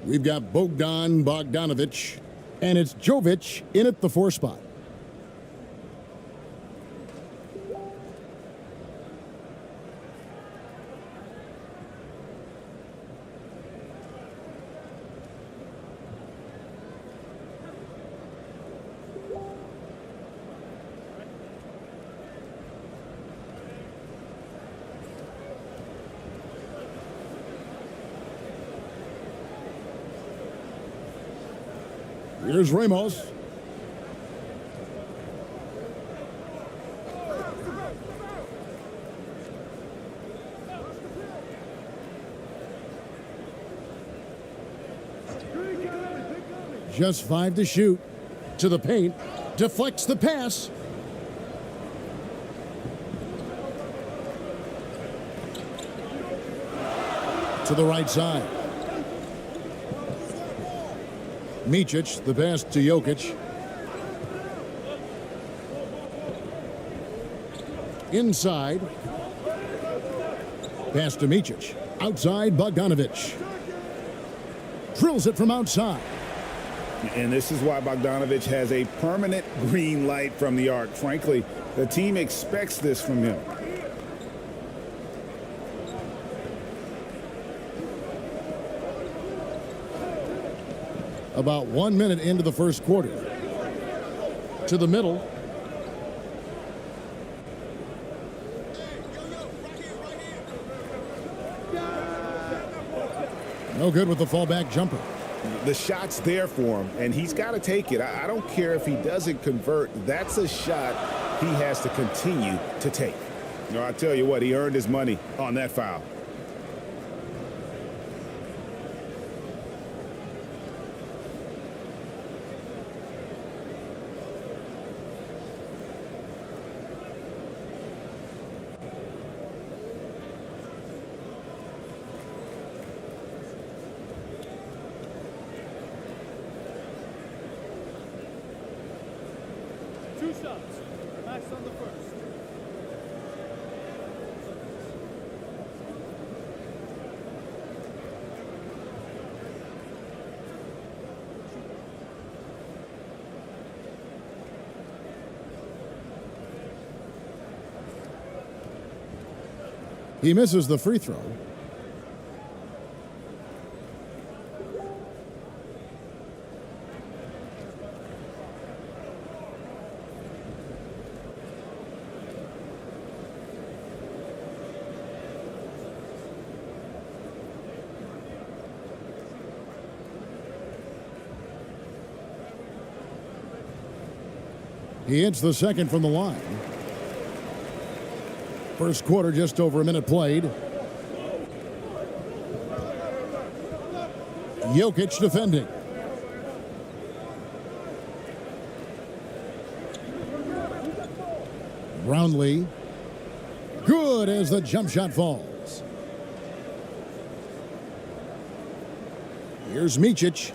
We've got Bogdanovic, and it's Jokic in at the 4 spot. Here's Ramos. Just 5 to shoot. To the paint. Deflects the pass. To the right side. Micic, the pass to Jokic. Inside. Pass to Micic. Outside, Bogdanovic. Drills it from outside. And this is why Bogdanovic has a permanent green light from the arc. Frankly, the team expects this from him. About 1 minute into the first quarter. To the middle. No good with the fallback jumper. The shot's there for him, and he's got to take it. I don't care if he doesn't convert. That's a shot he has to continue to take. You know, I tell you what, he earned his money on that foul. Two shots. Max on the first. He misses the free throw. He hits the second from the line. First quarter, just over a minute played. Jokic defending. Brownlee. Good as the jump shot falls. Here's Micic.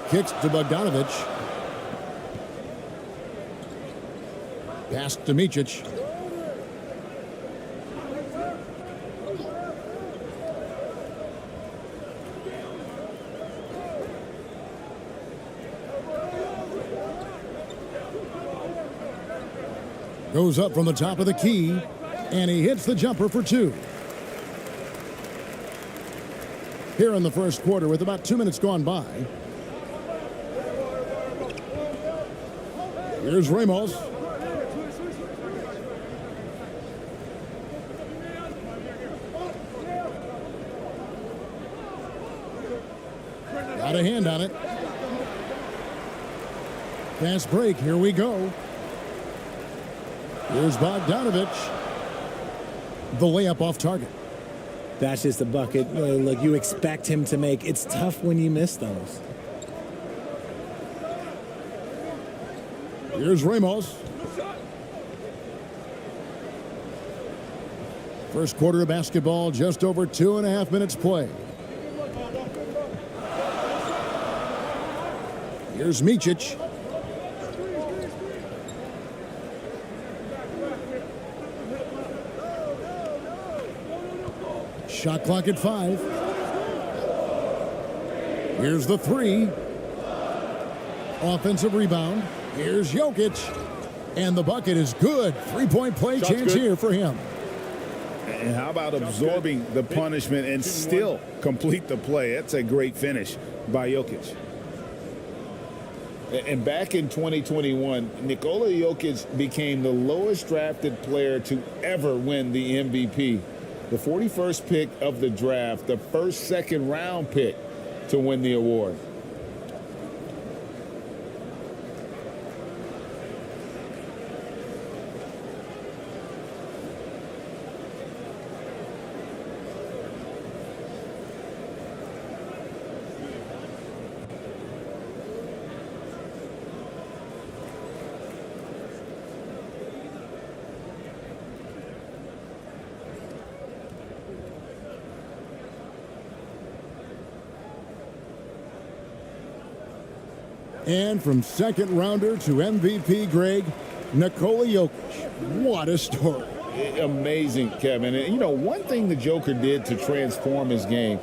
Kicks to Bogdanovic. Pass to Micic. Goes up from the top of the key, and he hits the jumper for 2. Here in the first quarter with about 2 minutes gone by. Here's Ramos. Got a hand on it. Fast break. Here we go. Here's Bogdanovic. The layup off target. That's just a bucket. Look, you expect him to make. It's tough when you miss those. Here's Ramos. First quarter of basketball, just over 2.5 minutes played. Here's Micic. Shot clock at 5. Here's the 3. Offensive rebound. Here's Jokic. And the bucket is good. Three-point play Shot's chance good here for him. And how about absorbing the punishment and still complete the play? That's a great finish by Jokic. And back in 2021, Nikola Jokic became the lowest drafted player to ever win the MVP. The 41st pick of the draft, the first second-round pick to win the award. And from second rounder to MVP, Greg, Nikola Jokic. What a story. Amazing, Kevin. And, you know, one thing the Joker did to transform his game,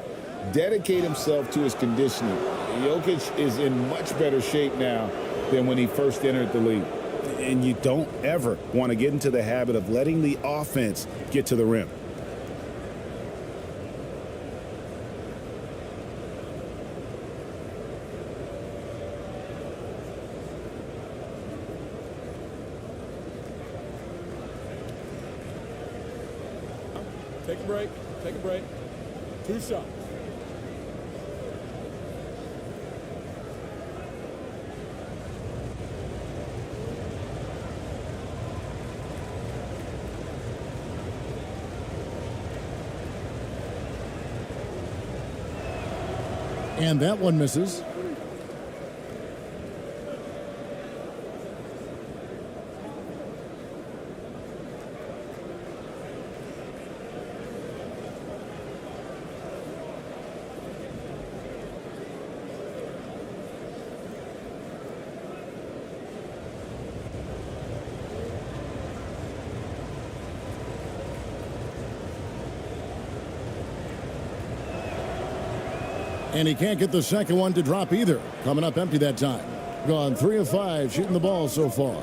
dedicate himself to his conditioning. Jokic is in much better shape now than when he first entered the league. And you don't ever want to get into the habit of letting the offense get to the rim. Take a break. Take a break. 2 shots. And that one misses. And he can't get the second one to drop either. Coming up empty that time. Gone 3 of 5 shooting the ball so far.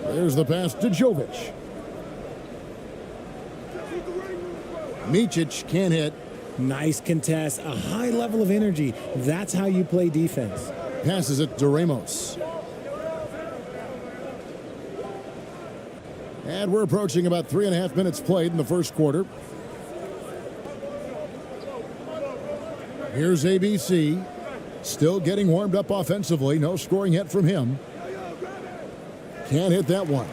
There's the pass to Jokic. Micic can't hit. Nice contest, a high level of energy. That's how you play defense. Passes it to Ramos. And we're approaching about 3.5 minutes played in the first quarter. Here's ABC. Still getting warmed up offensively. No scoring yet from him. Can't hit that one.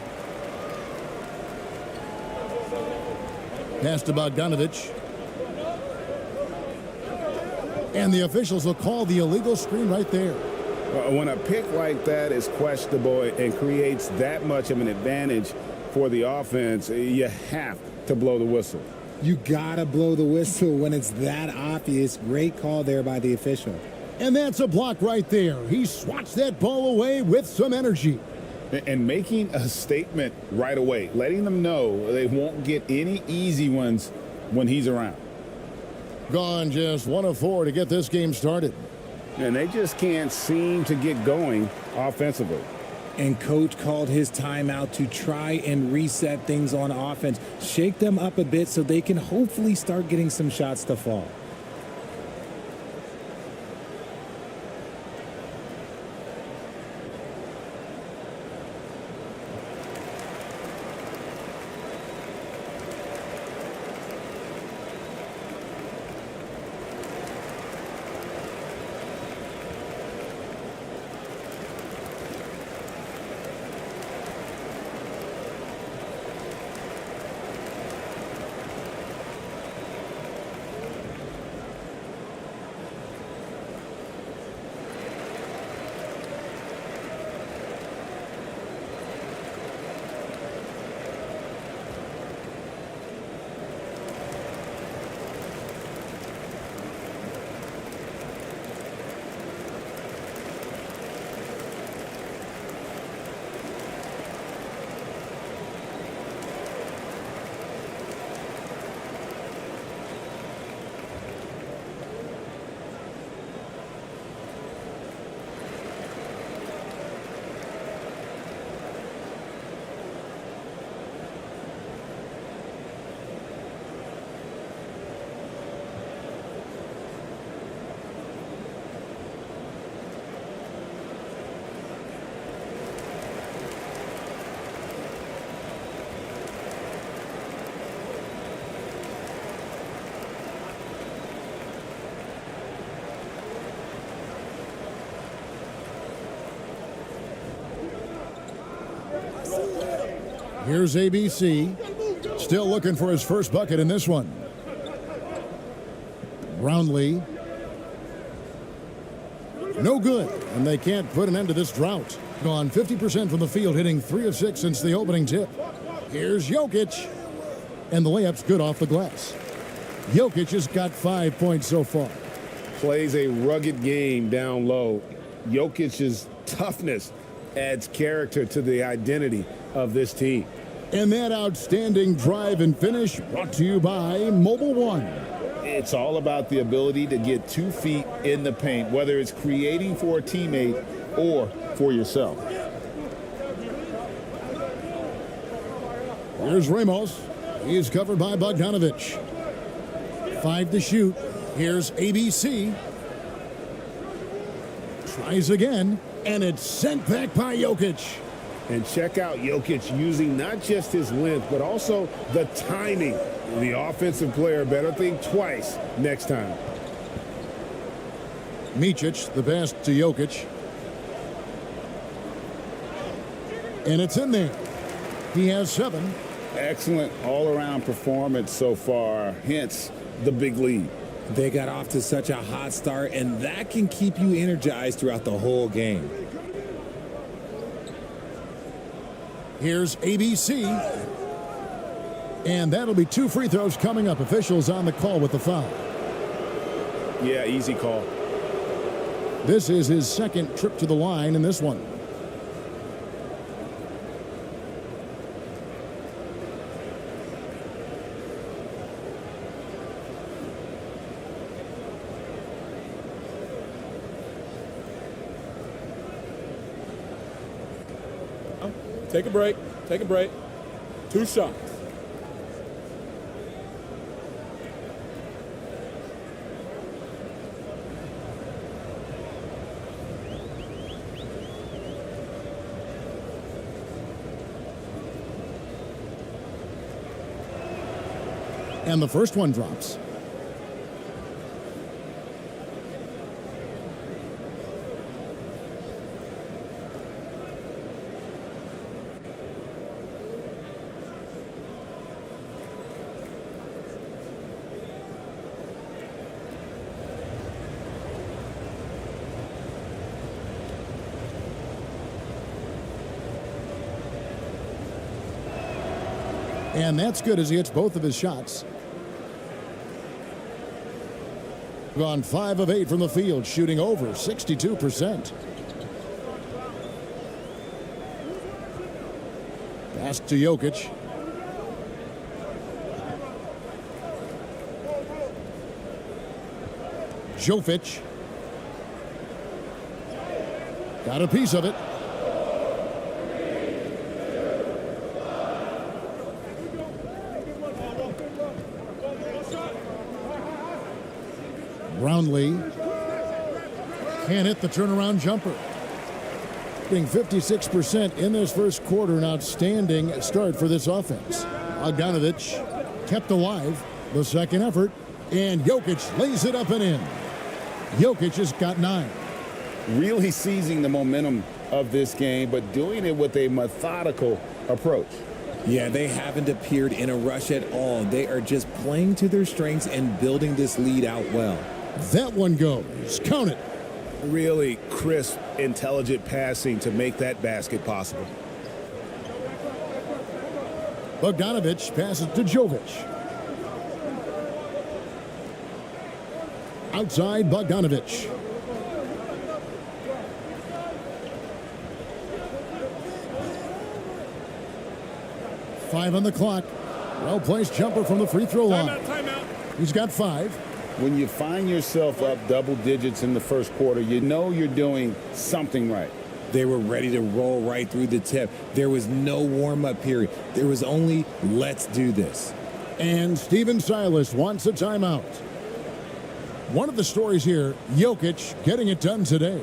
Pass to Bogdanovic. And the officials will call the illegal screen right there. When a pick like that is questionable and creates that much of an advantage for the offense, you have to blow the whistle. You gotta blow the whistle when it's that obvious. Great call there by the official. And that's a block right there. He swats that ball away with some energy. And making a statement right away, letting them know they won't get any easy ones when he's around. Gone just 1 of 4 to get this game started. And they just can't seem to get going offensively. And coach called his timeout to try and reset things on offense. Shake them up a bit so they can hopefully start getting some shots to fall. Here's ABC. Still looking for his first bucket in this one. Brownlee. No good, and they can't put an end to this drought. Gone 50% from the field, hitting 3 of 6 since the opening tip. Here's Jokic, and the layup's good off the glass. Jokic has got 5 points so far. Plays a rugged game down low. Jokic's toughness adds character to the identity of this team. And that outstanding drive and finish brought to you by Mobile One. It's all about the ability to get 2 feet in the paint, whether it's creating for a teammate or for yourself. Here's Ramos. He's covered by Bogdanovic. 5 to shoot. Here's ABC. Tries again, and it's sent back by Jokic. And check out Jokic using not just his length, but also the timing. The offensive player better think twice next time. Micic, the pass to Jokic. And it's in there. He has 7. Excellent all-around performance so far, hence the big lead. They got off to such a hot start, and that can keep you energized throughout the whole game. Here's ABC. And that'll be 2 free throws coming up. Officials on the call with the foul. Yeah, easy call. This is his second trip to the line in this one. Take a break. Take a break. 2 shots. And the first one drops. And that's good as he hits both of his shots. Gone 5 of 8 from the field, shooting over 62%. Pass to Jokic. Jokic. Got a piece of it. Brownlee can't hit the turnaround jumper. Being 56% in this first quarter, an outstanding start for this offense. Bogdanovic kept alive the second effort, and Jokic lays it up and in. Jokic has got 9. Really seizing the momentum of this game, but doing it with a methodical approach. Yeah, they haven't appeared in a rush at all. They are just playing to their strengths and building this lead out well. That one goes. Count it. Really crisp, intelligent passing to make that basket possible. Bogdanovic passes to Jokic. Outside Bogdanovic. Five on the clock. Well-placed jumper from the free throw line. Timeout. He's got 5. When you find yourself up double digits in the first quarter, you know you're doing something right. They were ready to roll right through the tip. There was no warm-up period. There was only, let's do this. And Steven Silas wants a timeout. One of the stories here, Jokic getting it done today.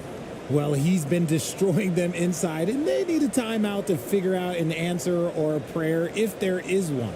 Well, he's been destroying them inside, and they need a timeout to figure out an answer or a prayer if there is one.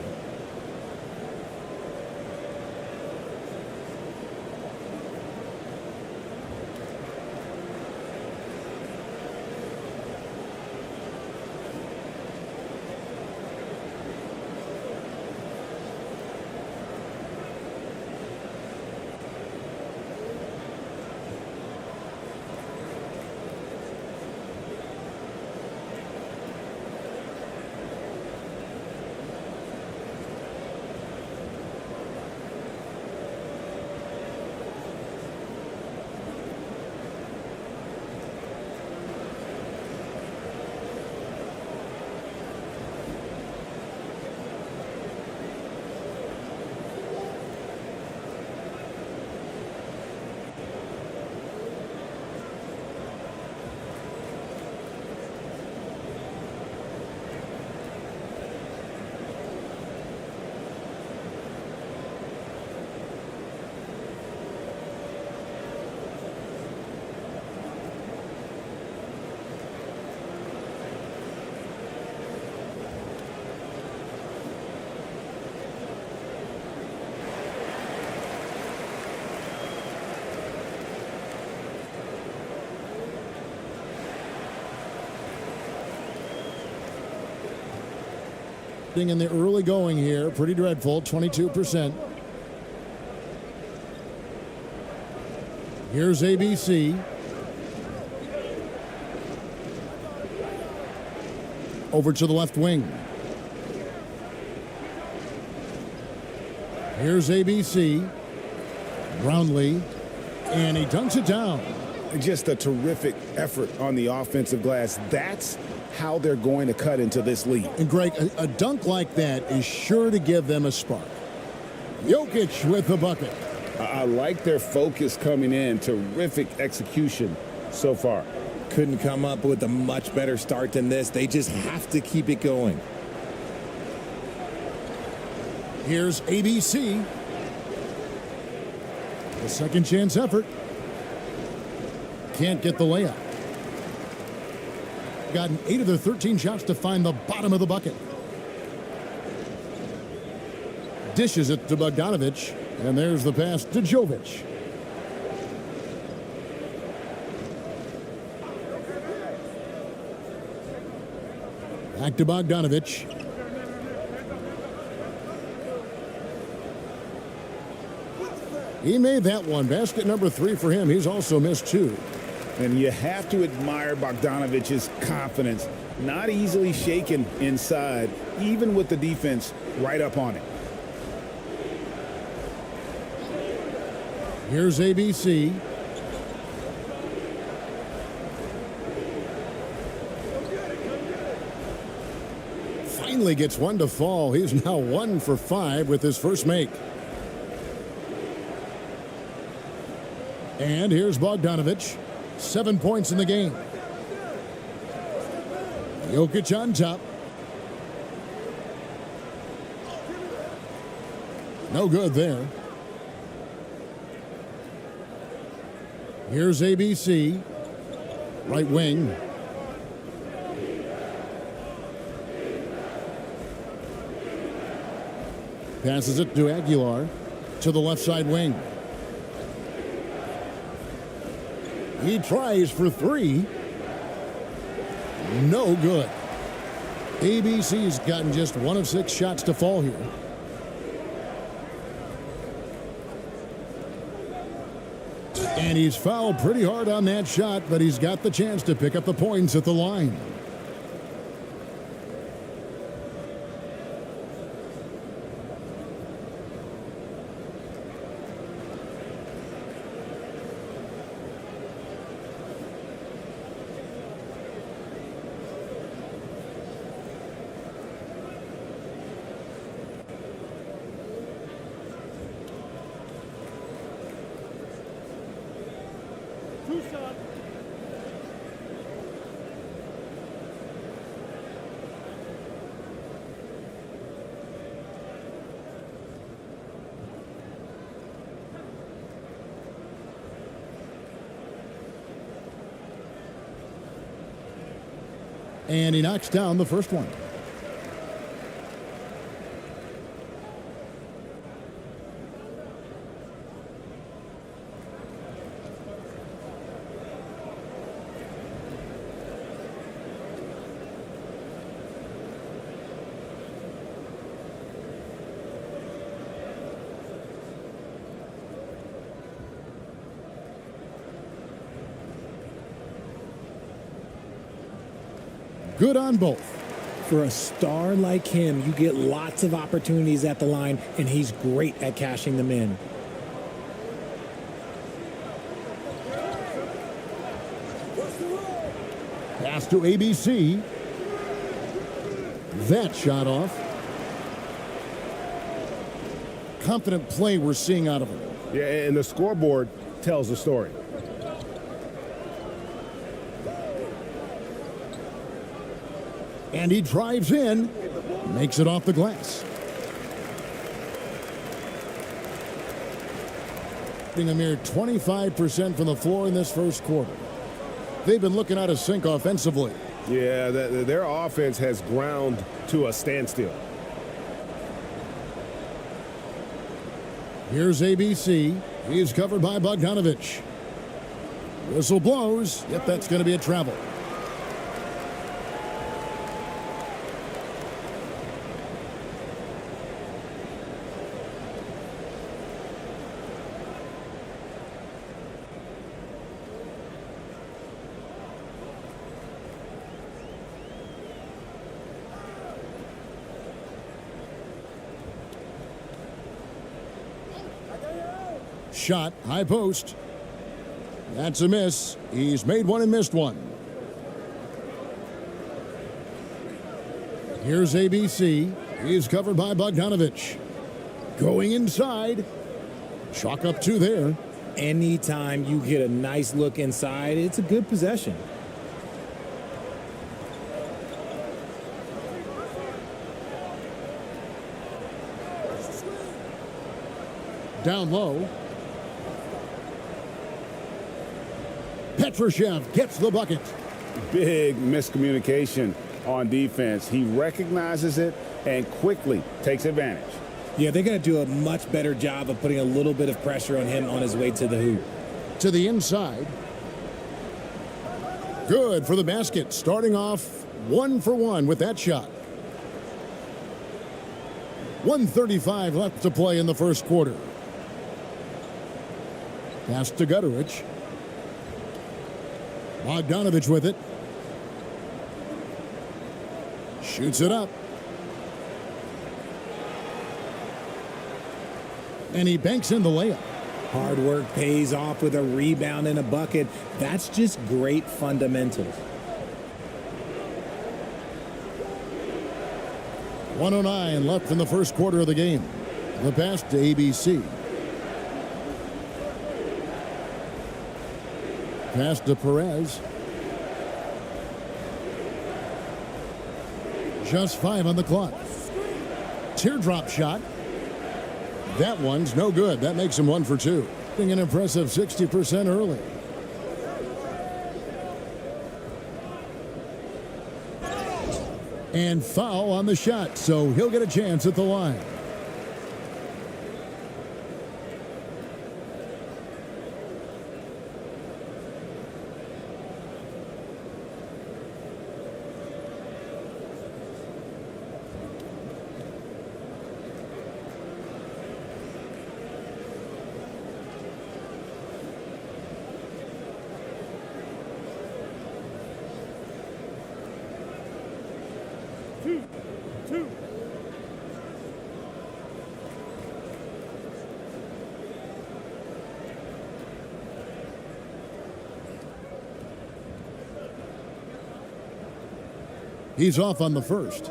In the early going here, pretty dreadful, 22%. Here's ABC. Over to the left wing. Here's ABC. Brownlee. And he dunks it down. Just a terrific effort on the offensive glass. That's how they're going to cut into this lead. And Greg, a dunk like that is sure to give them a spark. Jokic with the bucket. I like their focus coming in. Terrific execution so far. Couldn't come up with a much better start than this. They just have to keep it going. Here's ABC. The second chance effort. Can't get the layup. Gotten 8 of their 13 shots to find the bottom of the bucket. Dishes it to Bogdanovic. And there's the pass to Jokic. Back to Bogdanovic. He made that one. Basket number 3 for him. He's also missed 2. And you have to admire Bogdanovic's confidence. Not easily shaken inside, even with the defense right up on it. Here's ABC. Finally gets one to fall. He's now 1 for 5 with his first make. And here's Bogdanovic. 7 points in the game. Jokic on top. No good there. Here's ABC. Right wing. Passes it to Aguilar. To the left side wing. He tries for 3. No good. ABC's gotten just 1 of 6 shots to fall here. And he's fouled pretty hard on that shot, but he's got the chance to pick up the points at the line. And he knocks down the first one. Good on both. For a star like him, you get lots of opportunities at the line, and he's great at cashing them in. Pass to ABC. That shot off. Confident play we're seeing out of him. Yeah, and the scoreboard tells the story. And he drives in, makes it off the glass. Being a mere 25% from the floor in this first quarter. They've been looking out of sync offensively. Yeah, their offense has ground to a standstill. Here's ABC. He's covered by Bogdanovic. Whistle blows. Yep, that's going to be a travel. Shot, high post. That's a miss. He's made one and missed one. Here's ABC. He's covered by Bogdanovich. Going inside. Chalk up 2 there. Anytime you get a nice look inside, it's a good possession. Down low. Petrushev gets the bucket. Big miscommunication on defense. He recognizes it and quickly takes advantage. Yeah, they're going to do a much better job of putting a little bit of pressure on him on his way to the hoop. To the inside. Good for the basket. Starting off 1 for 1 with that shot. 1:35 left to play in the first quarter. Pass to Gutterich. Bogdanovich with it. Shoots it up. And he banks in the layup. Hard work pays off with a rebound and a bucket. That's just great fundamentals. 1:09 left in the first quarter of the game. The pass to ABC. Pass to Perez. Just 5 on the clock. Teardrop shot. That one's no good. That makes him 1 for 2. Being an impressive 60% early. And foul on the shot, so he'll get a chance at the line. Two. He's off on the first.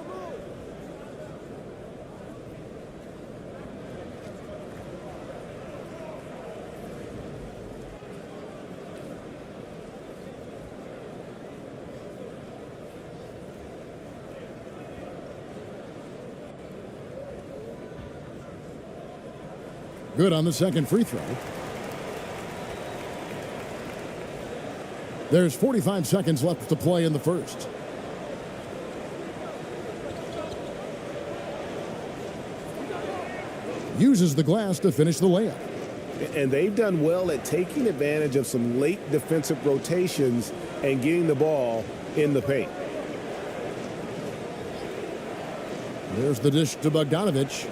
Good on the second free throw. There's 45 seconds left to play in the first. Uses the glass to finish the layup. And they've done well at taking advantage of some late defensive rotations and getting the ball in the paint. There's the dish to Bogdanovich.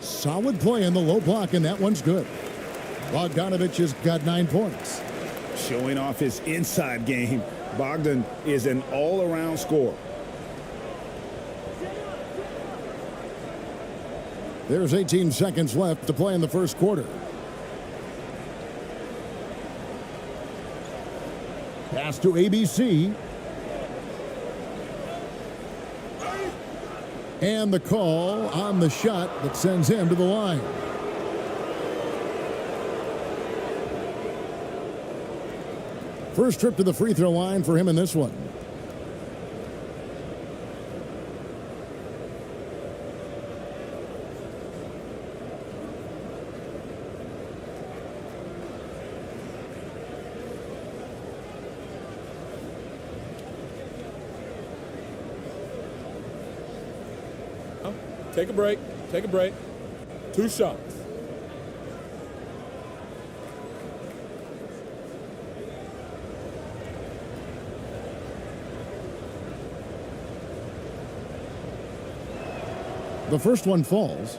Solid play in the low block, and that one's good. Bogdanovich has got 9 points. Showing off his inside game. Bogdan is an all-around scorer. There's 18 seconds left to play in the first quarter. Pass to ABC. And the call on the shot that sends him to the line. First trip to the free throw line for him in this one. Take a break. Take a break. 2 shots. The first one falls.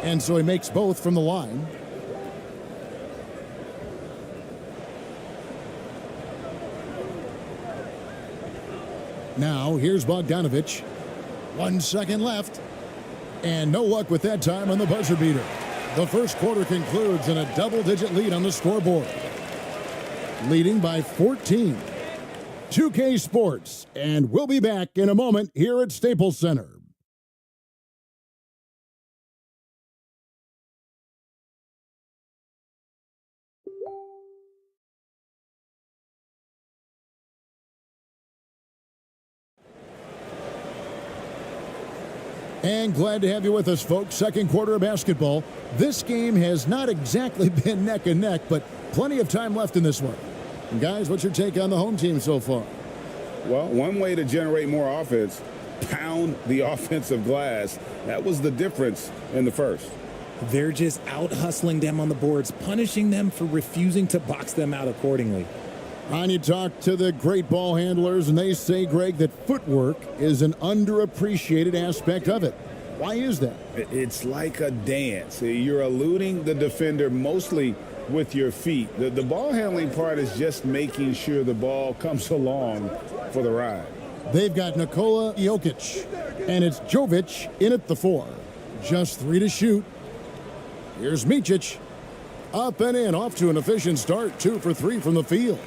And so he makes both from the line. Now, here's Bogdanovic. 1 second left. And no luck with that time on the buzzer beater. The first quarter concludes in a double-digit lead on the scoreboard. Leading by 14. 2K Sports, and we'll be back in a moment here at Staples Center. And glad to have you with us, folks. Second quarter of basketball. This game has not exactly been neck and neck, but plenty of time left in this one. And guys, what's your take on the home team so far? Well, one way to generate more offense, pound the offensive glass. That was the difference in the first. They're just out hustling them on the boards, punishing them for refusing to box them out accordingly. And you talk to the great ball handlers, and they say, Greg, that footwork is an underappreciated aspect of it. Why is that? It's like a dance. You're eluding the defender mostly with your feet. The ball handling part is just making sure the ball comes along for the ride. They've got Nikola Jokic, and it's Jovic in at the 4. Just 3 to shoot. Here's Micic. Up and in, off to an efficient start. 2 for 3 from the field.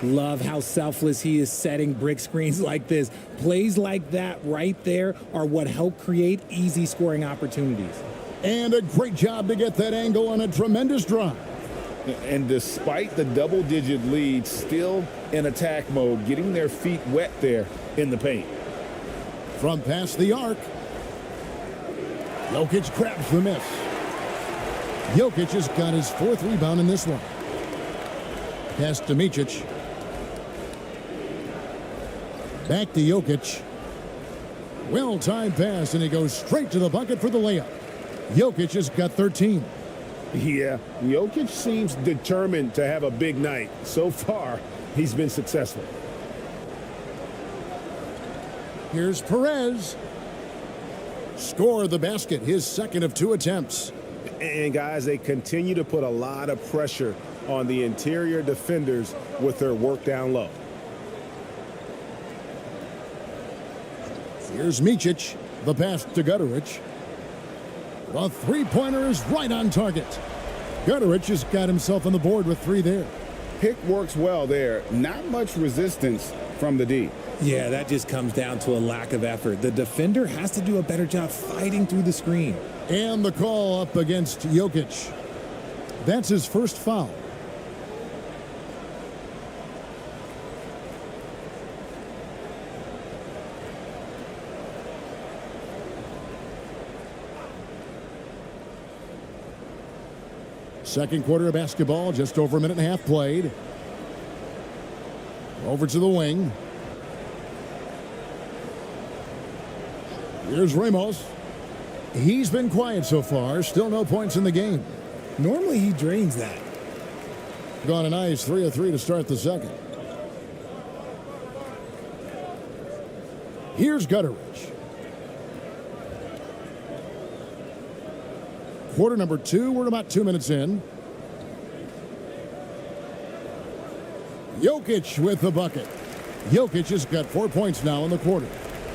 Love how selfless he is setting brick screens like this. Plays like that right there are what help create easy scoring opportunities. And a great job to get that angle on a tremendous drive. And despite the double-digit lead, still in attack mode, getting their feet wet there in the paint. From past the arc, Jokic grabs the miss. Jokic has got his 4th rebound in this one. Pass to Micic. Back to Jokic. Well-timed pass, and he goes straight to the bucket for the layup. Jokic has got 13. Yeah, Jokic seems determined to have a big night. So far, he's been successful. Here's Perez. Score the basket, his 2nd of 2 attempts. And guys, they continue to put a lot of pressure on the interior defenders with their work down low. Here's Micic, the pass to Guduric. The three-pointer is right on target. Guduric has got himself on the board with 3 there. Pick works well there. Not much resistance from the D. Yeah, that just comes down to a lack of effort. The defender has to do a better job fighting through the screen. And the call up against Jokic. That's his first foul. Second quarter of basketball, just over a minute and a half played. Over to the wing. Here's Ramos. He's been quiet so far. Still no points in the game. Normally he drains that. Gone a nice 3 of 3 to start the second. Here's Guduric. Quarter number 2. We're about 2 minutes in. Jokic with the bucket. Jokic has got 4 points now in the quarter.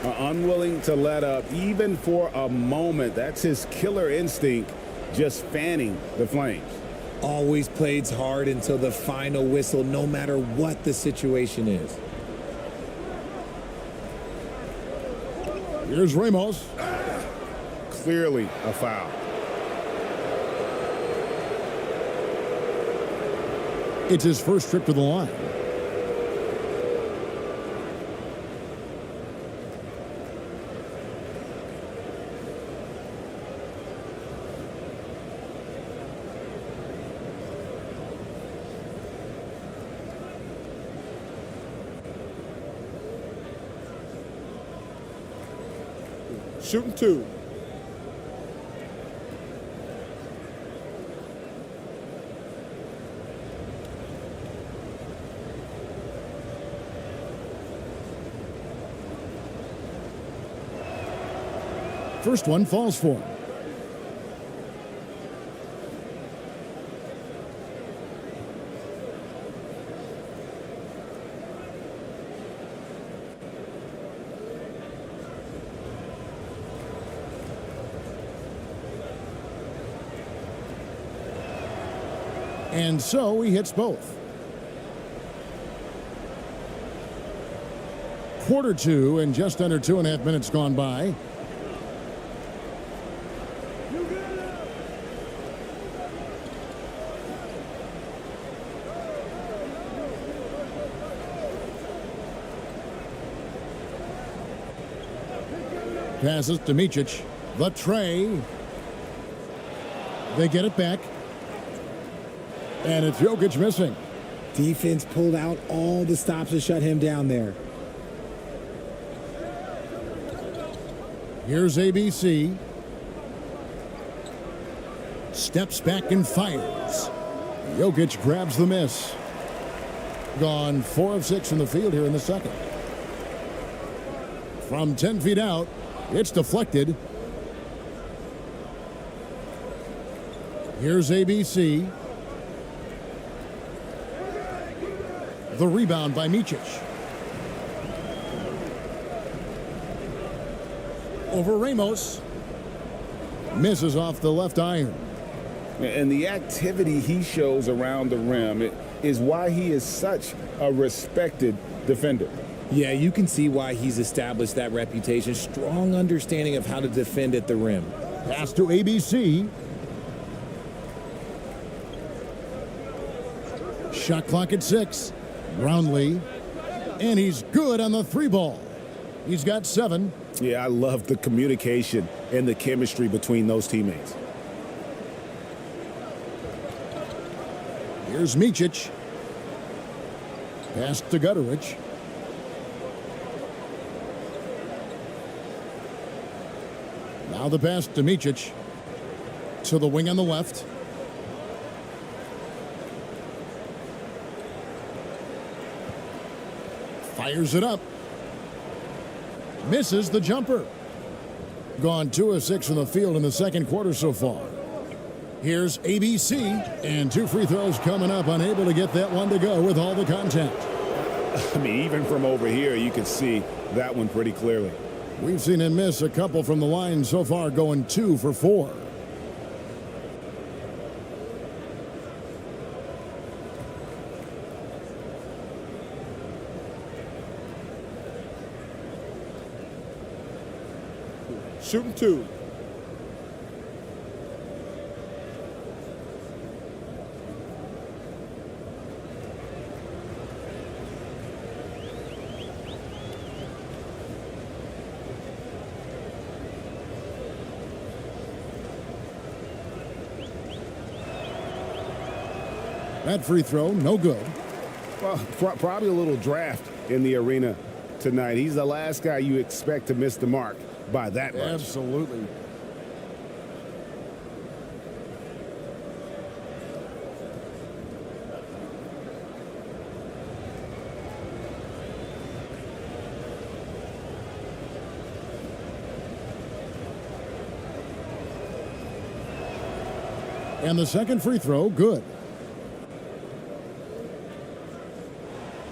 Unwilling to let up even for a moment. That's his killer instinct, just fanning the flames. Always plays hard until the final whistle, no matter what the situation is. Here's Ramos. Clearly a foul. It's his first trip to the line. Shooting 2. First one falls for him. And so he hits both. Quarter two and just under 2.5 minutes gone by. Passes to Jokic. The tray. They get it back. And it's Jokic missing. Defense pulled out all the stops to shut him down there. Here's ABC. Steps back and fires. Jokic grabs the miss. Gone 4 of 6 from the field here in the second. From 10 feet out, it's deflected. Here's ABC. The rebound by Jokic. Over Ramos. Misses off the left iron. And the activity he shows around the rim is why he is such a respected defender. Yeah, you can see why he's established that reputation. Strong understanding of how to defend at the rim. Pass to ABC. Shot clock at 6. Brownlee. And he's good on the 3 ball. He's got 7. Yeah, I love the communication and the chemistry between those teammates. Here's Jokic. Pass to Gutteridge. Now the pass to Jokic. To the wing on the left. Fires it up. Misses the jumper. Gone 2 of 6 from the field in the second quarter so far. Here's ABC, and 2 free throws coming up. Unable to get that one to go with all the contact. I mean, even from over here, you can see that one pretty clearly. We've seen him miss a couple from the line so far, going 2 for 4. Shooting 2. That free throw, no good. Well, probably a little draft in the arena tonight. He's the last guy you expect to miss the mark by that much. Absolutely. And the second free throw, good.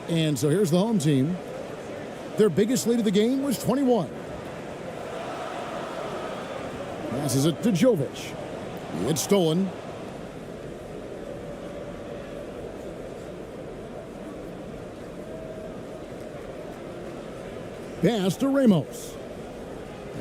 And so here's the home team. Their biggest lead of the game was 21. Passes it to Jokic. It's stolen. Pass to Ramos.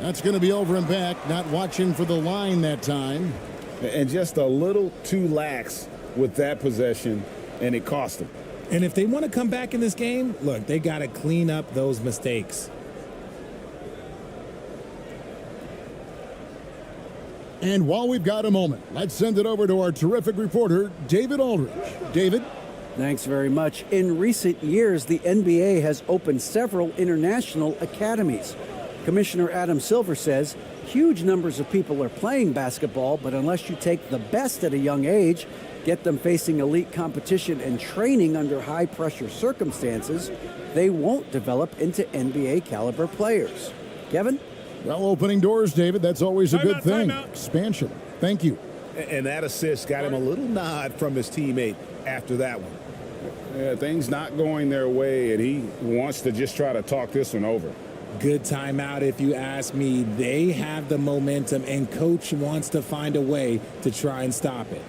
That's going to be over and back. Not watching for the line that time. And just a little too lax with that possession, and it cost them. And if they want to come back in this game, look, they got to clean up those mistakes. And while we've got a moment, let's send it over to our terrific reporter, David Aldridge. David? Thanks very much. In recent years, the NBA has opened several international academies. Commissioner Adam Silver says huge numbers of people are playing basketball, but unless you take the best at a young age, get them facing elite competition and training under high-pressure circumstances, they won't develop into NBA-caliber players. Kevin? Well, opening doors, David, that's always a good thing. Timeout. Expansion. Thank you. And that assist got him a little nod from his teammate after that one. Yeah, things not going their way, and he wants to just try to talk this one over. Good timeout, if you ask me. They have the momentum, and coach wants to find a way to try and stop it.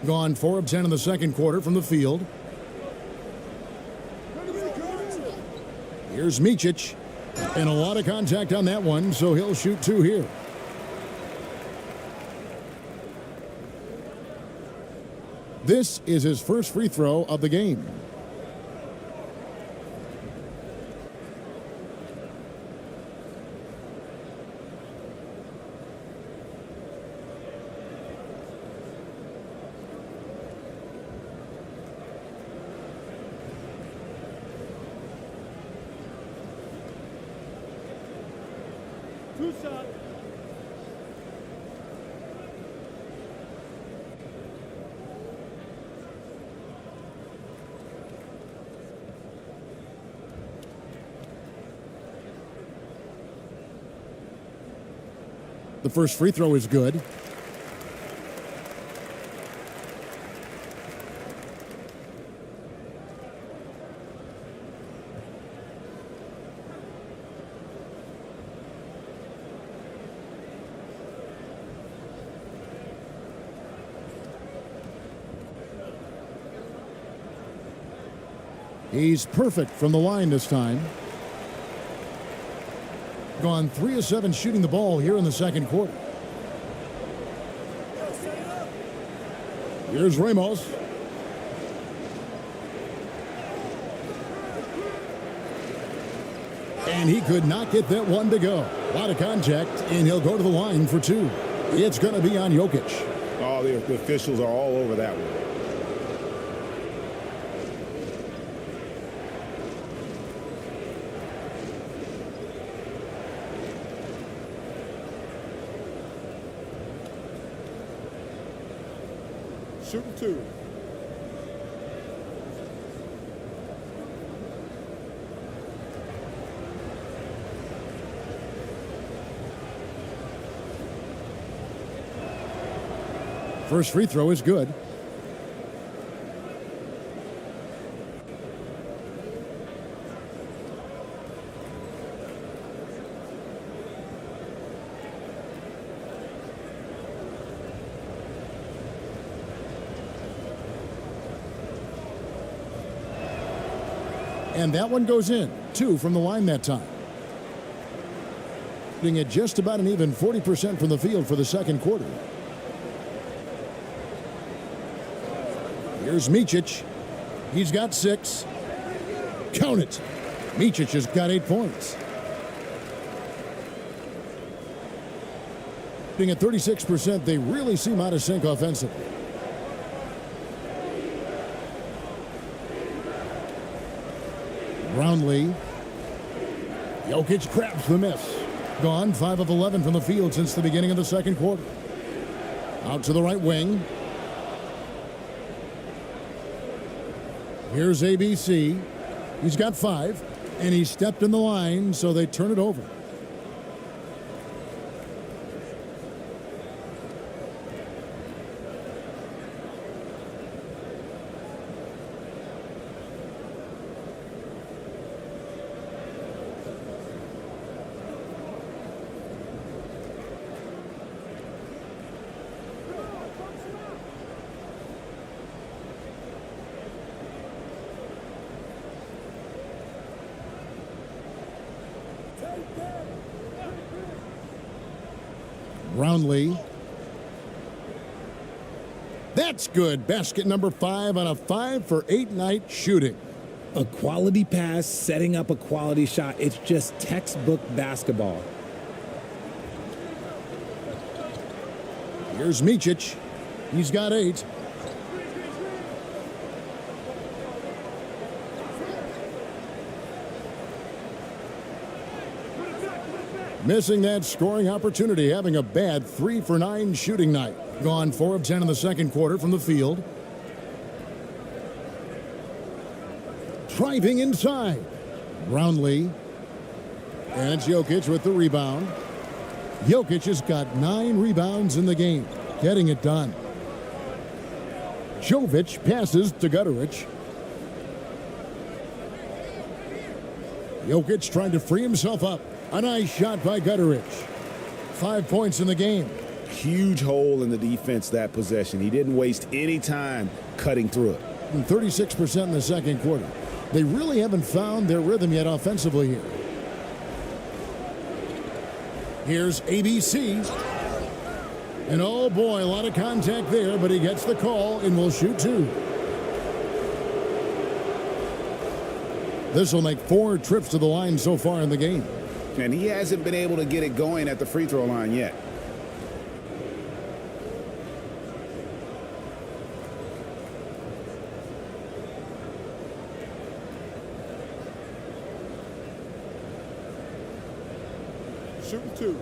Gone 4 of 10 in the second quarter from the field. Here's Micic. And a lot of contact on that one, so he'll shoot 2 here. This is his first free throw of the game. The first free throw is good. He's perfect from the line this time. Gone 3 of 7 shooting the ball here in the second quarter. Here's Ramos. And he could not get that one to go. A lot of contact, and he'll go to the line for 2. It's going to be on Jokic. Oh, the officials are all over that one. Shooting 2. First free throw is good. And that one goes in. 2 from the line that time. Being at just about an even 40% from the field for the second quarter. Here's Micic. He's got 6. Count it. Micic has got 8 points. Being at 36%, they really seem out of sync offensively. Brownlee. Jokic grabs the miss. Gone 5 of 11 from the field since the beginning of the second quarter. Out to the right wing. Here's ABC. He's got 5, and he stepped in the line, so they turn it over. Brownlee. That's good. Basket number 5 on a 5 for 8 night shooting. A quality pass, setting up a quality shot. It's just textbook basketball. Here's Micic. He's got 8. Missing that scoring opportunity, having a bad 3 for 9 shooting night. Gone 4 of 10 in the second quarter from the field. Driving inside. Brownlee. And it's Jokic with the rebound. Jokic has got 9 rebounds in the game, getting it done. Jovic passes to Gutterich. Jokic trying to free himself up. A nice shot by Gutterich. 5 points in the game. Huge hole in the defense that possession. He didn't waste any time cutting through it. And 36% in the second quarter. They really haven't found their rhythm yet offensively here. Here's ABC. And oh boy, a lot of contact there, but he gets the call and will shoot two. This will make 4 trips to the line so far in the game. And he hasn't been able to get it going at the free throw line yet. Shooting two.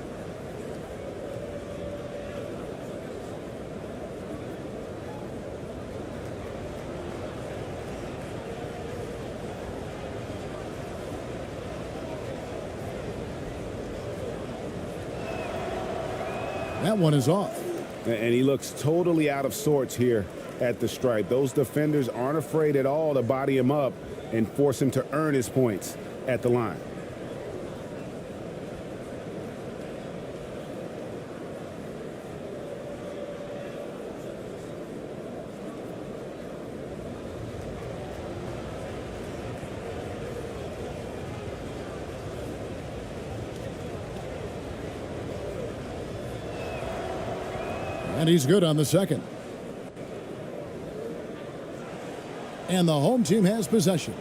That one is off. And he looks totally out of sorts here at the stripe. Those defenders aren't afraid at all to body him up and force him to earn his points at the line. And he's good on the second. And the home team has possession.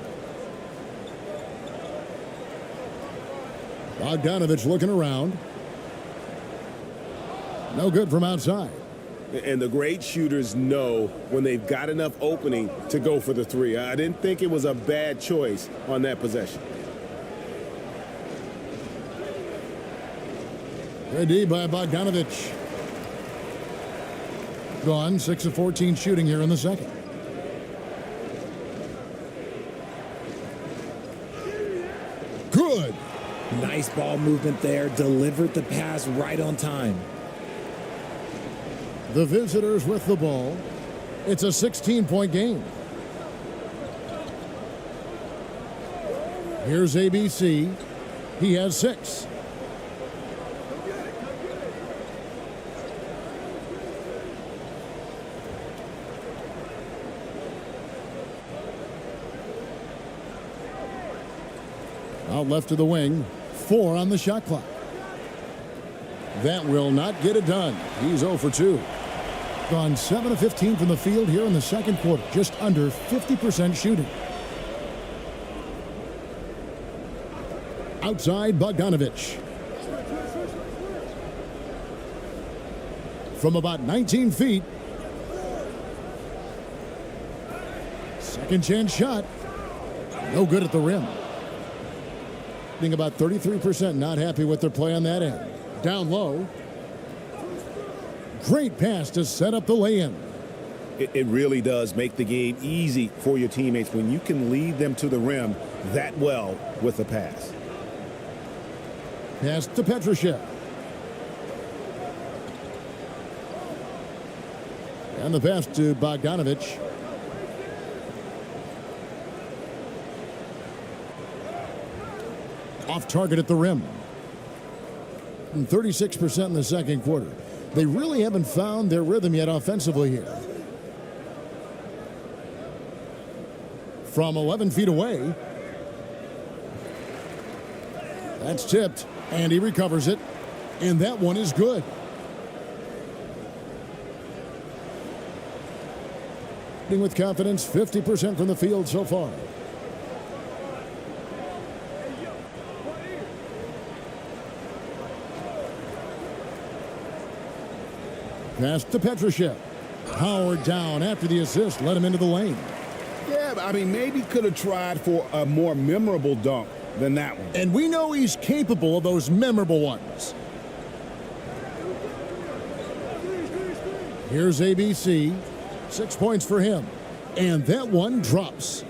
Bogdanovich looking around. No good from outside. And the great shooters know when they've got enough opening to go for the three. I didn't think it was a bad choice on that possession. Good D by Bogdanovich. Gone 6 of 14 shooting here in the second. Good. Nice ball movement there. Delivered the pass right on time. The visitors with the ball. It's a 16-point game. Here's ABC. He has 6. Out left to the wing. 4 on the shot clock. That will not get it done. He's 0 for 2. Gone 7 of 15 from the field here in the second quarter. Just under 50% shooting. Outside Bogdanovich. From about 19 feet. Second chance shot. No good at the rim. Being about 33%, not happy with their play on that end. Down low. Great pass to set up the lay-in. It really does make the game easy for your teammates when you can lead them to the rim that well with the pass. Pass to Petrushev. And the pass to Bogdanovich. Off target at the rim. And 36% in the second quarter. They really haven't found their rhythm yet offensively here. From 11 feet away. That's tipped, and he recovers it. And that one is good. With confidence, 50% from the field so far. Pass to Petrushev. Powered down after the assist. Let him into the lane. Yeah, I mean, maybe could have tried for a more memorable dunk than that one. And we know he's capable of those memorable ones. Here's ABC. 6 points for him. And that one drops.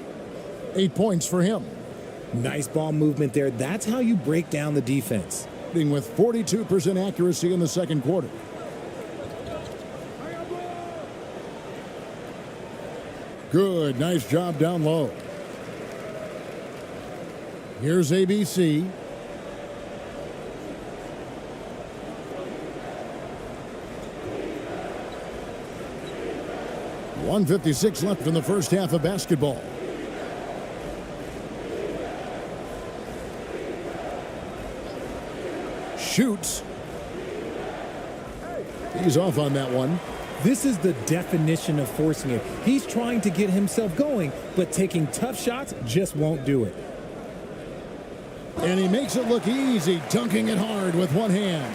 8 points for him. Nice ball movement there. That's how you break down the defense. With 42% accuracy in the second quarter. Good. Nice job down low. Here's ABC. 1:56 left in the first half of basketball. Shoots. He's off on that one. This is the definition of forcing it. He's trying to get himself going, but taking tough shots just won't do it. And he makes it look easy, dunking it hard with one hand.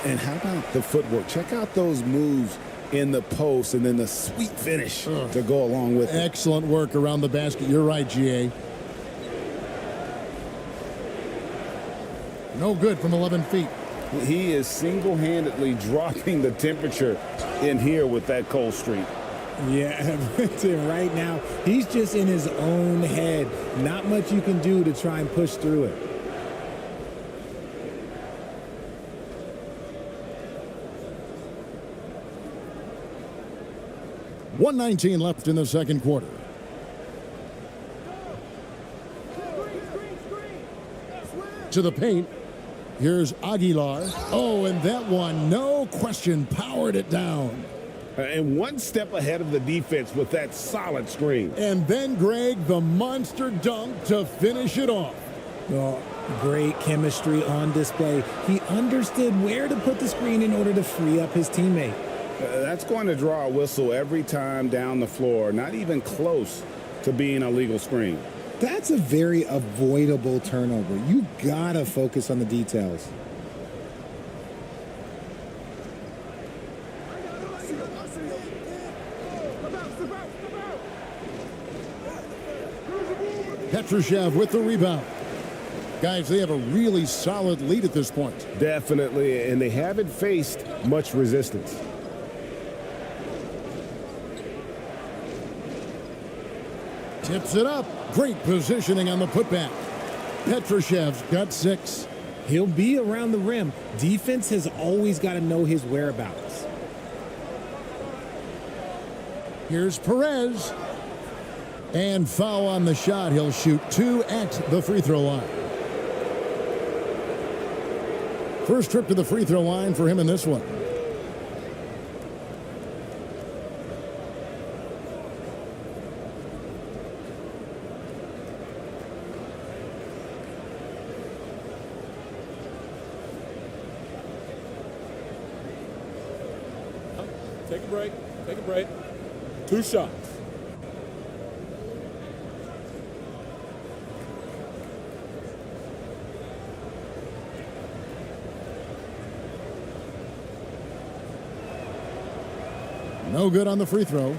And how about the footwork? Check out those moves in the post and then the sweet finish to go along with it. Excellent work around the basket. You're right, GA. No good from 11 feet. He is single-handedly dropping the temperature in here with that cold streak. Yeah, right now, he's just in his own head. Not much you can do to try and push through it. .119 left in the second quarter. To the paint. Here's Aguilar. Oh, and that one, no question, powered it down. And one step ahead of the defense with that solid screen. And then, Greg, the monster dunk to finish it off. Oh, great chemistry on display. He understood where to put the screen in order to free up his teammate. That's going to draw a whistle every time down the floor. Not even close to being a legal screen. That's a very avoidable turnover. You gotta focus on the details. Petrushev with the rebound. Guys, they have a really solid lead at this point. Definitely, and they haven't faced much resistance. Tips it up. Great positioning on the putback. Petrushev's got 6. He'll be around the rim. Defense has always got to know his whereabouts. Here's Perez. And foul on the shot. He'll shoot 2 at the free throw line. First trip to the free throw line for him in this one. Take a break. Take a break. 2 shots. No good on the free throw.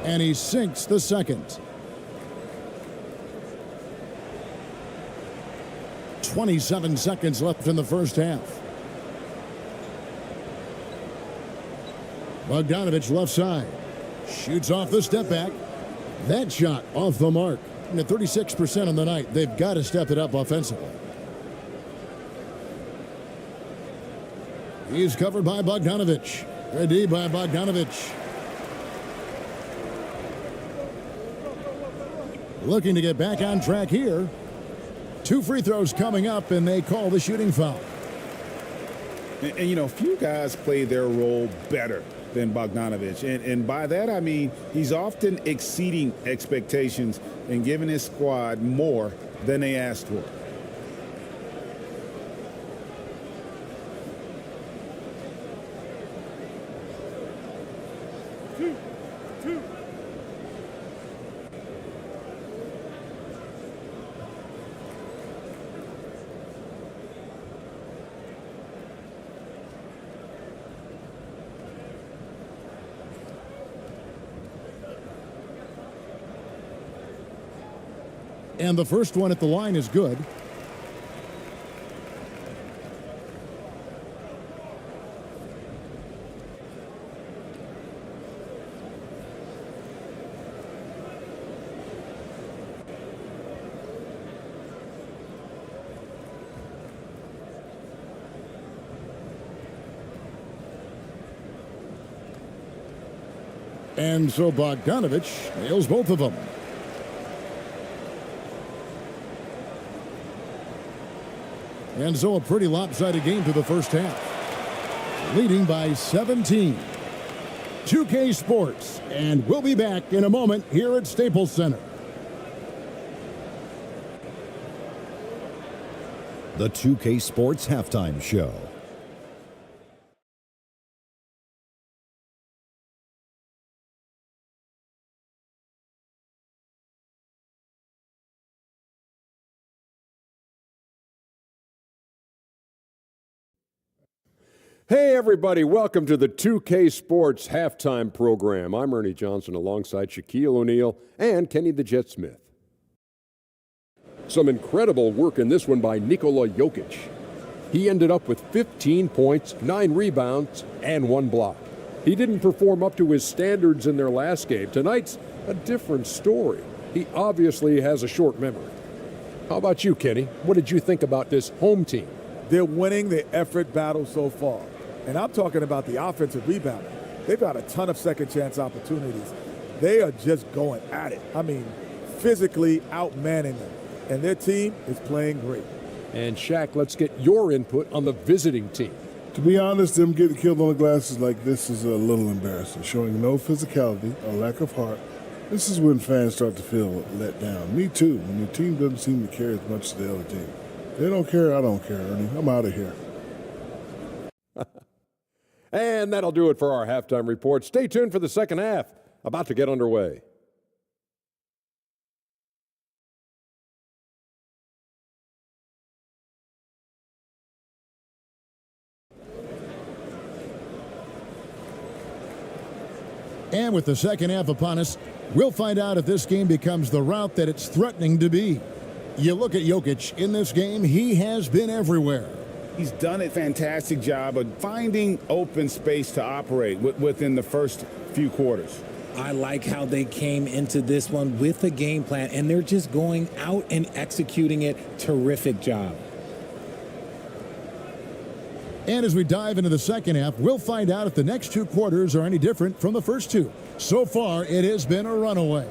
And he sinks the second. 27 seconds left in the first half. Bogdanovich left side. Shoots off the step back. That shot off the mark. And at 36% on the night, they've got to step it up offensively. He's covered by Bogdanovich. Ready by Bogdanovich. Looking to get back on track here. 2 free throws coming up, and they call the shooting foul. And you know, few guys play their role better than Bogdanovich. And by that, I mean he's often exceeding expectations and giving his squad more than they asked for. And the first one at the line is good. And so Bogdanovich nails both of them. And so a pretty lopsided game to the first half. Leading by 17. 2K Sports, and we'll be back in a moment here at Staples Center. The 2K Sports Halftime Show. Hey everybody, welcome to the 2K Sports Halftime Program. I'm Ernie Johnson alongside Shaquille O'Neal and Kenny the Jet Smith. Some incredible work in this one by Nikola Jokic. He ended up with 15 points, 9 rebounds, and 1 block. He didn't perform up to his standards in their last game. Tonight's a different story. He obviously has a short memory. How about you, Kenny? What did you think about this home team? They're winning the effort battle so far. And I'm talking about the offensive rebounding. They've got a ton of second chance opportunities. They are just going at it. I mean, physically outmanning them. And their team is playing great. And Shaq, let's get your input on the visiting team. To be honest, them getting killed on the glasses like this is a little embarrassing, showing no physicality, a lack of heart. This is when fans start to feel let down. Me too, when your team doesn't seem to care as much as the other team. They don't care, I don't care, Ernie. I'm out of here. And that'll do it for our halftime report. Stay tuned for the second half, about to get underway. And with the second half upon us, we'll find out if this game becomes the route that it's threatening to be. You look at Jokic in this game, he has been everywhere. He's done a fantastic job of finding open space to operate within the first few quarters. I like how they came into this one with a game plan, and they're just going out and executing it. Terrific job. And as we dive into the second half, we'll find out if the next 2 quarters are any different from the first 2. So far, it has been a runaway.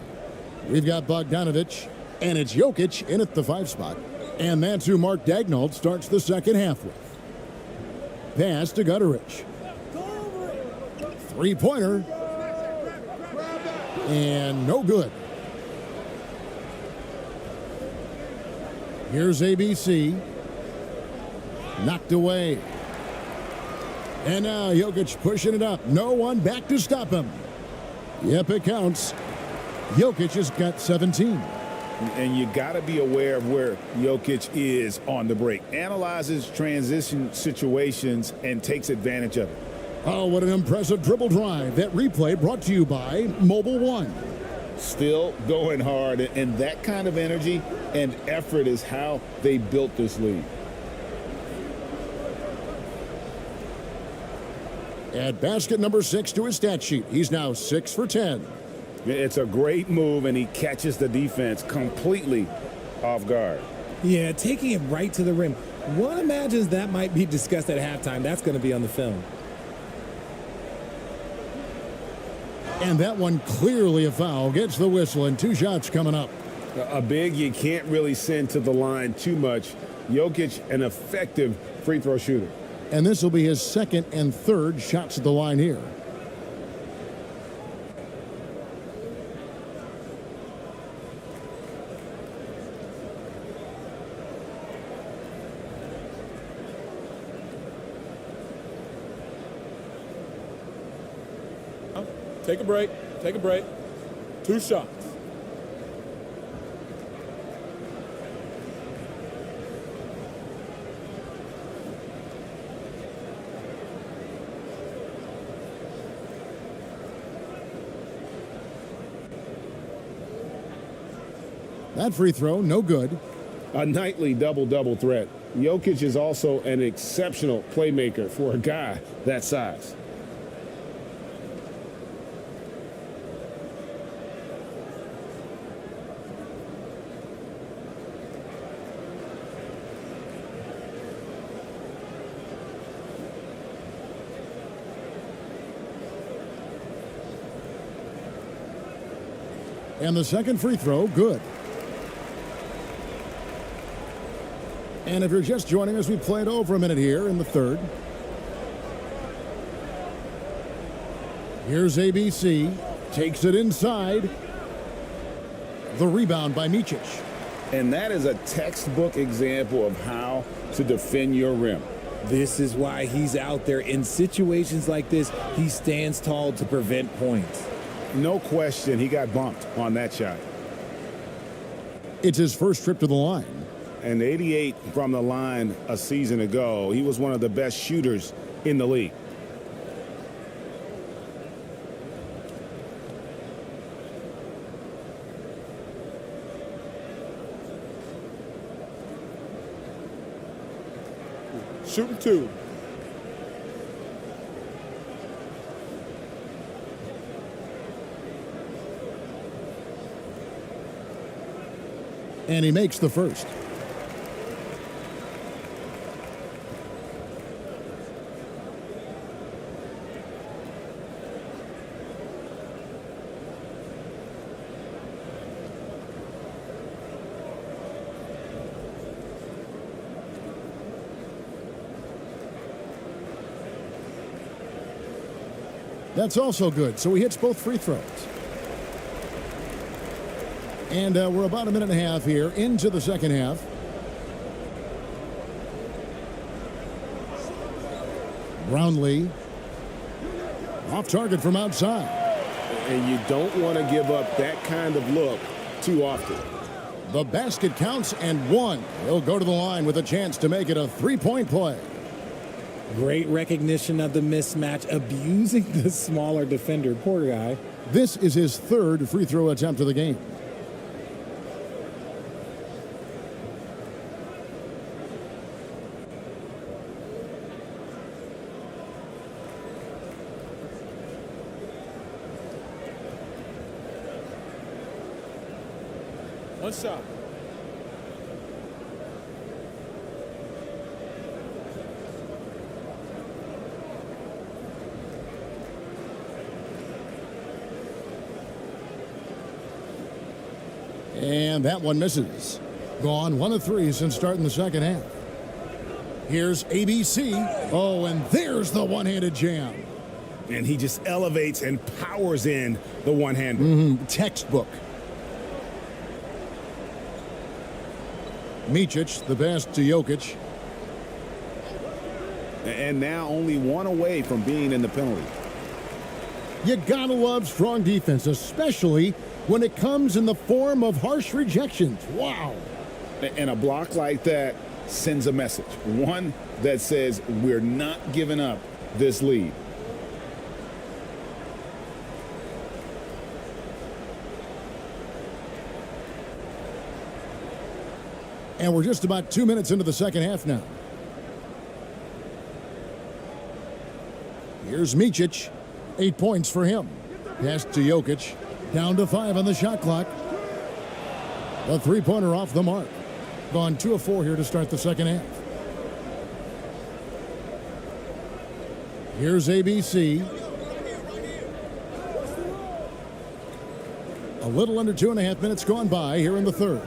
We've got Bogdanovich, and it's Jokic in at the 5 spot. And that's who Mark Daigneault starts the second half with. Pass to Gutterich. 3-pointer. And no good. Here's ABC. Knocked away. And now Jokic pushing it up. No one back to stop him. Yep, it counts. Jokic has got 17. And you got to be aware of where Jokic is on the break. Analyzes transition situations and takes advantage of it. Oh, what an impressive dribble drive. That replay brought to you by Mobile One. Still going hard, and that kind of energy and effort is how they built this league. Add basket number 6 to his stat sheet. He's now 6 for 10. It's a great move, and he catches the defense completely off guard. Yeah, taking it right to the rim. One imagines that might be discussed at halftime. That's going to be on the film. And that one clearly a foul. Gets the whistle, and 2 shots coming up. A big you can't really send to the line too much. Jokic, an effective free throw shooter. And this will be his 2nd and 3rd shots at the line here. Take a break. Take a break. 2 shots. That free throw, no good. A nightly double-double threat. Jokic is also an exceptional playmaker for a guy that size. And the second free throw, good. And if you're just joining us, we played over a minute here in the third. Here's ABC. Takes it inside. The rebound by Micic. And that is a textbook example of how to defend your rim. This is why he's out there. In situations like this, he stands tall to prevent points. No question, he got bumped on that shot. It's his first trip to the line. And 88 from the line a season ago, he was one of the best shooters in the league. Shooting two. And he makes the first. That's also good. So he hits both free throws. And we're about a minute and a half here into the second half. Brownlee. Off target from outside. And you don't want to give up that kind of look too often. The basket counts and one. He'll go to the line with a chance to make it a three-point play. Great recognition of the mismatch, abusing the smaller defender. Poor guy. This is his third free throw attempt of the game. One shot. And that one misses. Gone 1 of 3 since starting the second half. Here's ABC. Oh, and there's the one-handed jam. And he just elevates and powers in the one-hander. Textbook. Micic, the pass to Jokic. And now only one away from being in the penalty. You gotta love strong defense, especially when it comes in the form of harsh rejections. Wow. And a block like that sends a message. One that says we're not giving up this lead. And we're just about 2 minutes into the second half now. Here's Micic. 8 points for him. Pass to Jokic. Down to 5 on the shot clock. The three-pointer off the mark. Gone 2 of 4 here to start the second half. Here's ABC. A little under 2.5 minutes gone by here in the third.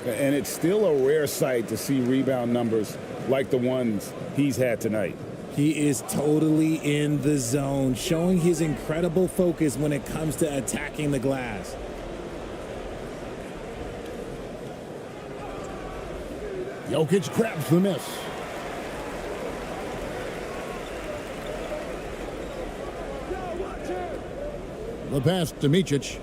And it's still a rare sight to see rebound numbers like the ones he's had tonight. He is totally in the zone, showing his incredible focus when it comes to attacking the glass. Jokic grabs the miss. The pass to Micic.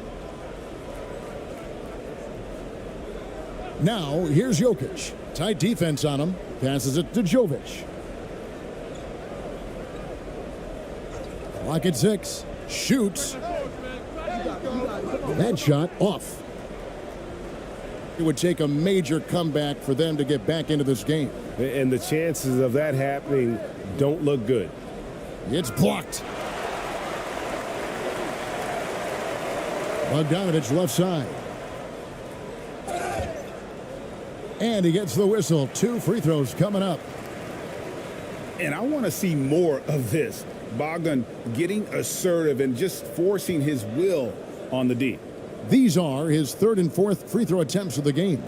Now, here's Jokic. Tight defense on him. Passes it to Jovic. Clock at 6. Shoots. That shot off. It would take a major comeback for them to get back into this game. And the chances of that happening don't look good. It's blocked. Bogdanovich left side. And he gets the whistle. 2 free throws coming up. And I want to see more of this. Bogdan getting assertive and just forcing his will on the D. These are his third and fourth free throw attempts of the game.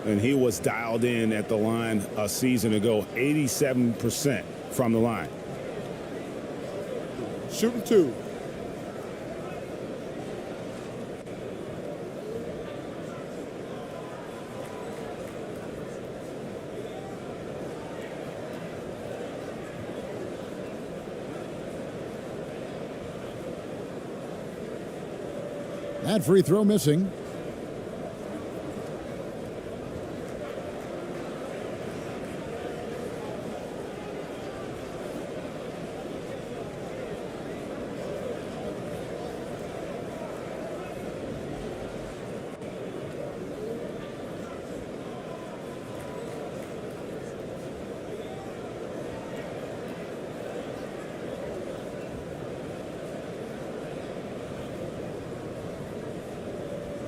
And he was dialed in at the line a season ago, 87% from the line. Shooting 2. That free throw missing.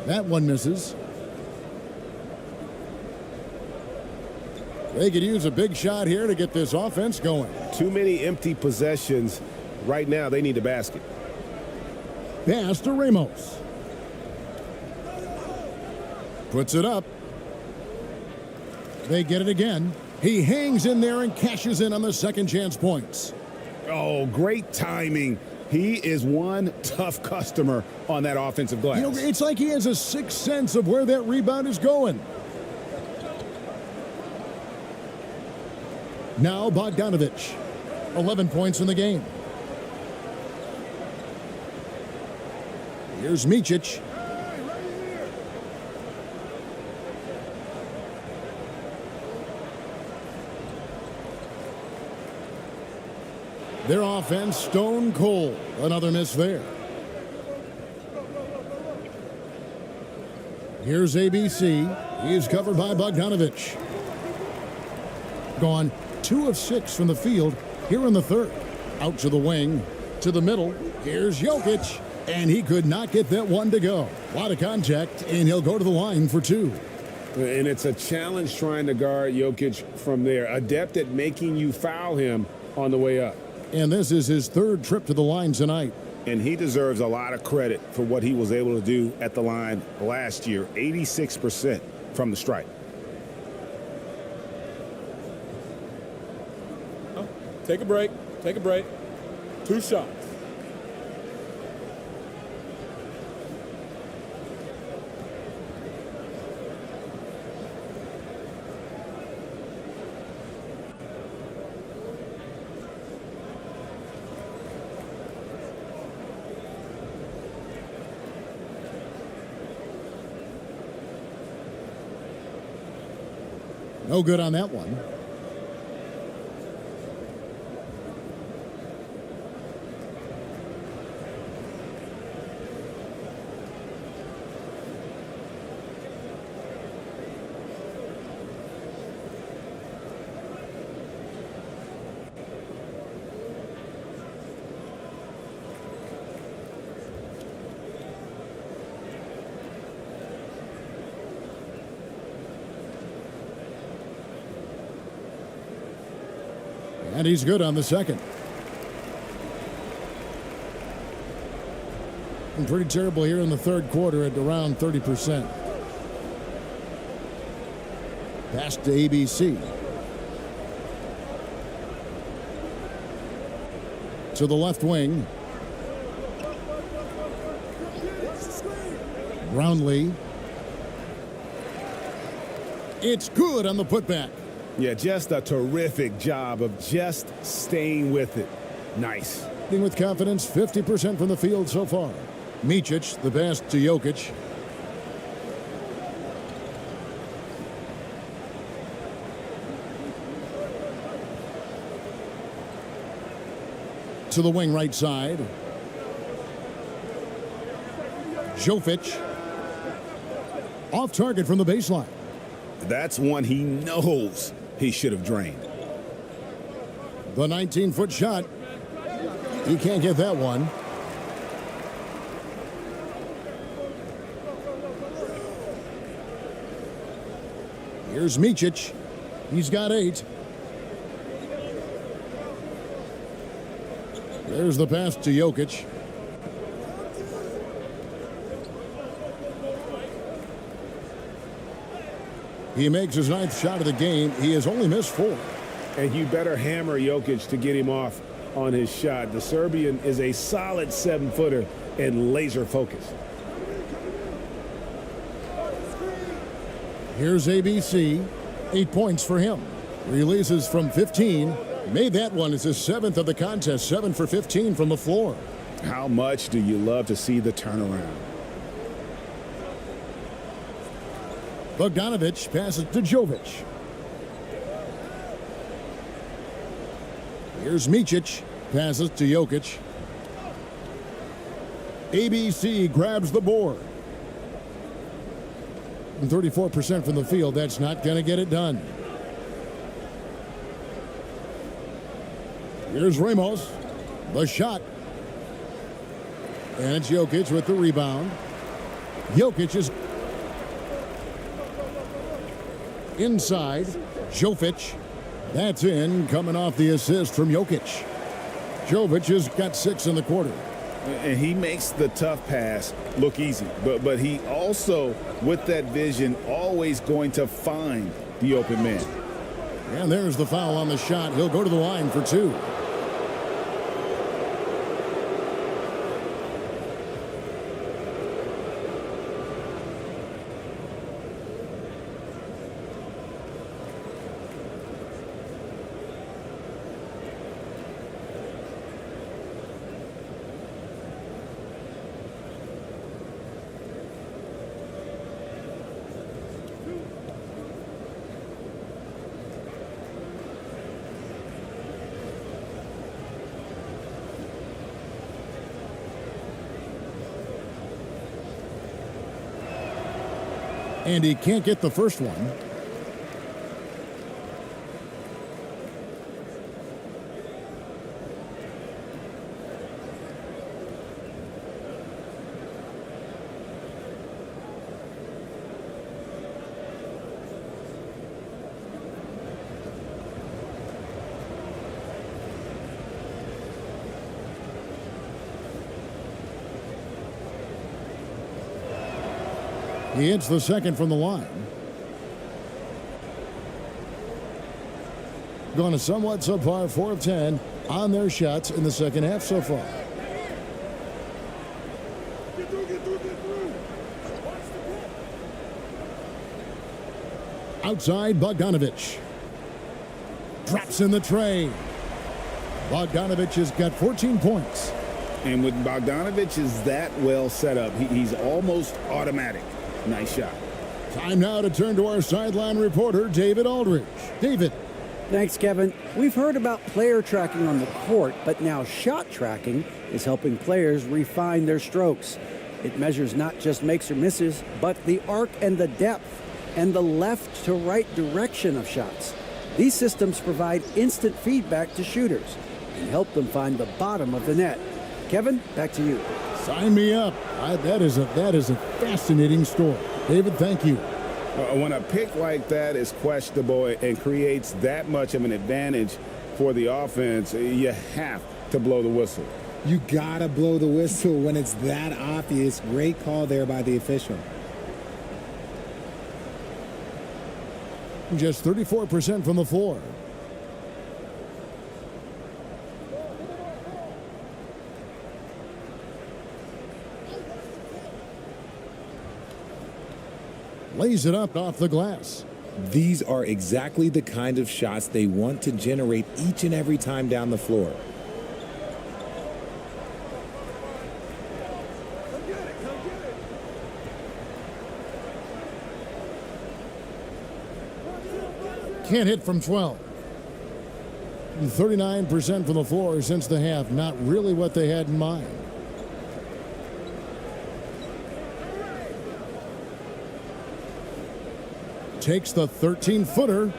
That one misses. They could use a big shot here to get this offense going. Too many empty possessions. Right now, they need a basket. Pass to Ramos. Puts it up. They get it again. He hangs in there and cashes in on the second chance points. Oh, great timing. He is one tough customer on that offensive glass. You know, it's like he has a sixth sense of where that rebound is going. Now Bogdanovic, 11 points in the game. Here's Micic. Their offense stone cold. Another miss there. Here's ABC. He's covered by Bogdanovic. Gone 2 of 6 from the field here in the third. Out to the wing, to the middle. Here's Jokic. And he could not get that one to go. A lot of contact, and he'll go to the line for 2. And it's a challenge trying to guard Jokic from there. Adept at making you foul him on the way up. And this is his third trip to the line tonight. And he deserves a lot of credit for what he was able to do at the line last year. 86% from the stripe. Take a break. Take a break. 2 shots. No good on that one. And he's good on the second. And pretty terrible here in the third quarter at around 30%. Pass to ABC. To the left wing. Brownlee. It's good on the putback. Yeah, just a terrific job of just staying with it. Nice. With confidence, 50% from the field so far. Micic, the pass to Jokic. To the wing right side. Jokic. Off target from the baseline. That's one he knows he should have drained. The 19-foot shot. He can't get that one. Here's Micic. He's got 8. There's the pass to Jokic. He makes his 9th shot of the game. He has only missed 4. And you better hammer Jokic to get him off on his shot. The Serbian is a solid 7-footer and laser focused. Here's ABC. 8 points for him. Releases from 15. Made that one as his 7th of the contest. 7 for 15 from the floor. How much do you love to see the turnaround? Bogdanovic passes to Jokic. Here's Micic. Passes to Jokic. ABC grabs the board. 34% from the field. That's not going to get it done. Here's Ramos. The shot. And it's Jokic with the rebound. Jokic is inside. Jokic. That's in, coming off the assist from Jokic. Jokic has got 6 in the quarter. And he makes the tough pass look easy. But he also, with that vision, always going to find the open man. And there's the foul on the shot. He'll go to the line for 2. And he can't get the first one. He hits the second from the line. Gone a somewhat subpar 4 of 10 on their shots in the second half so far. Outside, Bogdanovic. Drops in the tray. Bogdanovic has got 14 points. And when Bogdanovic is that well set up, he's almost automatic. Nice shot. Time now to turn to our sideline reporter, David Aldridge. David. Thanks, Kevin. We've heard about player tracking on the court, but now shot tracking is helping players refine their strokes. It measures not just makes or misses, but the arc and the depth and the left to right direction of shots. These systems provide instant feedback to shooters and help them find the bottom of the net. Kevin, back to you. Sign me up. That is a fascinating story. David, thank you. When a pick like that is questionable and creates that much of an advantage for the offense, you have to blow the whistle. You gotta blow the whistle when it's that obvious. Great call there by the official. Just 34% from the floor. Lays it up off the glass. These are exactly the kind of shots they want to generate each and every time down the floor. Can't hit from 12. 39% from the floor since the half. Not really what they had in mind. Takes the 13-footer.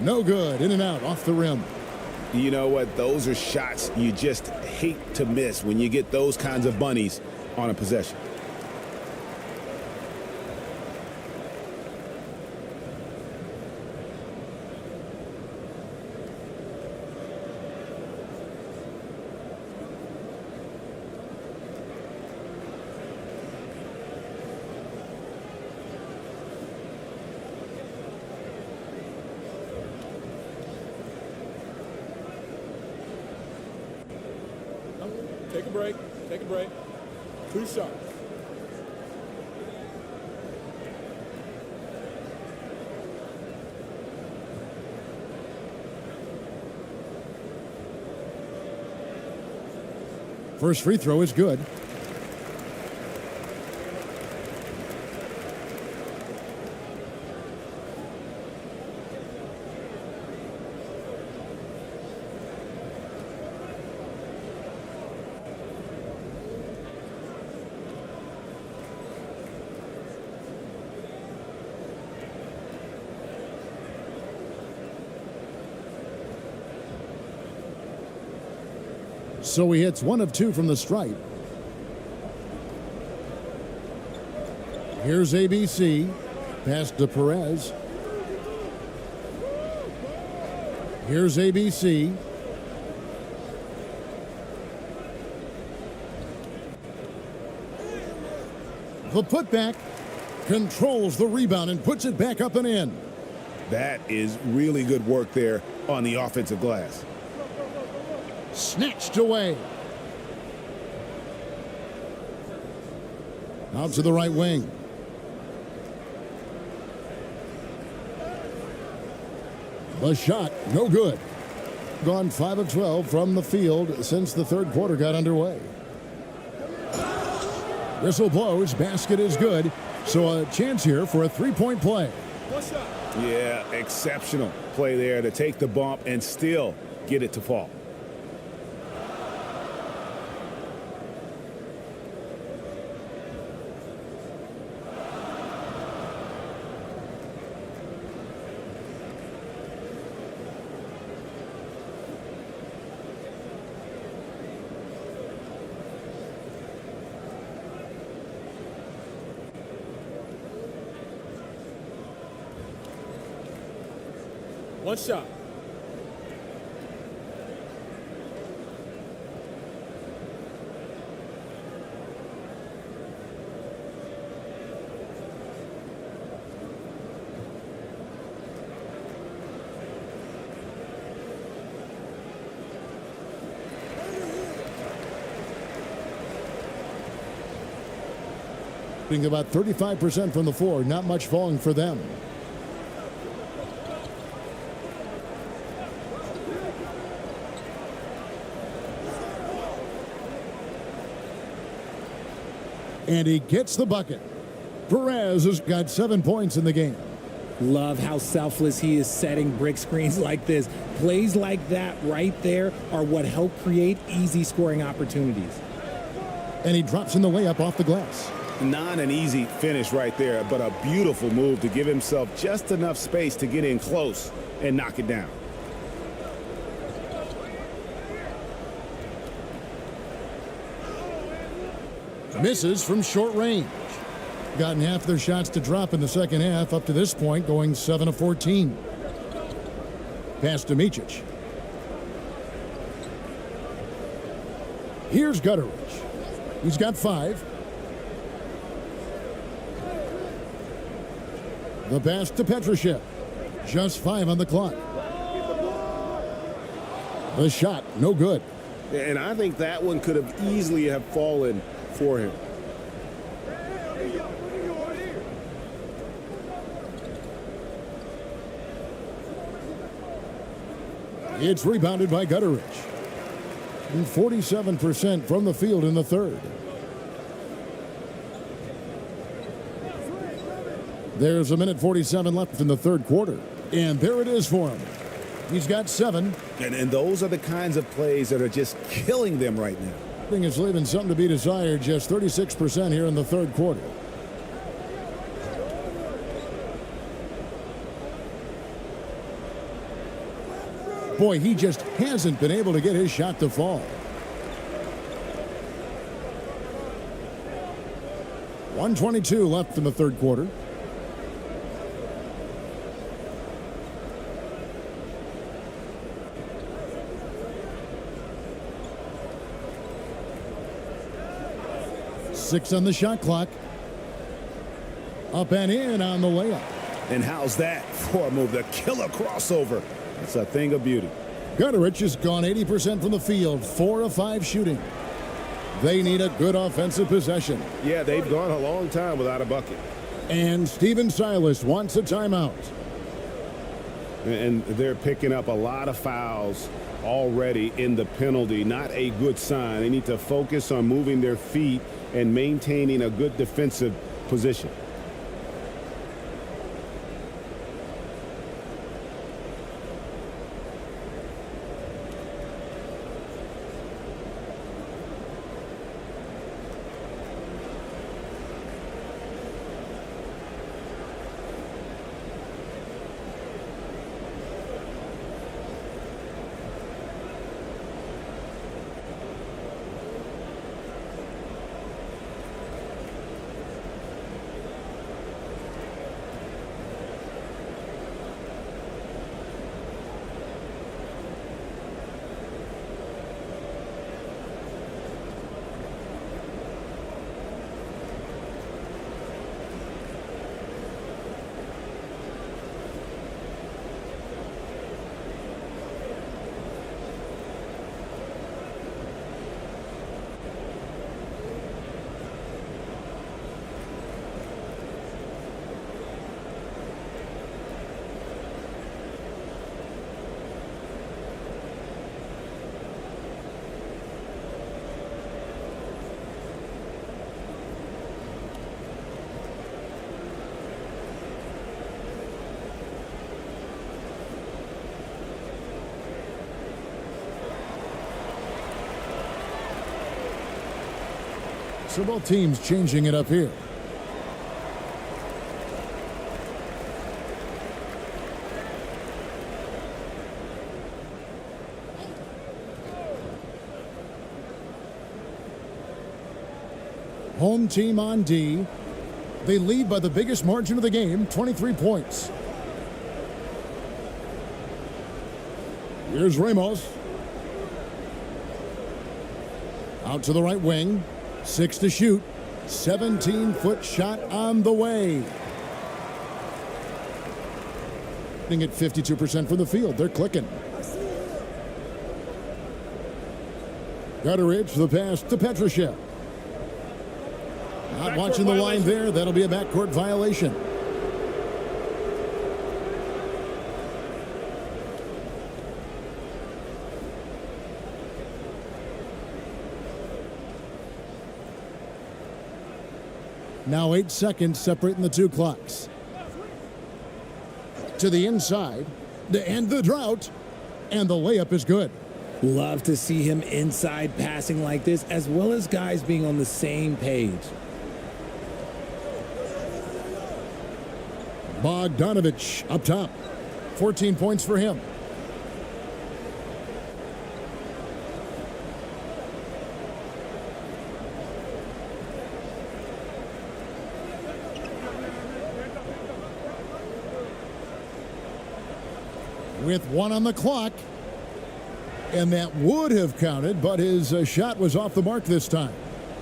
No good. In and out. Off the rim. You know what? Those are shots you just hate to miss when you get those kinds of bunnies on a possession. Take a break. Take a break. 2 shots. First free throw is good. So he hits 1 of 2 from the stripe. Here's ABC. Pass to Perez. Here's ABC. The putback controls the rebound and puts it back up and in. That is really good work there on the offensive glass. Snatched away. Out to the right wing. The shot, no good. Gone 5 of 12 from the field since the third quarter got underway. Whistle blows, basket is good. So a chance here for a three-point play. Yeah, exceptional play there to take the bump and still get it to fall. One shot. Being about 35% from the floor, not much falling for them. And he gets the bucket. Perez has got 7 points in the game. Love how selfless he is setting brick screens like this. Plays like that right there are what help create easy scoring opportunities. And he drops in the layup off the glass. Not an easy finish right there, but a beautiful move to give himself just enough space to get in close and knock it down. Misses from short range. Gotten half their shots to drop in the second half up to this point, going 7 of 14. Pass to Jokic. Here's Gutteridge. He's got 5. The pass to Petrushev. Just 5 on the clock. The shot, no good. And I think that one could have easily have fallen for him. It's rebounded by Gutteridge. And 47% from the field in the third. There's 1:47 left in the third quarter. And there it is for him. He's got 7. And those are the kinds of plays that are just killing them right now. I think it's leaving something to be desired. Just 36% here in the third quarter. Boy, he just hasn't been able to get his shot to fall. .122 left in the third quarter. Six on the shot clock. Up and in on the layup. And how's that for a move? The killer crossover. It's a thing of beauty. Gutteridge has gone 80% from the field, 4 of 5 shooting. They need a good offensive possession. Yeah, they've gone a long time without a bucket. And Steven Silas wants a timeout. And they're picking up a lot of fouls already in the penalty. Not a good sign. They need to focus on moving their feet and maintaining a good defensive position. So both teams changing it up here. Home team on D. They lead by the biggest margin of the game, 23 points. Here's Ramos. Out to the right wing. 6 to shoot. 17-foot shot on the way. Hitting at 52% from the field. They're clicking. Gutteridge, the pass to Petrushev. Not watching the line there. That'll be a backcourt violation. Now 8 seconds separating the two clocks. To the inside to end the drought, and the layup is good. Love to see him inside passing like this, as well as guys being on the same page. Bogdanovich up top. 14 points for him. With 1 on the clock. And that would have counted, but his shot was off the mark this time.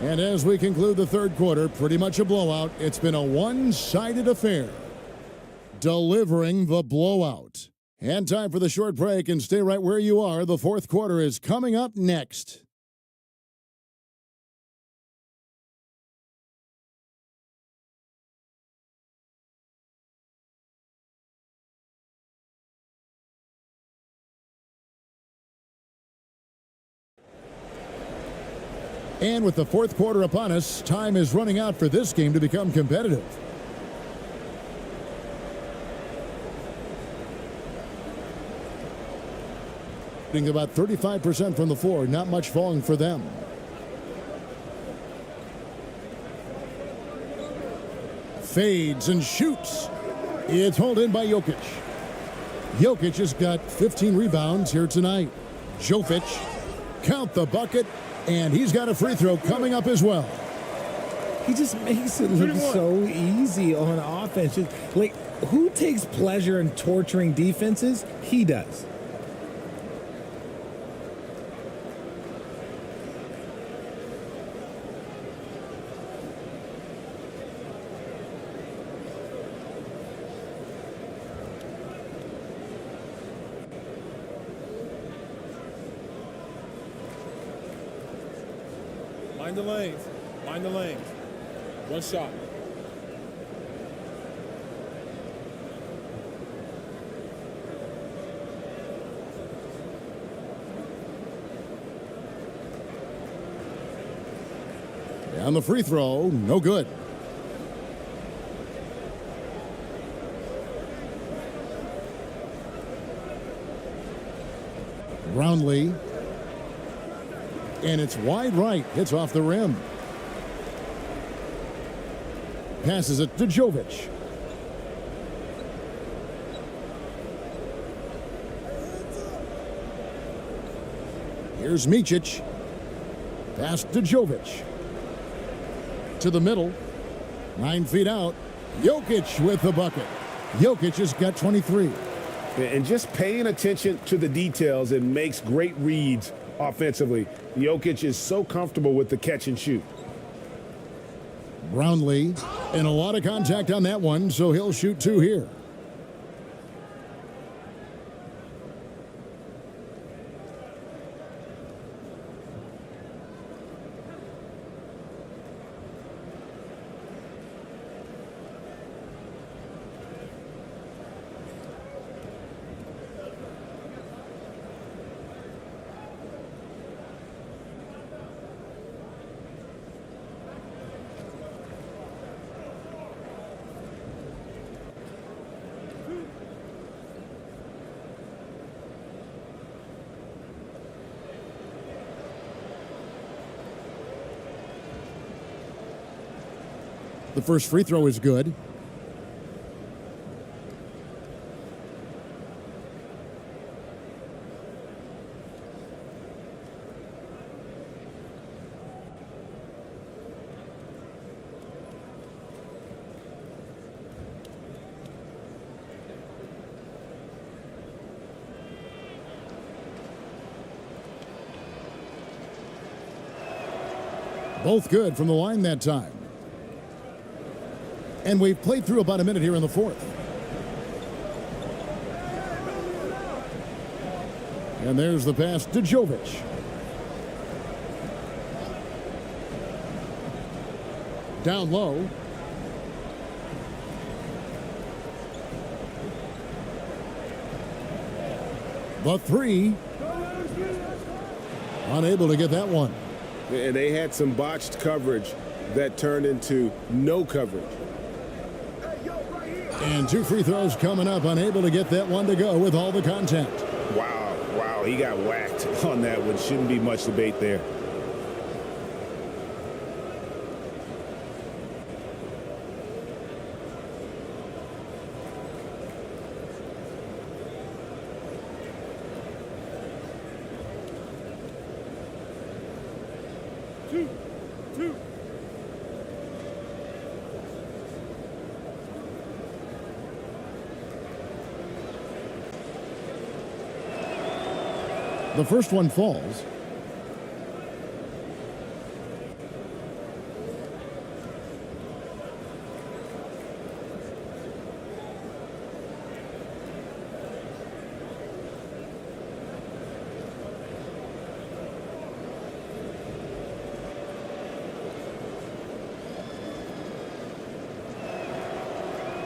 And as we conclude the third quarter, pretty much a blowout. It's been a one-sided affair. Delivering the blowout. And time for the short break, and stay right where you are. The fourth quarter is coming up next. And with the fourth quarter upon us, time is running out for this game to become competitive. Shooting about 35% from the floor, not much falling for them. Fades and shoots. It's hauled in by Jokic. Jokic has got 15 rebounds here tonight. Jokic, count the bucket. And he's got a free throw coming up as well. He just makes it look so easy on offense. Like, who takes pleasure in torturing defenses? He does. Mind the lanes. Mind the lanes. One shot. And the free throw, no good. Brownlee. And it's wide right. Hits off the rim. Passes it to Jokic. Here's Micic. Pass to Jokic. To the middle. 9 feet out. Jokic with the bucket. Jokic has got 23. And just paying attention to the details and makes great reads offensively. Jokic is so comfortable with the catch and shoot. Brownlee, and a lot of contact on that one, so he'll shoot 2 here. The first free throw is good. Both good from the line that time. And we've played through about a minute here in the fourth. And there's the pass to Jokic. Down low. The three. Unable to get that one. And they had some botched coverage that turned into no coverage. And 2 free throws coming up, unable to get that one to go with all the contact. Wow, he got whacked on that one. Shouldn't be much debate there. Two. The first one falls.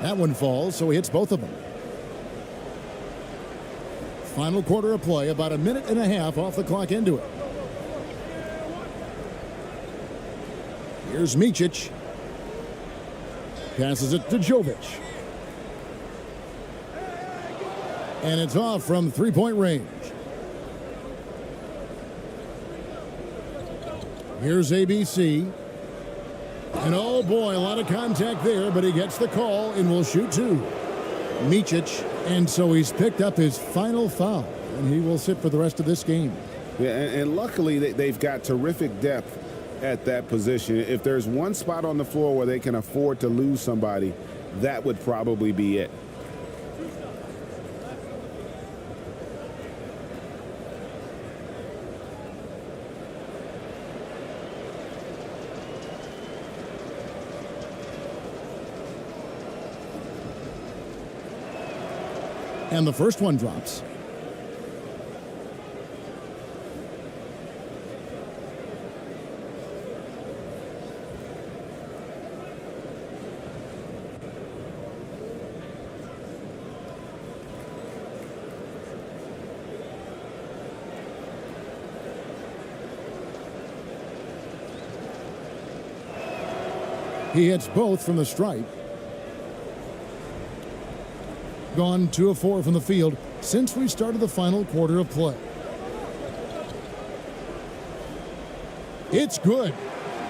That one falls, so he hits both of them. Final quarter of play, about a minute and a half off the clock into it. Here's Micic. Passes it to Jokic. And it's off from three-point range. Here's ABC. And oh boy, a lot of contact there, but he gets the call and will shoot 2. Micic, and so he's picked up his final foul, and he will sit for the rest of this game. Yeah, and luckily they've got terrific depth at that position. If there's one spot on the floor where they can afford to lose somebody, that would probably be it. And the first one drops. He hits both from the stripe. Gone 2 of 4 from the field since we started the final quarter of play. It's good.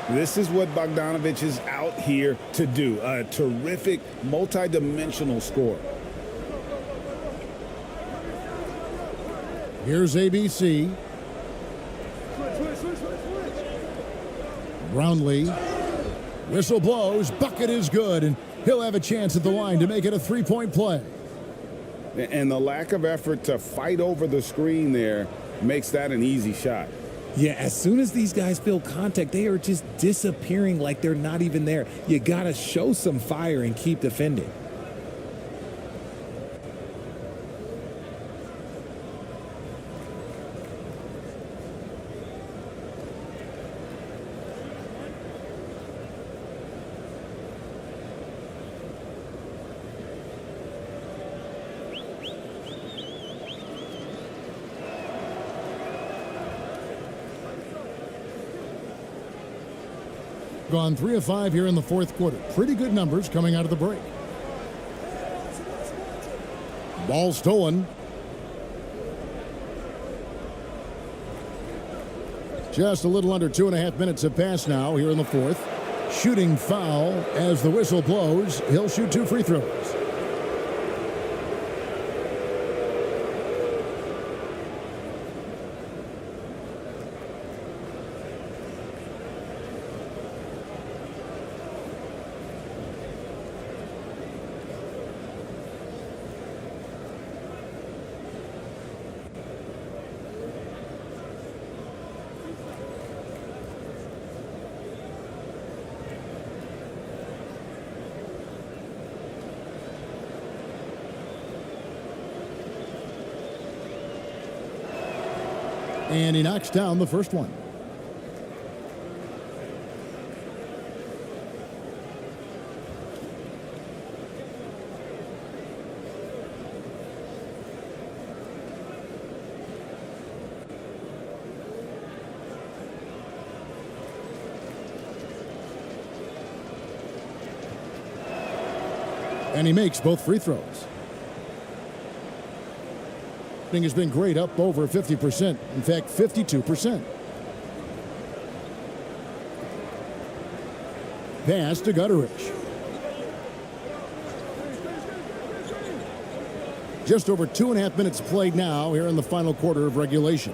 This is what Bogdanovic is out here to do. A terrific, multi-dimensional scorer. Here's ABC. Brownlee. Whistle blows. Bucket is good, and he'll have a chance at the line to make it a three-point play. And the lack of effort to fight over the screen there makes that an easy shot. Yeah, as soon as these guys feel contact, they are just disappearing like they're not even there. You got to show some fire and keep defending. Gone 3 of 5 here in the fourth quarter. Pretty good numbers coming out of the break. Ball stolen. Just a little under 2.5 minutes have passed now here in the fourth. Shooting foul as the whistle blows. He'll shoot 2 free throws. And he knocks down the first one. And he makes both free throws. Has been great, up over 50%. In fact, 52%. Pass to Gutterich. Just over 2.5 minutes played now here in the final quarter of regulation.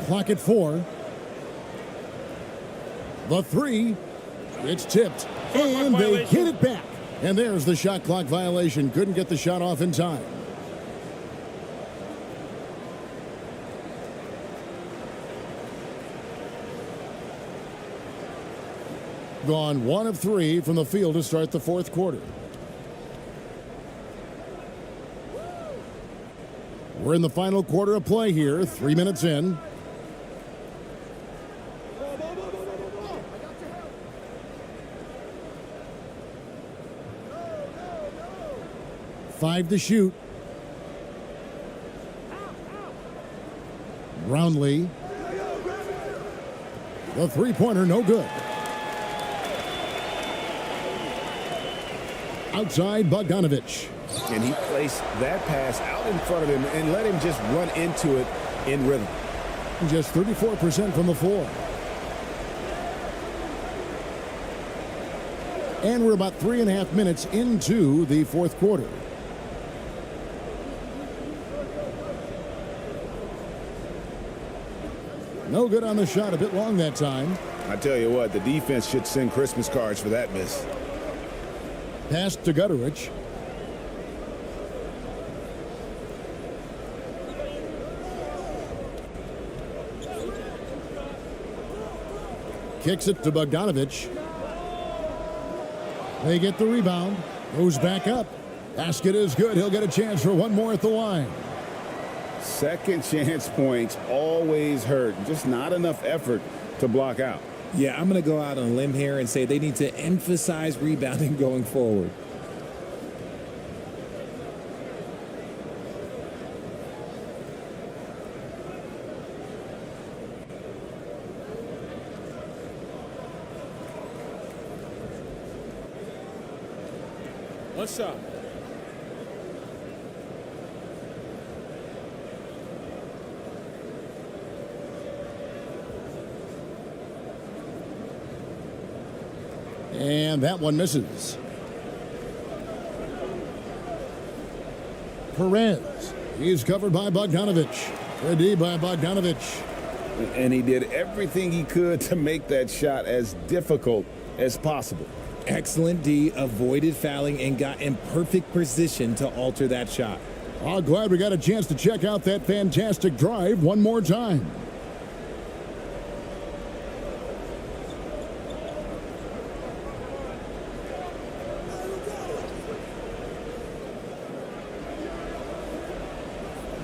Clock at 4. The 3. It's tipped. And they get it back. And there's the shot clock violation. Couldn't get the shot off in time. Gone 1 of 3 from the field to start the fourth quarter. We're in the final quarter of play here. 3 minutes in. Five to shoot. Brownlee. The three-pointer, no good. Outside, Bogdanovic. And he placed that pass out in front of him and let him just run into it in rhythm. Just 34% from the floor. And we're about 3.5 minutes into the fourth quarter. No good on the shot, a bit long that time. I tell you what, the defense should send Christmas cards for that miss. Pass to Gutterich. Kicks it to Bogdanovic. They get the rebound. Goes back up. Basket is good. He'll get a chance for one more at the line. Second chance points always hurt. Just not enough effort to block out. Yeah, I'm going to go out on a limb here and say they need to emphasize rebounding going forward. One shot. And that one misses. Perez. He's covered by Bogdanovich. Good D by Bogdanovich. And he did everything he could to make that shot as difficult as possible. Excellent D, avoided fouling and got in perfect position to alter that shot. Oh, glad we got a chance to check out that fantastic drive one more time.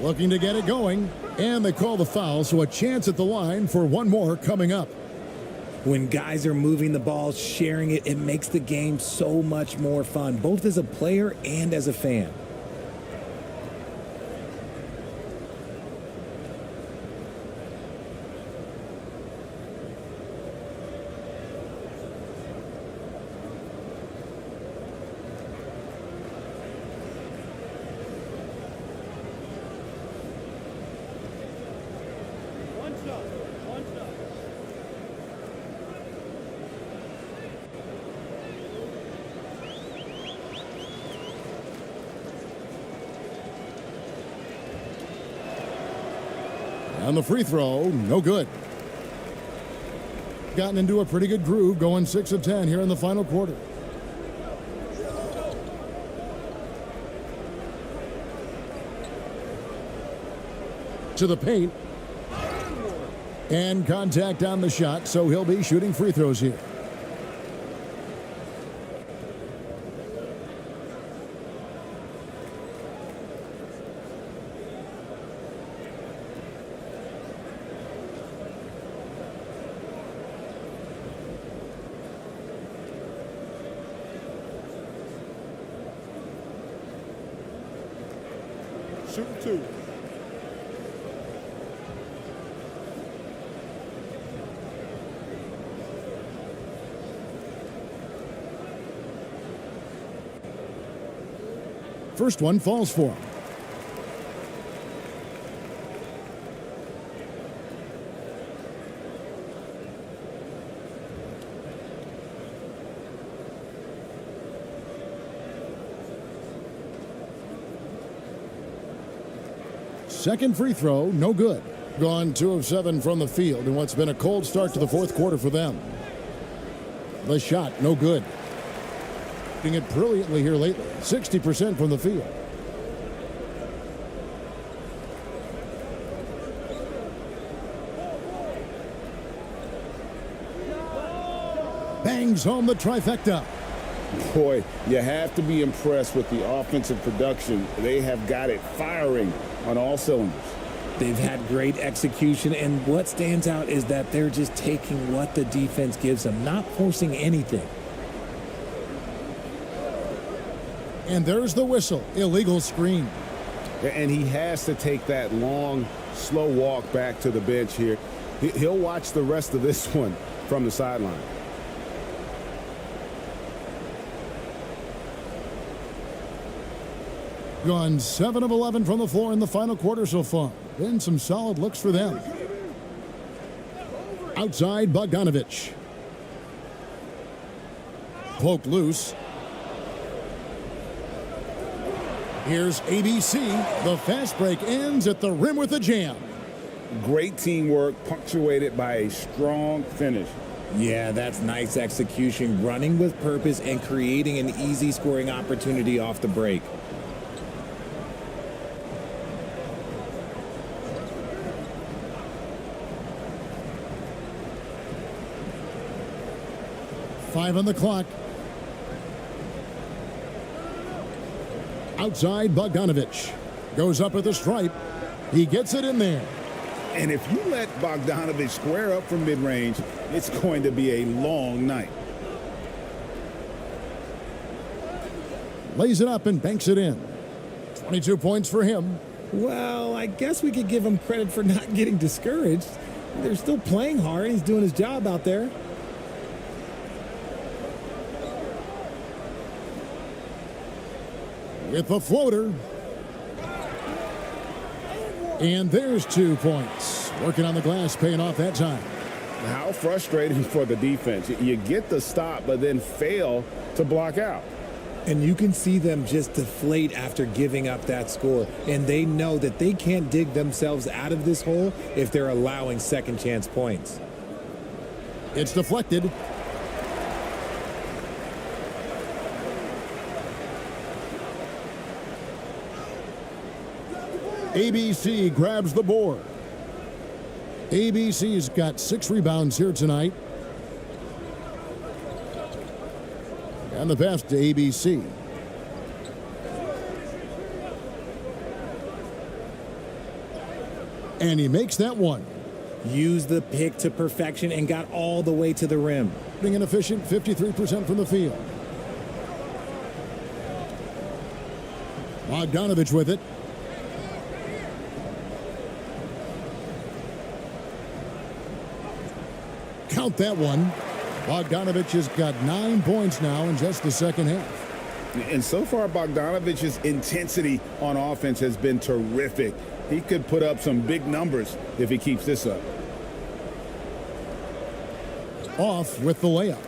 Looking to get it going, and they call the foul, so a chance at the line for one more coming up. When guys are moving the ball, sharing it, it makes the game so much more fun, both as a player and as a fan. On the free throw, no good. Gotten into a pretty good groove, going 6 of 10 here in the final quarter. To the paint. And contact on the shot, so he'll be shooting free throws here. Shooting two. First one falls for him. Second free throw, no good. Gone 2 of 7 from the field in what's been a cold start to the fourth quarter for them. The shot, no good. Doing it brilliantly here lately. 60% from the field. Bangs home the trifecta. Boy, you have to be impressed with the offensive production. They have got it firing on all cylinders. They've had great execution, and what stands out is that they're just taking what the defense gives them, not forcing anything. And there's the whistle. Illegal screen. And he has to take that long, slow walk back to the bench here. He'll watch the rest of this one from the sideline. Gone 7 of 11 from the floor in the final quarter so far. Been some solid looks for them. Outside, Bogdanovich. Poked loose. Here's ABC. The fast break ends at the rim with a jam. Great teamwork, punctuated by a strong finish. Yeah, that's nice execution, running with purpose and creating an easy scoring opportunity off the break. Five on the clock. Outside, Bogdanovich. Goes up at the stripe. He gets it in there. And if you let Bogdanovich square up from mid-range, it's going to be a long night. Lays it up and banks it in. 22 points for him. Well, I guess we could give him credit for not getting discouraged. They're still playing hard. He's doing his job out there. with the floater. And there's 2 points. Working on the glass, paying off that time. How frustrating for the defense. You get the stop, but then fail to block out. And you can see them just deflate after giving up that score. And they know that they can't dig themselves out of this hole if they're allowing second chance points. It's deflected. ABC grabs the board. ABC's got 6 rebounds here tonight. And the pass to ABC. And he makes that one. Use the pick to perfection and got all the way to the rim. Being an efficient 53% from the field. Bogdanovich with it. Count that one. Bogdanovich has got 9 points now in just the second half. And so far, Bogdanovich's intensity on offense has been terrific. He could put up some big numbers if he keeps this up. Off with the layup.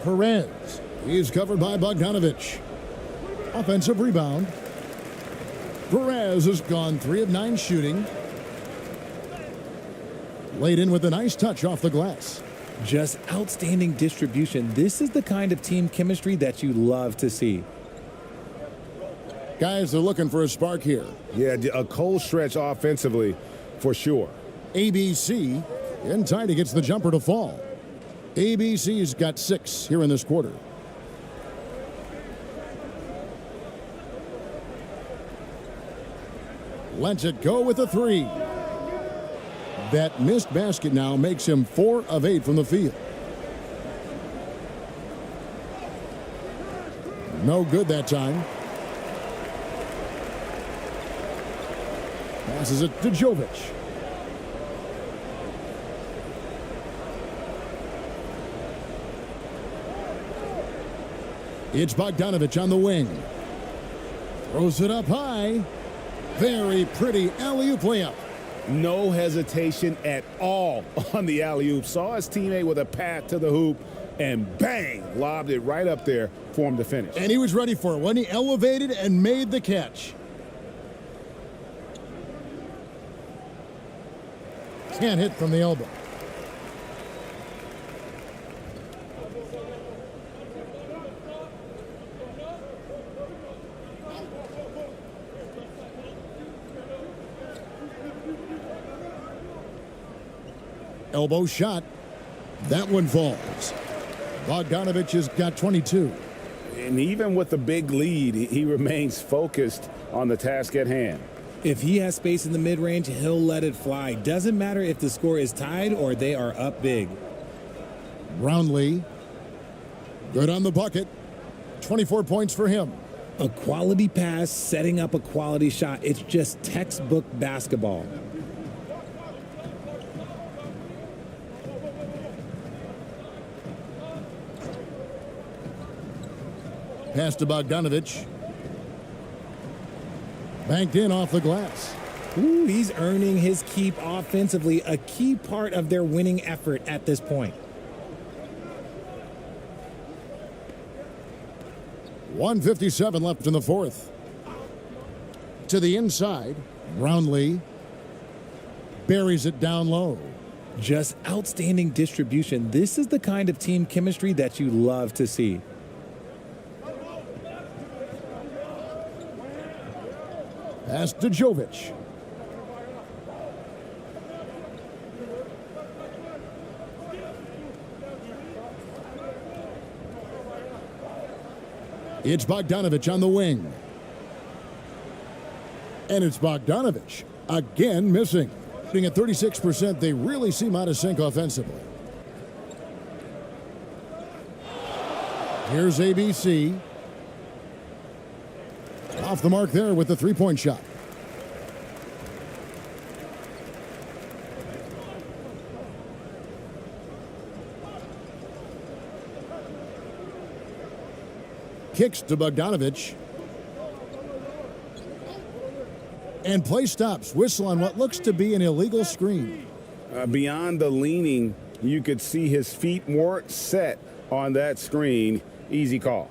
Perez. He's covered by Bogdanovich. Offensive rebound. Perez has gone 3 of 9 shooting. Laid in with a nice touch off the glass. Just outstanding distribution. This is the kind of team chemistry that you love to see. Guys are looking for a spark here. Yeah, a cold stretch offensively for sure. ABC in time, he gets the jumper to fall. ABC's got 6 here in this quarter. Lets it go with a 3. That missed basket now makes him 4 of 8 from the field. No good that time. Passes it to Jokic. It's Bogdanovich on the wing. Throws it up high. Very pretty alley-oop layup. No hesitation at all on the alley-oop. Saw his teammate with a path to the hoop and bang, lobbed it right up there for him to finish. And he was ready for it when he elevated and made the catch. Can't hit from the elbow. Elbow shot. That one falls. Bogdanovich has got 22. And even with the big lead, he remains focused on the task at hand. If he has space in the mid-range, he'll let it fly. Doesn't matter if the score is tied or they are up big. Brownlee. Good on the bucket. 24 points for him. A quality pass, setting up a quality shot. It's just textbook basketball. Pass to Bogdanovich. Banked in off the glass. Ooh, he's earning his keep offensively, a key part of their winning effort at this point. 1:57 left in the fourth. To the inside, Brownlee buries it down low. Just outstanding distribution. This is the kind of team chemistry that you love to see. Pass to Jokic. It's Bogdanovich on the wing. And it's Bogdanovich again missing. Being at 36%, they really seem out of sync offensively. Here's ABC. Off the mark there with the three-point shot. Kicks to Bogdanovic. And play stops. Whistle on what looks to be an illegal screen. Beyond the leaning, you could see his feet weren't set on that screen. Easy call.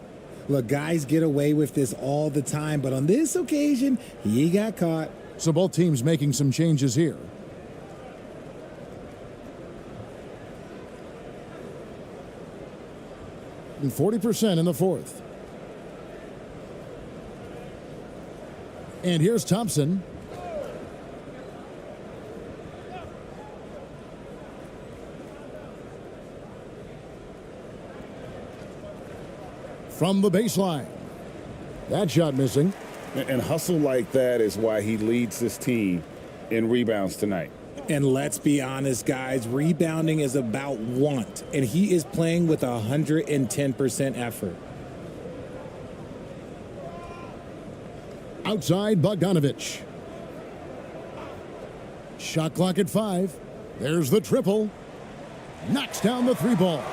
Look, guys get away with this all the time, but on this occasion, he got caught. So both teams making some changes here. And 40% in the fourth. And here's Thompson. From the baseline. That shot missing. And hustle like that is why he leads this team in rebounds tonight. And let's be honest, guys, rebounding is about want, and he is playing with 110% effort. Outside, Bogdanovic. Shot clock at 5. There's the triple. Knocks down the three ball.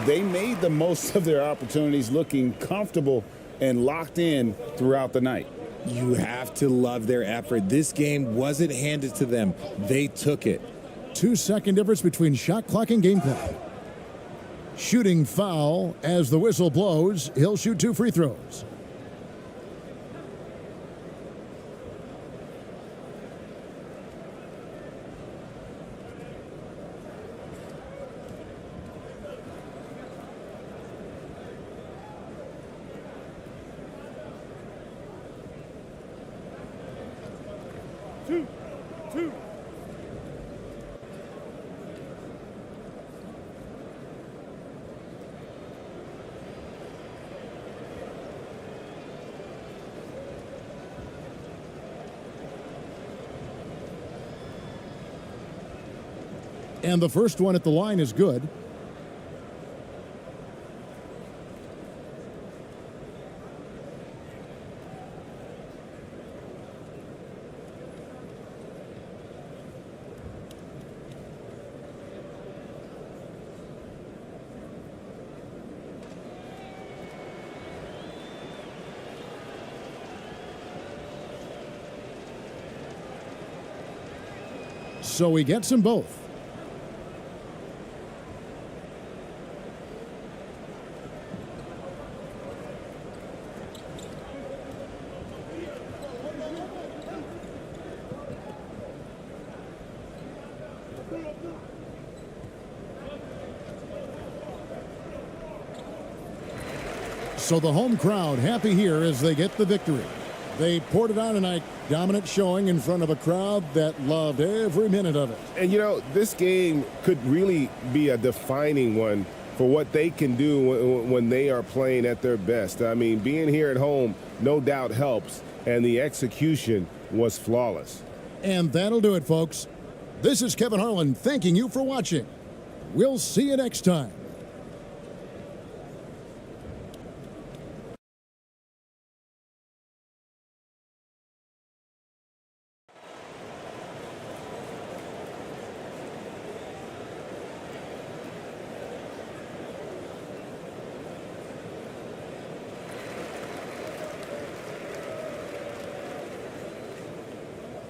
They made the most of their opportunities, looking comfortable and locked in throughout the night. You have to love their effort. This game wasn't handed to them. They took it. 2-second difference between shot clock and game clock. Shooting foul as the whistle blows. He'll shoot 2 free throws. Two. And the first one at the line is good. So he gets them both. So the home crowd happy here as they get the victory. They poured it on tonight. Dominant showing in front of a crowd that loved every minute of it. And, you know, this game could really be a defining one for what they can do when they are playing at their best. I mean, being here at home no doubt helps, and the execution was flawless. And that'll do it, folks. This is Kevin Harlan thanking you for watching. We'll see you next time.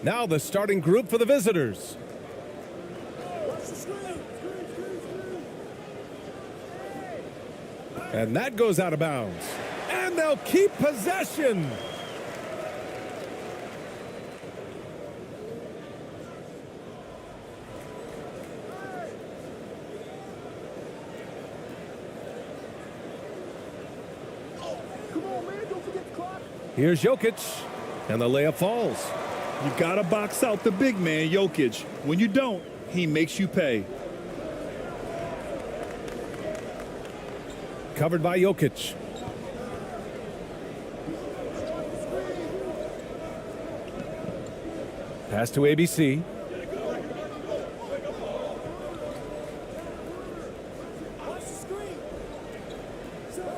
Now the starting group for the visitors. And that goes out of bounds. And they'll keep possession. Here's Jokic. And the layup falls. You gotta box out the big man, Jokic. When you don't, he makes you pay. Covered by Jokic. Pass to ABC.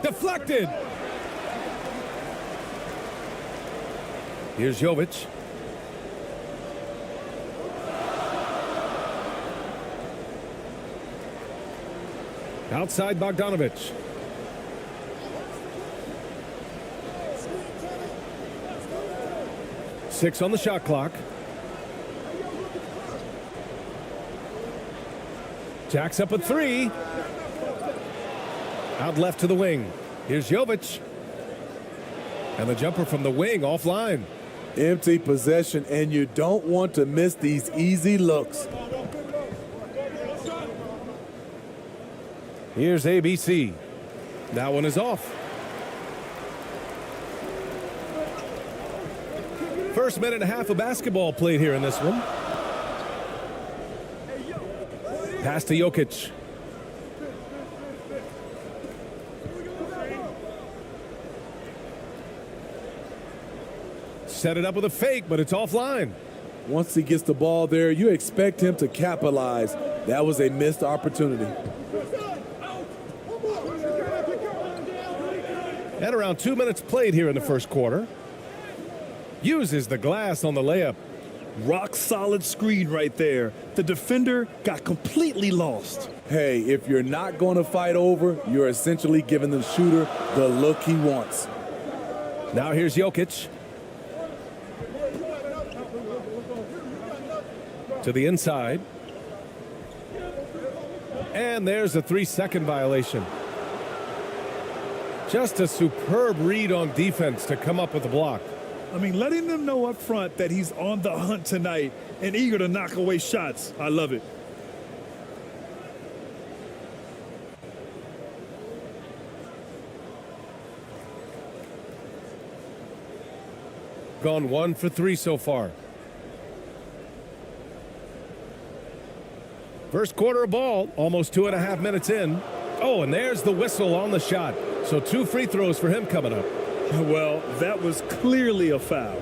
Deflected. Here's Jokic. Outside Bogdanovic. Six on the shot clock. Jacks up at three. Out left to the wing. Here's Jokic. And the jumper from the wing offline. Empty possession, and you don't want to miss these easy looks. Here's ABC. That one is off. First minute and a half of basketball played here in this one. Pass to Jokic. Set it up with a fake, but it's offline. Once he gets the ball there, you expect him to capitalize. That was a missed opportunity. And around 2 minutes played here in the first quarter. Uses the glass on the layup. Rock solid screen right there. The defender got completely lost. Hey, if you're not going to fight over, you're essentially giving the shooter the look he wants. Now here's Jokic. To the inside. And there's a 3-second violation. Just a superb read on defense to come up with the block. I mean, letting them know up front that he's on the hunt tonight and eager to knock away shots. I love it. Gone 1 for 3 so far. First quarter of ball, almost 2.5 minutes in. Oh, and there's the whistle on the shot. So 2 free throws for him coming up. Well, that was clearly a foul.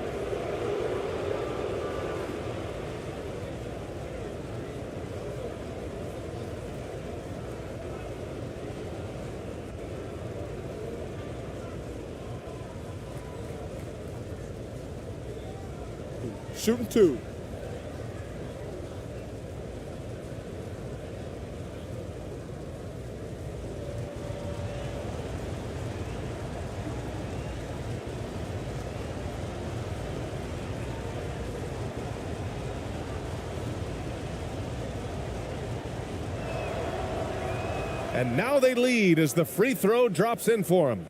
Shooting 2. And now they lead as the free throw drops in for him.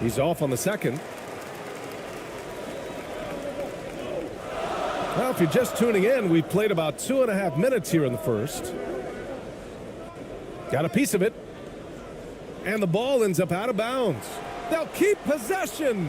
He's off on the second. Well, if you're just tuning in, we've played about 2.5 minutes here in the first. Got a piece of it. And the ball ends up out of bounds. They'll keep possession.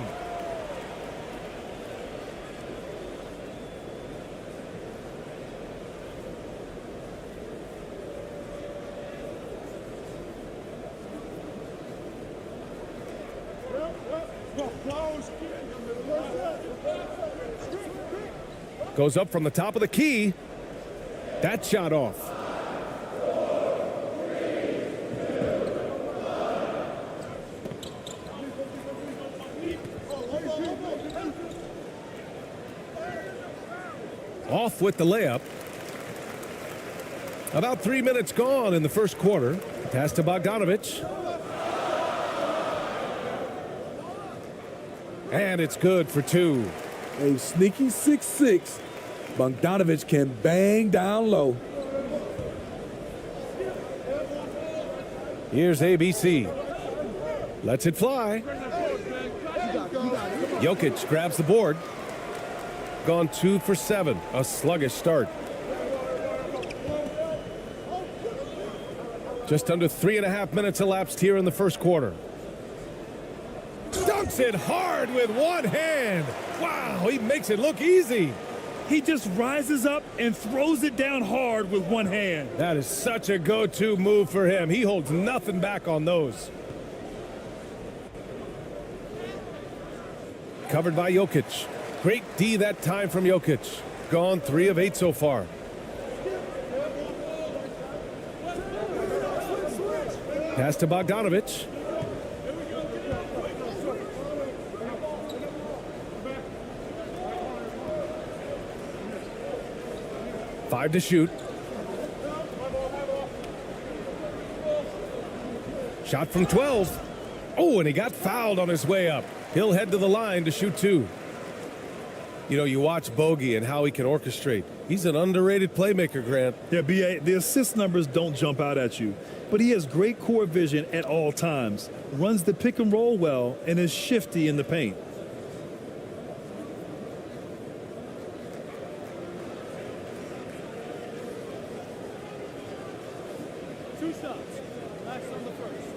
Goes up from the top of the key. That shot off. Off with the layup. About 3 minutes gone in the first quarter. Pass to Bogdanovic. And it's good for 2. A sneaky 6'6". Bogdanovic can bang down low. Here's ABC. Lets it fly. Jokic grabs the board. Gone 2 for 7. A sluggish start. Just under 3.5 minutes elapsed here in the first quarter. Dunks it hard with one hand. Wow, he makes it look easy. He just rises up and throws it down hard with one hand. That is such a go-to move for him. He holds nothing back on those. covered by Jokic. Great D that time from Jokic. Gone 3 of 8 so far. Pass to Bogdanovic. Five to shoot. Shot from 12. Oh, and he got fouled on his way up. He'll head to the line to shoot 2. You know, you watch Bogey and how he can orchestrate. He's an underrated playmaker, Grant. Yeah, B.A., the assist numbers don't jump out at you, but he has great court vision at all times, runs the pick and roll well, and is shifty in the paint. Two shots. Max on the first.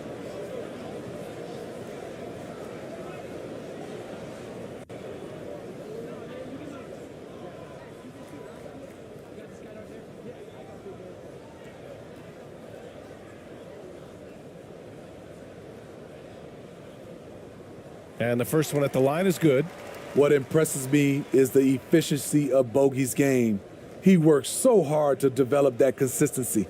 And the first one at the line is good. What impresses me is the efficiency of Bogey's game. He works so hard to develop that consistency.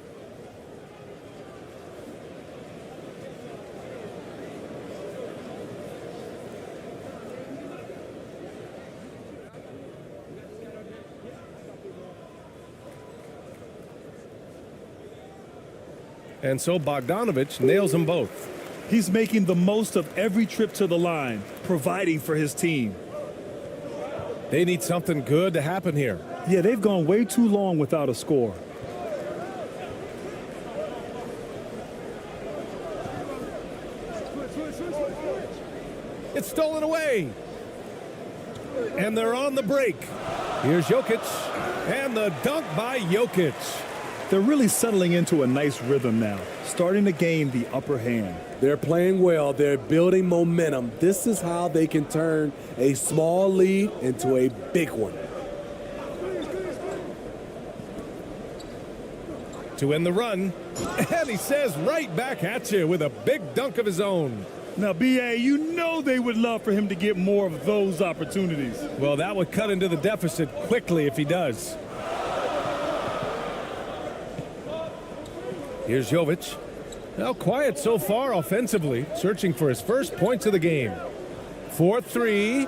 And so Bogdanovic nails them both. He's making the most of every trip to the line, providing for his team. They need something good to happen here. Yeah, they've gone way too long without a score. It's stolen away. And they're on the break. Here's Jokic. And the dunk by Jokic. They're really settling into a nice rhythm now, starting to gain the upper hand. They're playing well. They're building momentum. This is how they can turn a small lead into a big one. To end the run. And he says right back at you with a big dunk of his own. Now, B.A., you know they would love for him to get more of those opportunities. Well, that would cut into the deficit quickly if he does. Here's Jovic. Now quiet so far offensively, searching for his first points of the game. 4-3.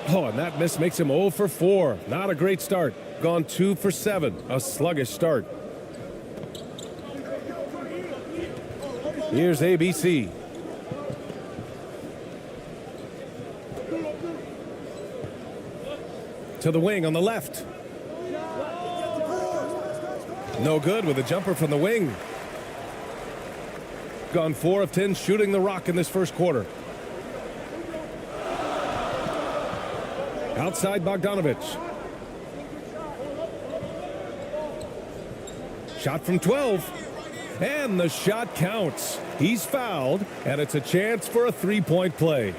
Oh, and that miss makes him 0 for 4. Not a great start. Gone 2 for 7. A sluggish start. Here's ABC. To the wing on the left. No good with a jumper from the wing. Gone 4 of 10 shooting the rock in this first quarter. Outside Bogdanovic. Shot from 12. And the shot counts. He's fouled, and it's a chance for a three-point play.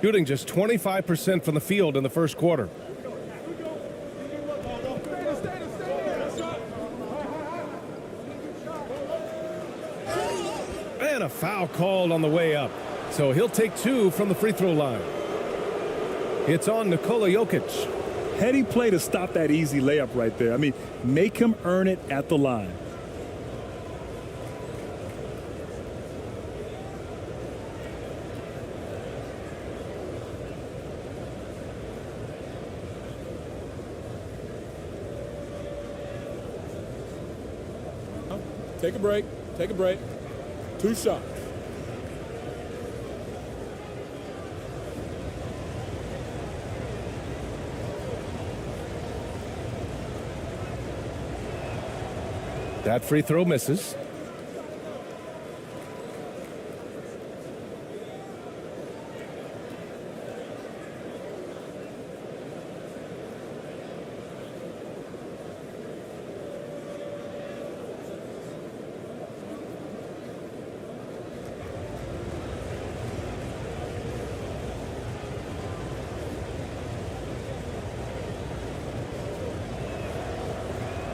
Shooting just 25% from the field in the first quarter. And a foul called on the way up. So he'll take 2 from the free throw line. It's on Nikola Jokic. Heady play to stop that easy layup right there. I mean, make him earn it at the line. Take a break. Take a break. 2 shots. That free throw misses.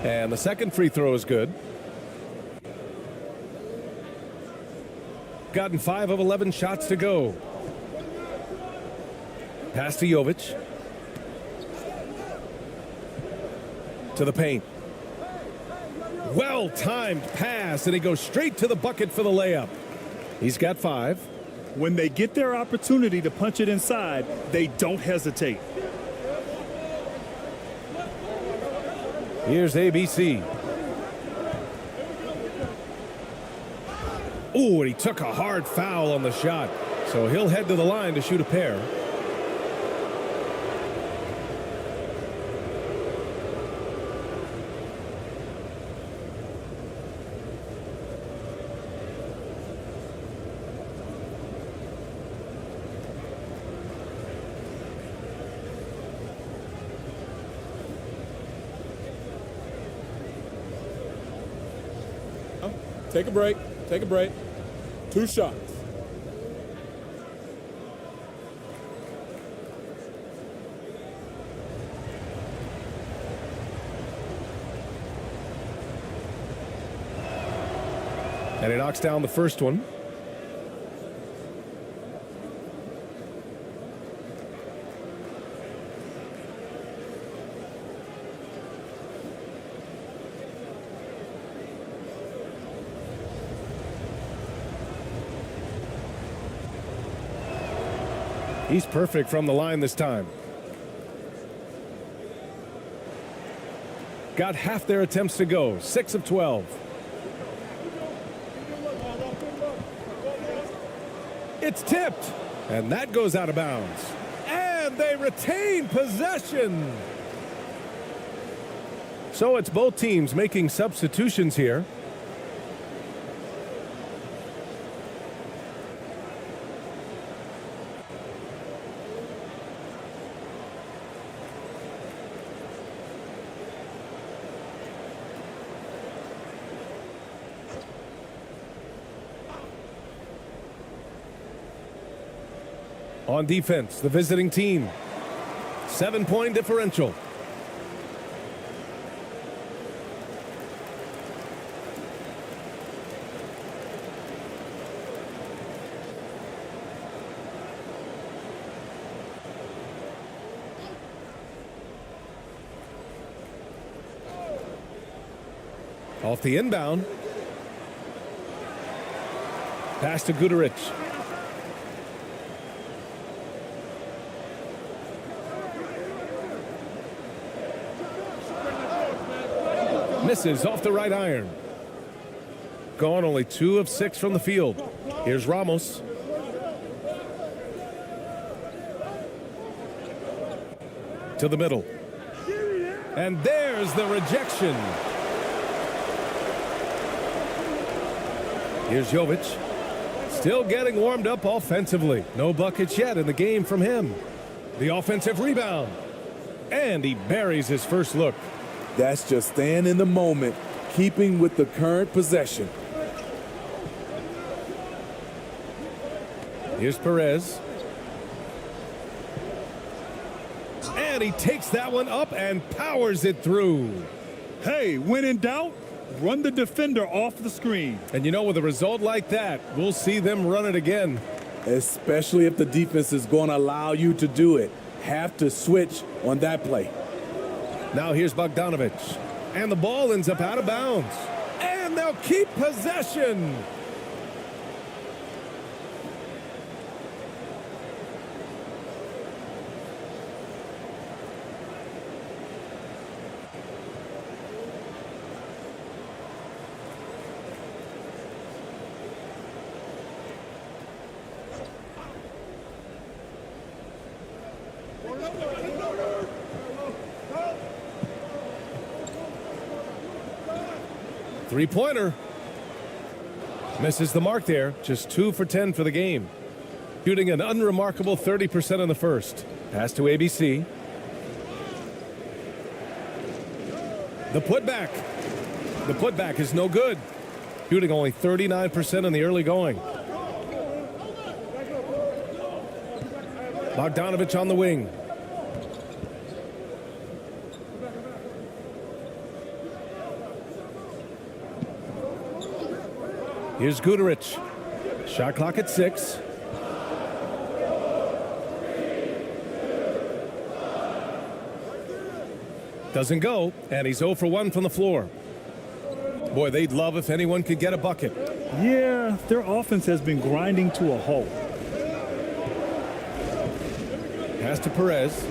And the second free throw is good. Gotten 5 of 11 shots to go. Pass to Jokic. To the paint. Well-timed pass, and he goes straight to the bucket for the layup. He's got 5. When they get their opportunity to punch it inside, they don't hesitate. Here's ABC. Oh, and he took a hard foul on the shot. So he'll head to the line to shoot a pair. Take a break. Take a break. 2 shots. And he knocks down the first one. He's perfect from the line this time. Got half their attempts to go. 6 of 12. It's tipped. And that goes out of bounds. And they retain possession. So it's both teams making substitutions here. On defense, the visiting team. 7-point differential. Off the inbound. Pass to Gilas. Misses off the right iron. Gone only 2 of 6 from the field. Here's Ramos. To the middle. And there's the rejection. Here's Jokic. Still getting warmed up offensively. No buckets yet in the game from him. The offensive rebound. And he buries his first look. That's just staying in the moment, keeping with the current possession. Here's Perez. And he takes that one up and powers it through. Hey, when in doubt, run the defender off the screen. And you know, with a result like that, we'll see them run it again. Especially if the defense is going to allow you to do it. Have to switch on that play. Now here's Bogdanovic. And the ball ends up out of bounds. And they'll keep possession. Three-pointer. Misses the mark there. Just 2 for 10 for the game. Shooting an unremarkable 30% in the first. Pass to ABC. The putback. The putback is no good. Shooting only 39% in the early going. Bogdanovich on the wing. Here's Guduric. Shot clock at 6. Doesn't go, and he's 0 for 1 from the floor. Boy, they'd love if anyone could get a bucket. Yeah, their offense has been grinding to a halt. Pass to Perez.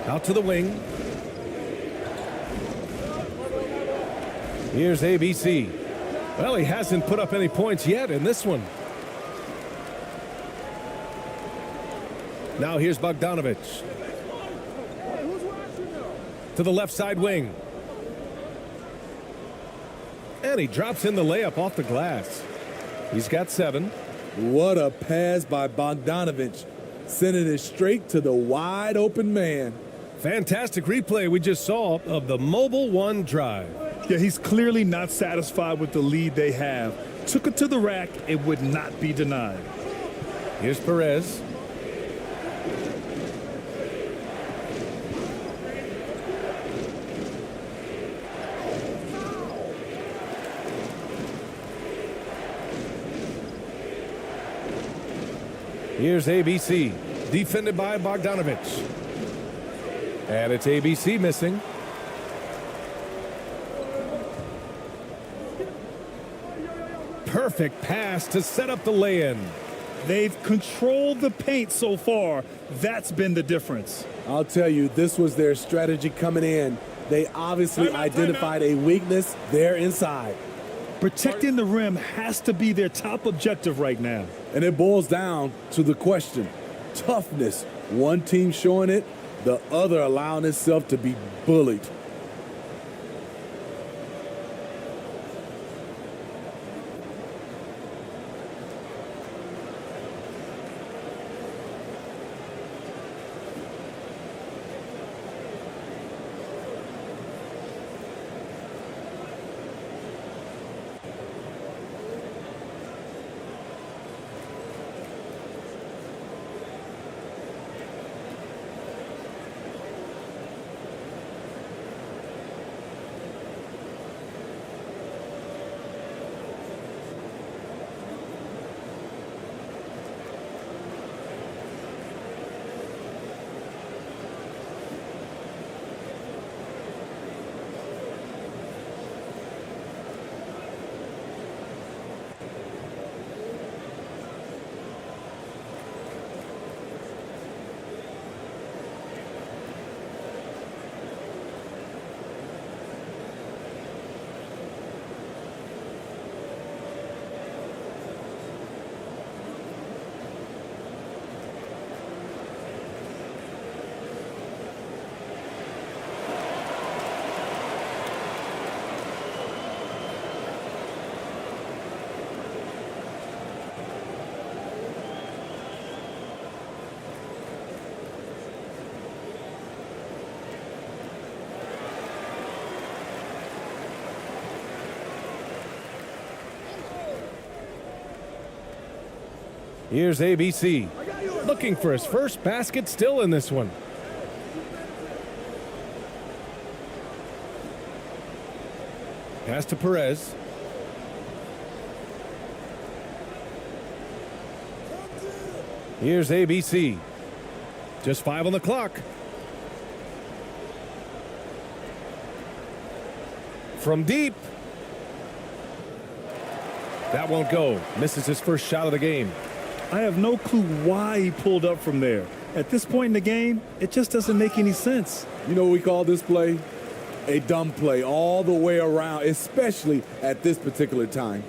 Out to the wing. Here's ABC. Well, he hasn't put up any points yet in this one. Now here's Bogdanovich. To the left side wing. And he drops in the layup off the glass. He's got 7. What a pass by Bogdanovich. Sending it straight to the wide open man. Fantastic replay we just saw of the mobile 1 drive. Yeah, he's clearly not satisfied with the lead they have. Took it to the rack. It would not be denied. Here's Perez. Here's ABC, defended by Bogdanovich. And it's ABC missing. Perfect pass to set up the lay-in. They've controlled the paint so far. That's been the difference. I'll tell you, this was their strategy coming in. They obviously identified a weakness there inside. Protecting the rim has to be their top objective right now. And it boils down to the question. Toughness. One team showing it, the other allowing itself to be bullied. Here's ABC, looking for his first basket still in this one. Pass to Perez. Here's ABC. Just 5 on the clock. From deep. That won't go. Misses his first shot of the game. I have no clue why he pulled up from there. At this point in the game, it just doesn't make any sense. You know what we call this play? A dumb play all the way around, especially at this particular time.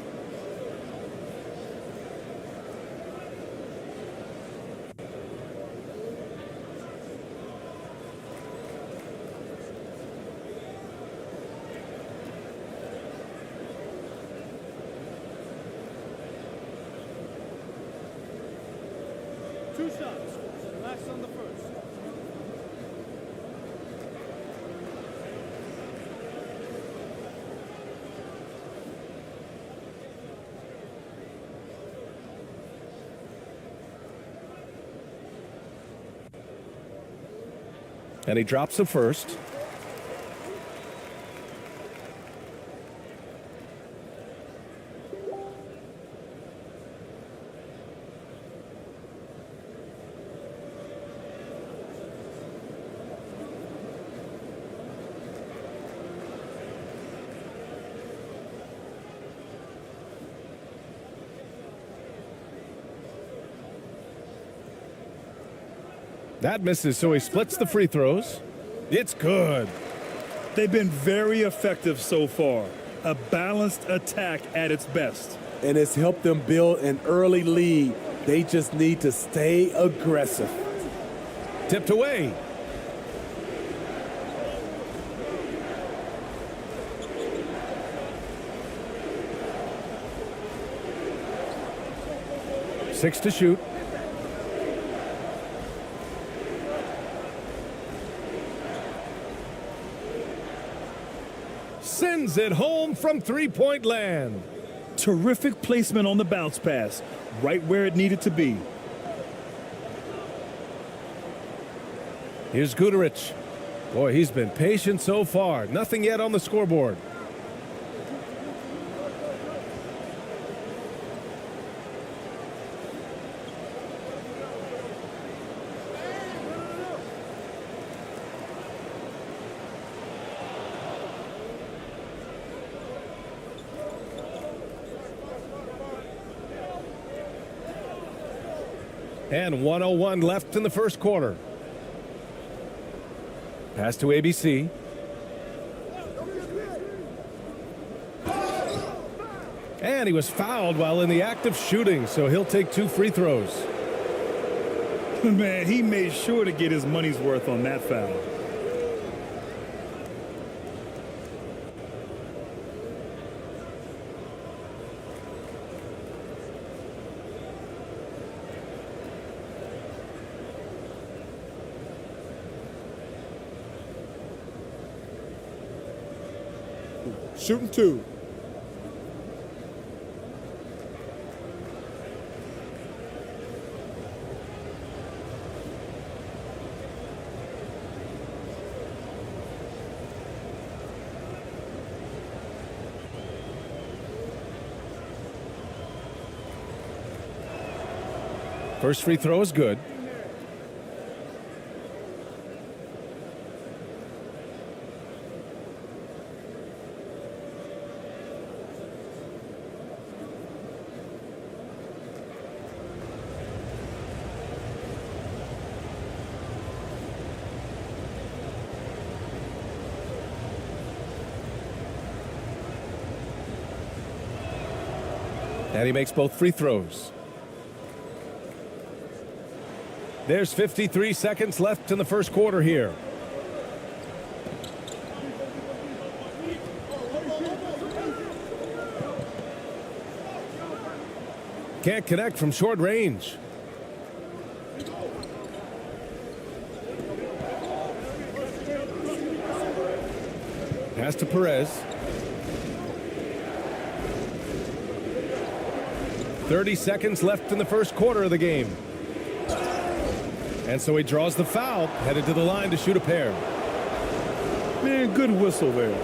shots. Last on the first. And he drops the first. That misses, so he splits the free throws. It's good. They've been very effective so far. A balanced attack at its best. And it's helped them build an early lead. They just need to stay aggressive. Tipped away. Six to shoot. Sends it home from three-point land. Terrific placement on the bounce pass, right where it needed to be. Here's Guterich. Boy, he's been patient so far. Nothing yet on the scoreboard. And 1:01 left in the first quarter. Pass to ABC. And he was fouled while in the act of shooting, so he'll take 2 free throws. Man, he made sure to get his money's worth on that foul. Shooting 2. First free throw is good. And he makes both free throws. There's 53 seconds left in the first quarter here. Can't connect from short range. Pass to Perez. 30 seconds left in the first quarter of the game. And so he draws the foul, headed to the line to shoot a pair. Man, good whistle there.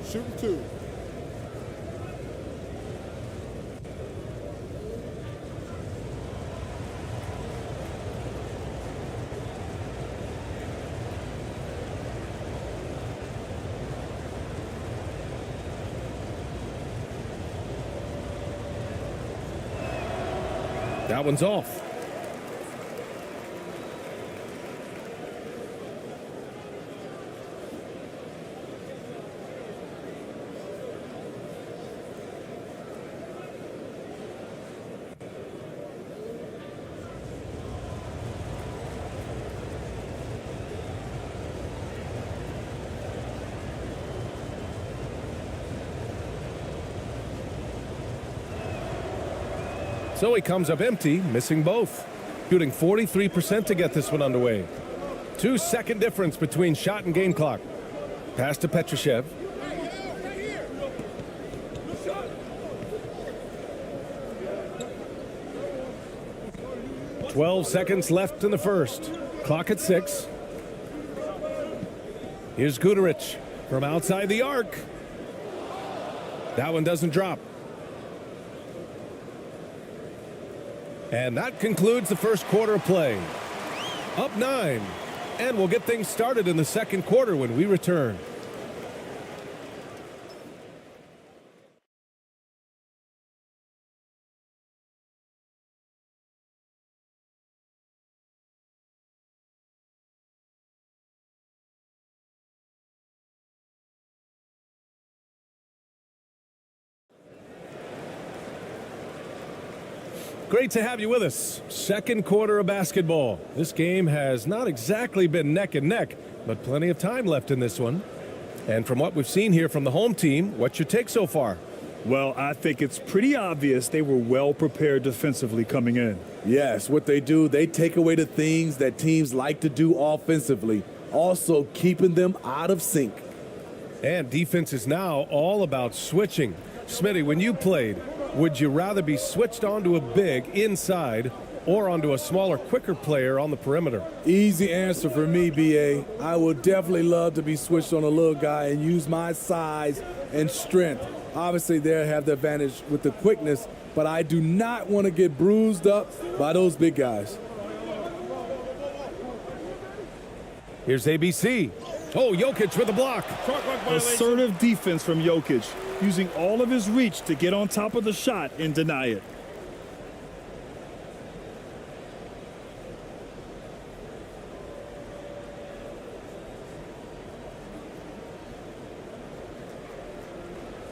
Shooting 2. That one's off. So he comes up empty, missing both. Shooting 43% to get this one underway. 2-second difference between shot and game clock. Pass to Petrushev. "12 seconds left in the first. Clock at 6. Here's Guduric from outside the arc. That one doesn't drop. And that concludes the first quarter of play. Up 9. And we'll get things started in the second quarter when we return. Great to have you with us. Second quarter of basketball. This game has not exactly been neck and neck, but plenty of time left in this one. And from what we've seen here from the home team, what's your take so far? Well, I think it's pretty obvious they were well prepared defensively coming in. Yes, what they do, they take away the things that teams like to do offensively, also keeping them out of sync. And defense is now all about switching. Smitty, when you played, would you rather be switched onto a big inside or onto a smaller, quicker player on the perimeter? Easy answer for me, B.A. I would definitely love to be switched on a little guy and use my size and strength. Obviously, they have the advantage with the quickness, but I do not want to get bruised up by those big guys. Here's ABC. Oh, Jokic with a block. Assertive defense from Jokic, using all of his reach to get on top of the shot and deny it.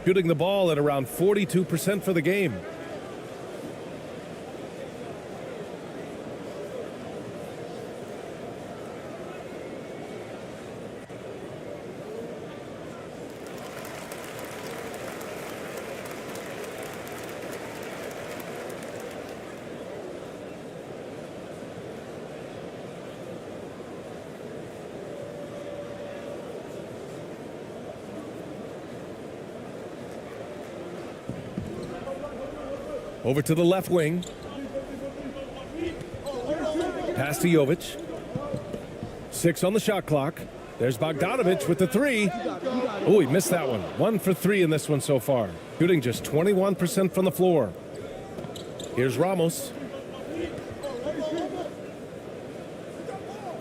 Shooting the ball at around 42% for the game. Over to the left wing. Pass to Jovic. 6 on the shot clock. There's Bogdanovic with the 3. Oh, he missed that one. 1 for 3 in this one so far. Shooting just 21% from the floor. Here's Ramos.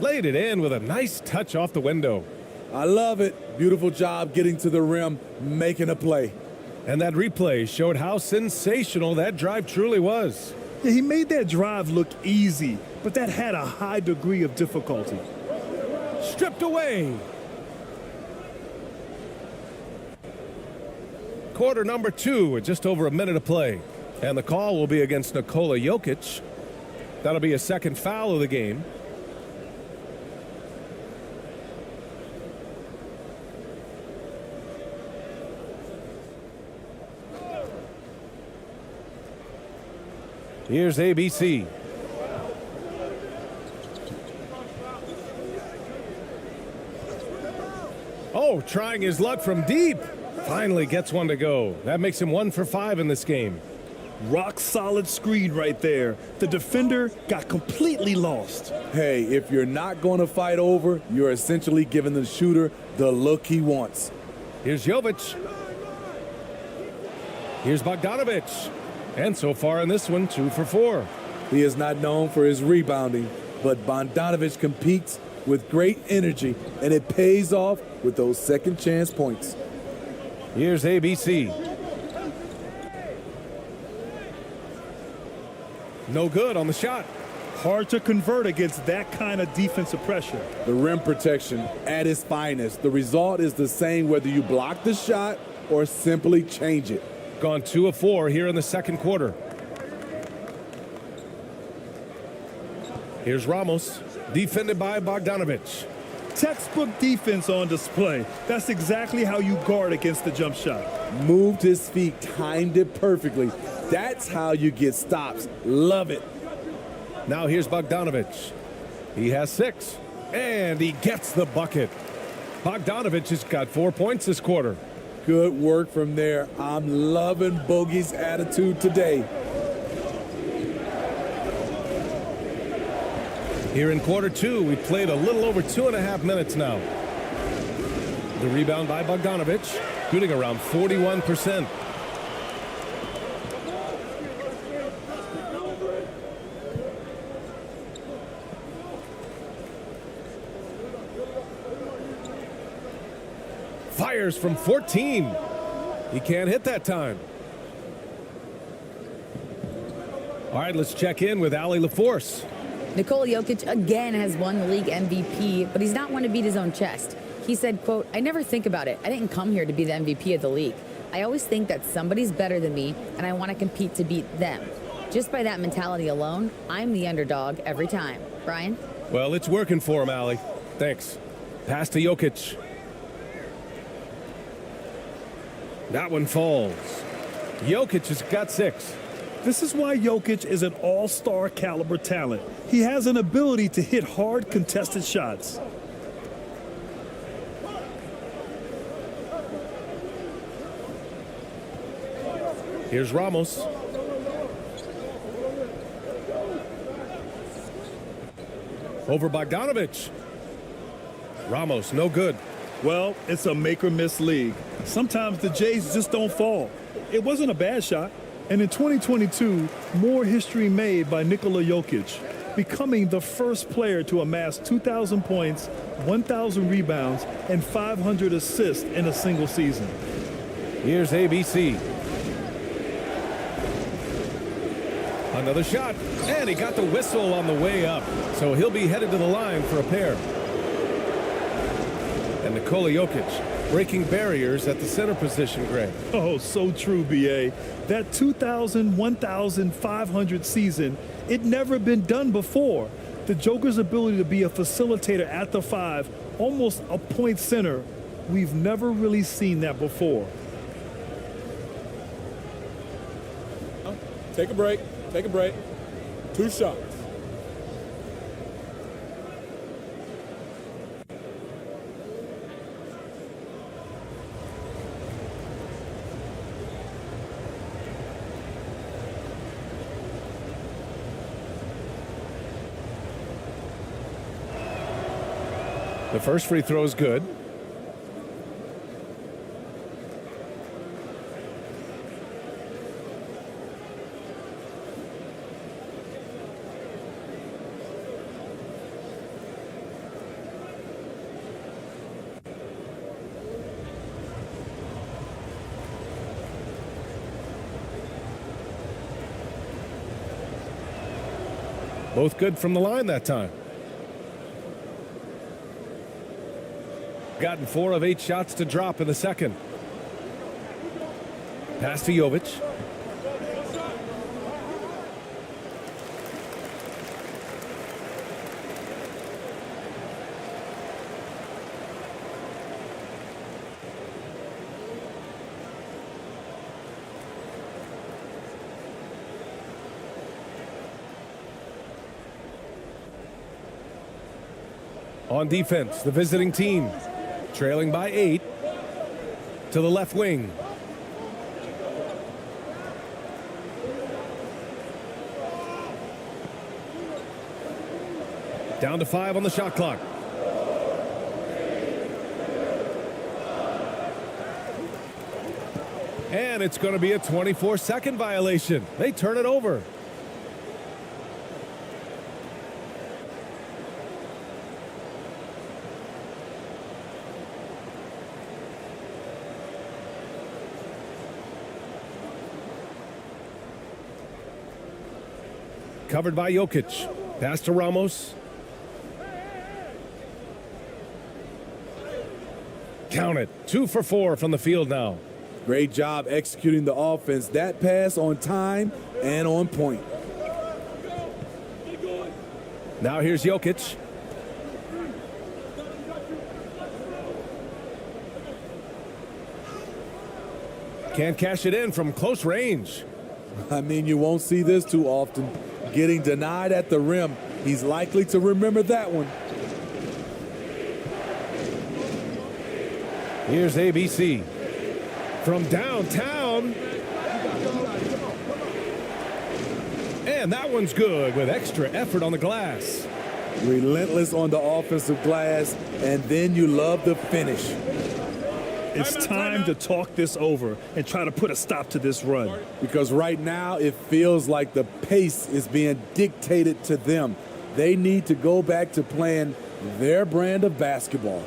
Laid it in with a nice touch off the window. I love it. Beautiful job getting to the rim, making a play. And that replay showed how sensational that drive truly was. Yeah, he made that drive look easy, but that had a high degree of difficulty. Stripped away. Quarter number 2 with just over a minute of play. And the call will be against Nikola Jokic. That'll be a second foul of the game. Here's ABC. Oh, trying his luck from deep. Finally gets one to go. That makes him 1 for 5 in this game. Rock solid screen right there. The defender got completely lost. Hey, if you're not going to fight over, you're essentially giving the shooter the look he wants. Here's Jovic. Here's Bogdanovic. And so far in this one, 2 for 4. He is not known for his rebounding, but Bogdanovic competes with great energy, and it pays off with those second chance points. Here's ABC. No good on the shot. Hard to convert against that kind of defensive pressure. The rim protection at its finest. The result is the same whether you block the shot or simply change it. Gone 2 of 4 here in the second quarter. Here's Ramos, defended by Bogdanovic. Textbook defense on display. That's exactly how you guard against the jump shot. Moved his feet, timed it perfectly. That's how you get stops. Love it. Now here's Bogdanovic. He has 6, and he gets the bucket. Bogdanovic has got 4 points this quarter. Good work from there. I'm loving Bogey's attitude today. Here in quarter 2, we played a little over 2.5 minutes now. The rebound by Bogdanovic, shooting around 41%. Fires from 14. He can't hit that time. All right, let's check in with Allie LaForce. Nikola Jokic again has won the league MVP, but he's not one to beat his own chest. He said, quote, "I never think about it. I didn't come here to be the MVP of the league. I always think that somebody's better than me, and I want to compete to beat them. Just by that mentality alone, I'm the underdog every time." Brian? Well, it's working for him, Allie. Thanks. Pass to Jokic. That one falls. Jokic has got 6. This is why Jokic is an all-star caliber talent. He has an ability to hit hard contested shots. Here's Ramos. Over Bogdanovic. Ramos, no good. Well, it's a make-or-miss league. Sometimes the Jays just don't fall. It wasn't a bad shot. And in 2022, more history made by Nikola Jokic, becoming the first player to amass 2,000 points, 1,000 rebounds, and 500 assists in a single season. Here's ABC. Another shot, and he got the whistle on the way up, so he'll be headed to the line for a pair. And Nikola Jokic breaking barriers at the center position, Greg. Oh, so true, B.A. That 2,000, 1,500 season, it never been done before. The Joker's ability to be a facilitator at the 5, almost a point center, we've never really seen that before. Take a break. Take a break. 2 shots. The first free throw is good. Both good from the line that time. Gotten 4 of 8 shots to drop in the second. Pass to Jovic. On defense, the visiting team. Trailing by 8 to the left wing. Down to 5 on the shot clock. And it's going to be a 24-second violation. They turn it over. Covered by Jokic. Pass to Ramos. Count it. 2 for 4 from the field now. Great job executing the offense. That pass on time and on point. Now here's Jokic. Can't cash it in from close range. I mean, you won't see this too often. Getting denied at the rim. He's likely to remember that one. Here's ABC. From downtown. And that one's good with extra effort on the glass. Relentless on the offensive glass, and then you love the finish. It's time to talk this over and try to put a stop to this run. Because right now it feels like the pace is being dictated to them. They need to go back to playing their brand of basketball.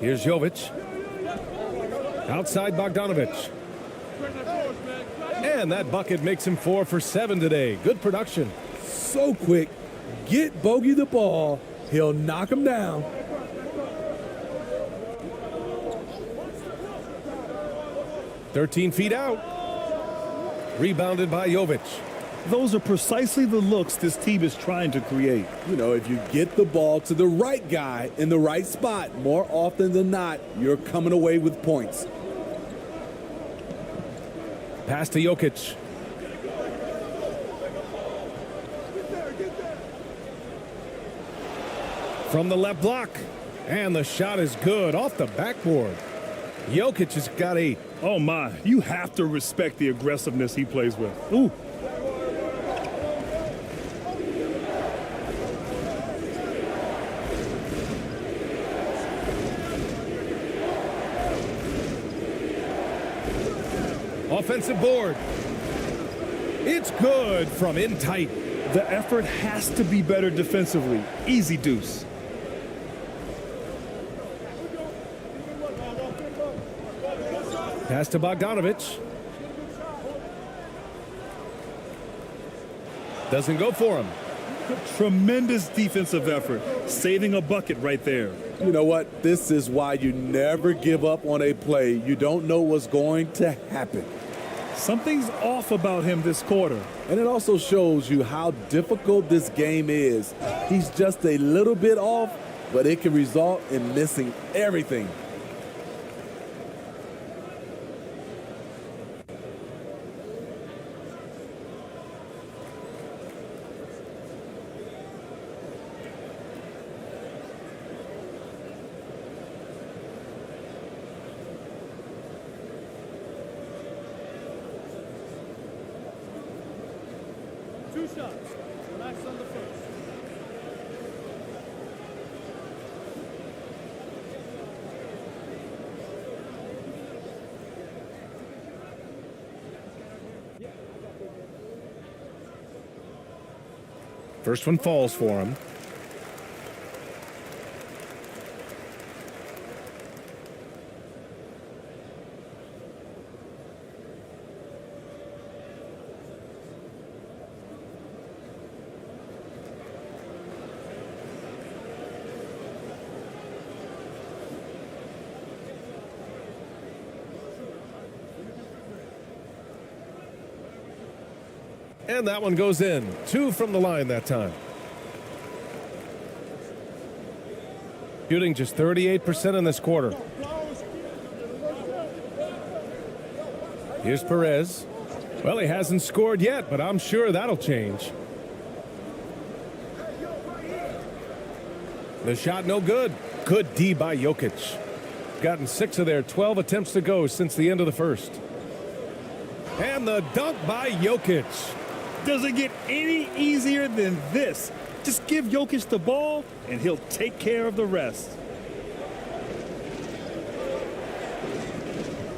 Here's Jokic. Outside Bogdanovic. And that bucket makes him 4 for 7 today. Good production. So quick. Get Bogey the ball. He'll knock him down. "13 feet out." Rebounded by Jokic. Those are precisely the looks this team is trying to create. You know, if you get the ball to the right guy in the right spot, more often than not, you're coming away with points. Pass to Jokic. From the left block. And the shot is good off the backboard. Jokic has got 8. Oh, my. You have to respect the aggressiveness he plays with. Ooh. Offensive board. It's good from in tight. The effort has to be better defensively. Easy deuce. Pass to Bogdanovic. Doesn't go for him. Tremendous defensive effort. Saving a bucket right there. You know what? This is why you never give up on a play. You don't know what's going to happen. Something's off about him this quarter. And it also shows you how difficult this game is. He's just a little bit off, but it can result in missing everything. Two shots. Relax on the first. First one falls for him. And that one goes in. 2 from the line that time. Shooting just 38% in this quarter. Here's Perez. Well, he hasn't scored yet, but I'm sure that'll change. The shot no good. Good D by Jokic. Gotten 6 of their 12 attempts to go since the end of the first. And the dunk by Jokic. Does it get any easier than this? Just give Jokic the ball, and he'll take care of the rest.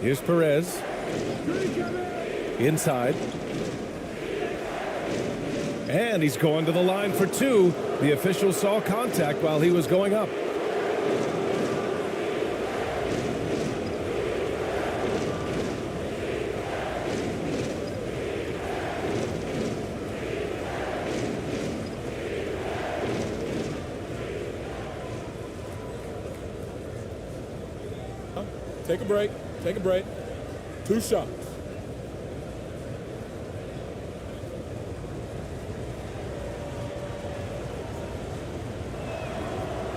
Here's Perez. Inside. And he's going to the line for 2. The official saw contact while he was going up. Take a break. Take a break. 2 shots.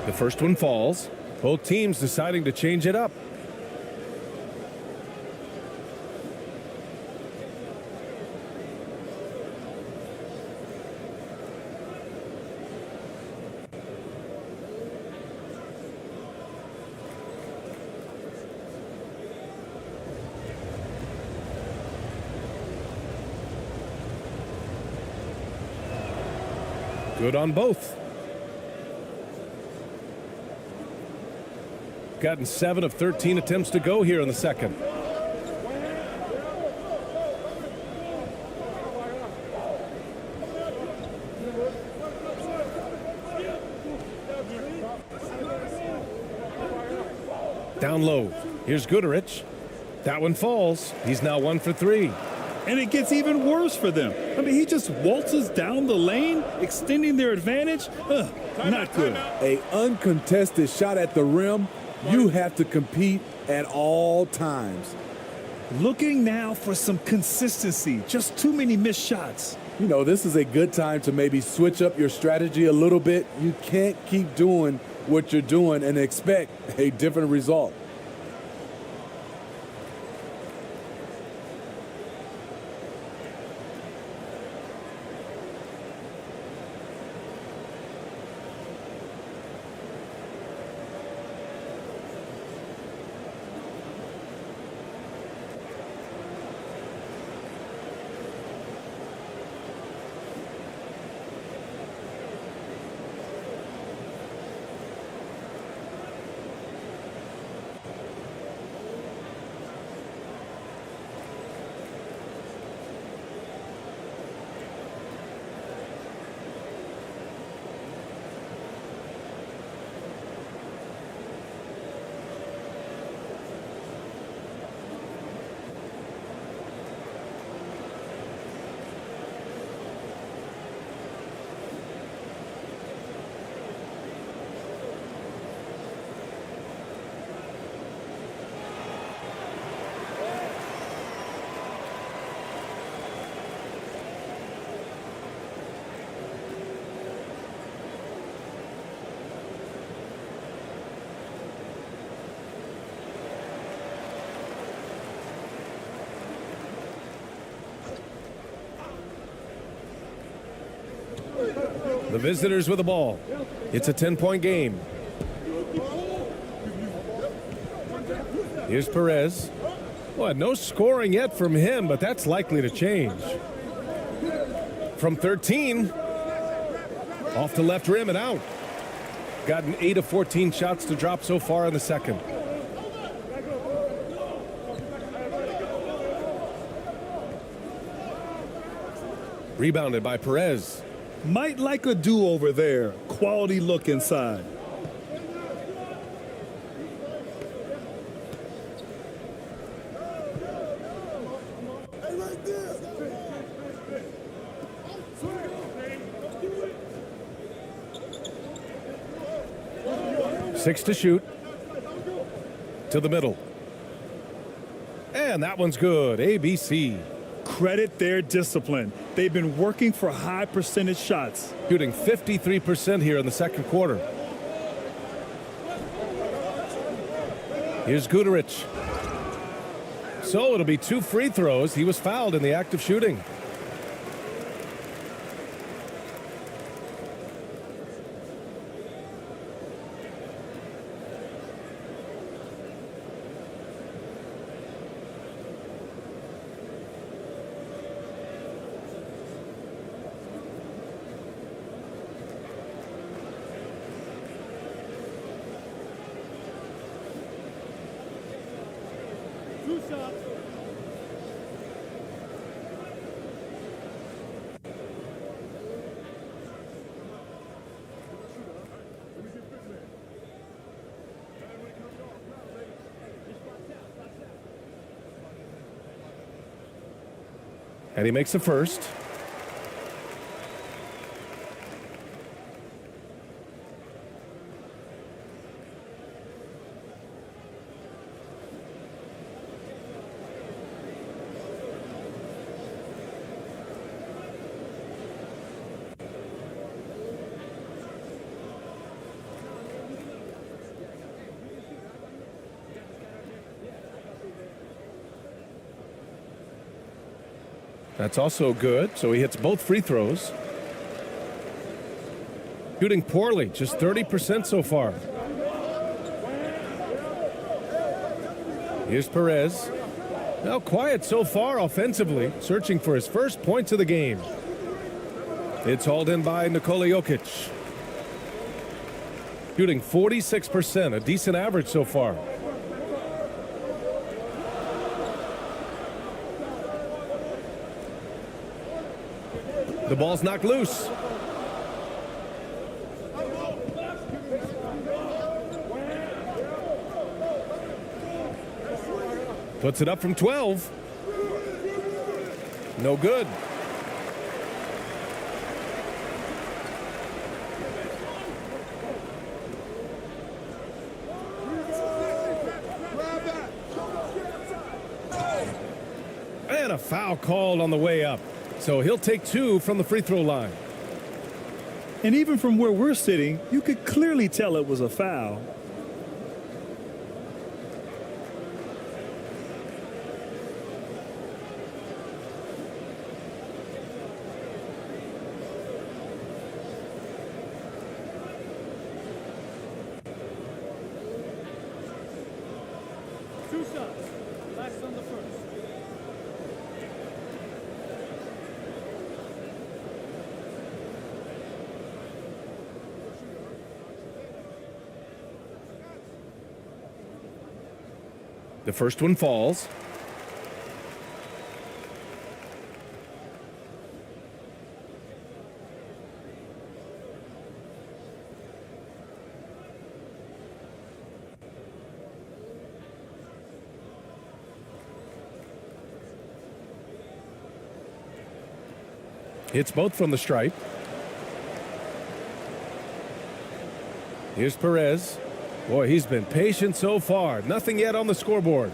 The first one falls. Both teams deciding to change it up. Good on both. Gotten 7 of 13 attempts to go here in the second. Down low. Here's Goodrich. That one falls. He's now 1 for 3. And it gets even worse for them. I mean, he just waltzes down the lane, extending their advantage. Not good. A uncontested shot at the rim. You have to compete at all times. Looking now for some consistency. Just too many missed shots. You know, this is a good time to maybe switch up your strategy a little bit. You can't keep doing what you're doing and expect a different result. The visitors with the ball. It's a 10-point game. Here's Perez. Well, no scoring yet from him, but that's likely to change. From 13. Off the left rim and out. Gotten 8 of 14 shots to drop so far in the second. Rebounded by Perez. Might like a do-over there. Quality look inside. Six to shoot. To the middle. And that one's good. ABC. Credit their discipline. They've been working for high percentage shots. Shooting 53% here in the second quarter. Here's Guterich. So it'll be 2 free throws. He was fouled in the act of shooting. And he makes the first. That's also good. So he hits both free throws. Shooting poorly, just 30% so far. Here's Perez. Now quiet so far offensively, searching for his first points of the game. It's hauled in by Nikola Jokic. Shooting 46%, a decent average so far. The ball's knocked loose. Puts it up from 12. No good. And a foul called on the way up. So he'll take 2 from the free throw line. And even from where we're sitting, you could clearly tell it was a foul. Two shots. Last on the first. The first one falls. Hits both from the stripe. Here's Perez. Boy, he's been patient so far. Nothing yet on the scoreboard.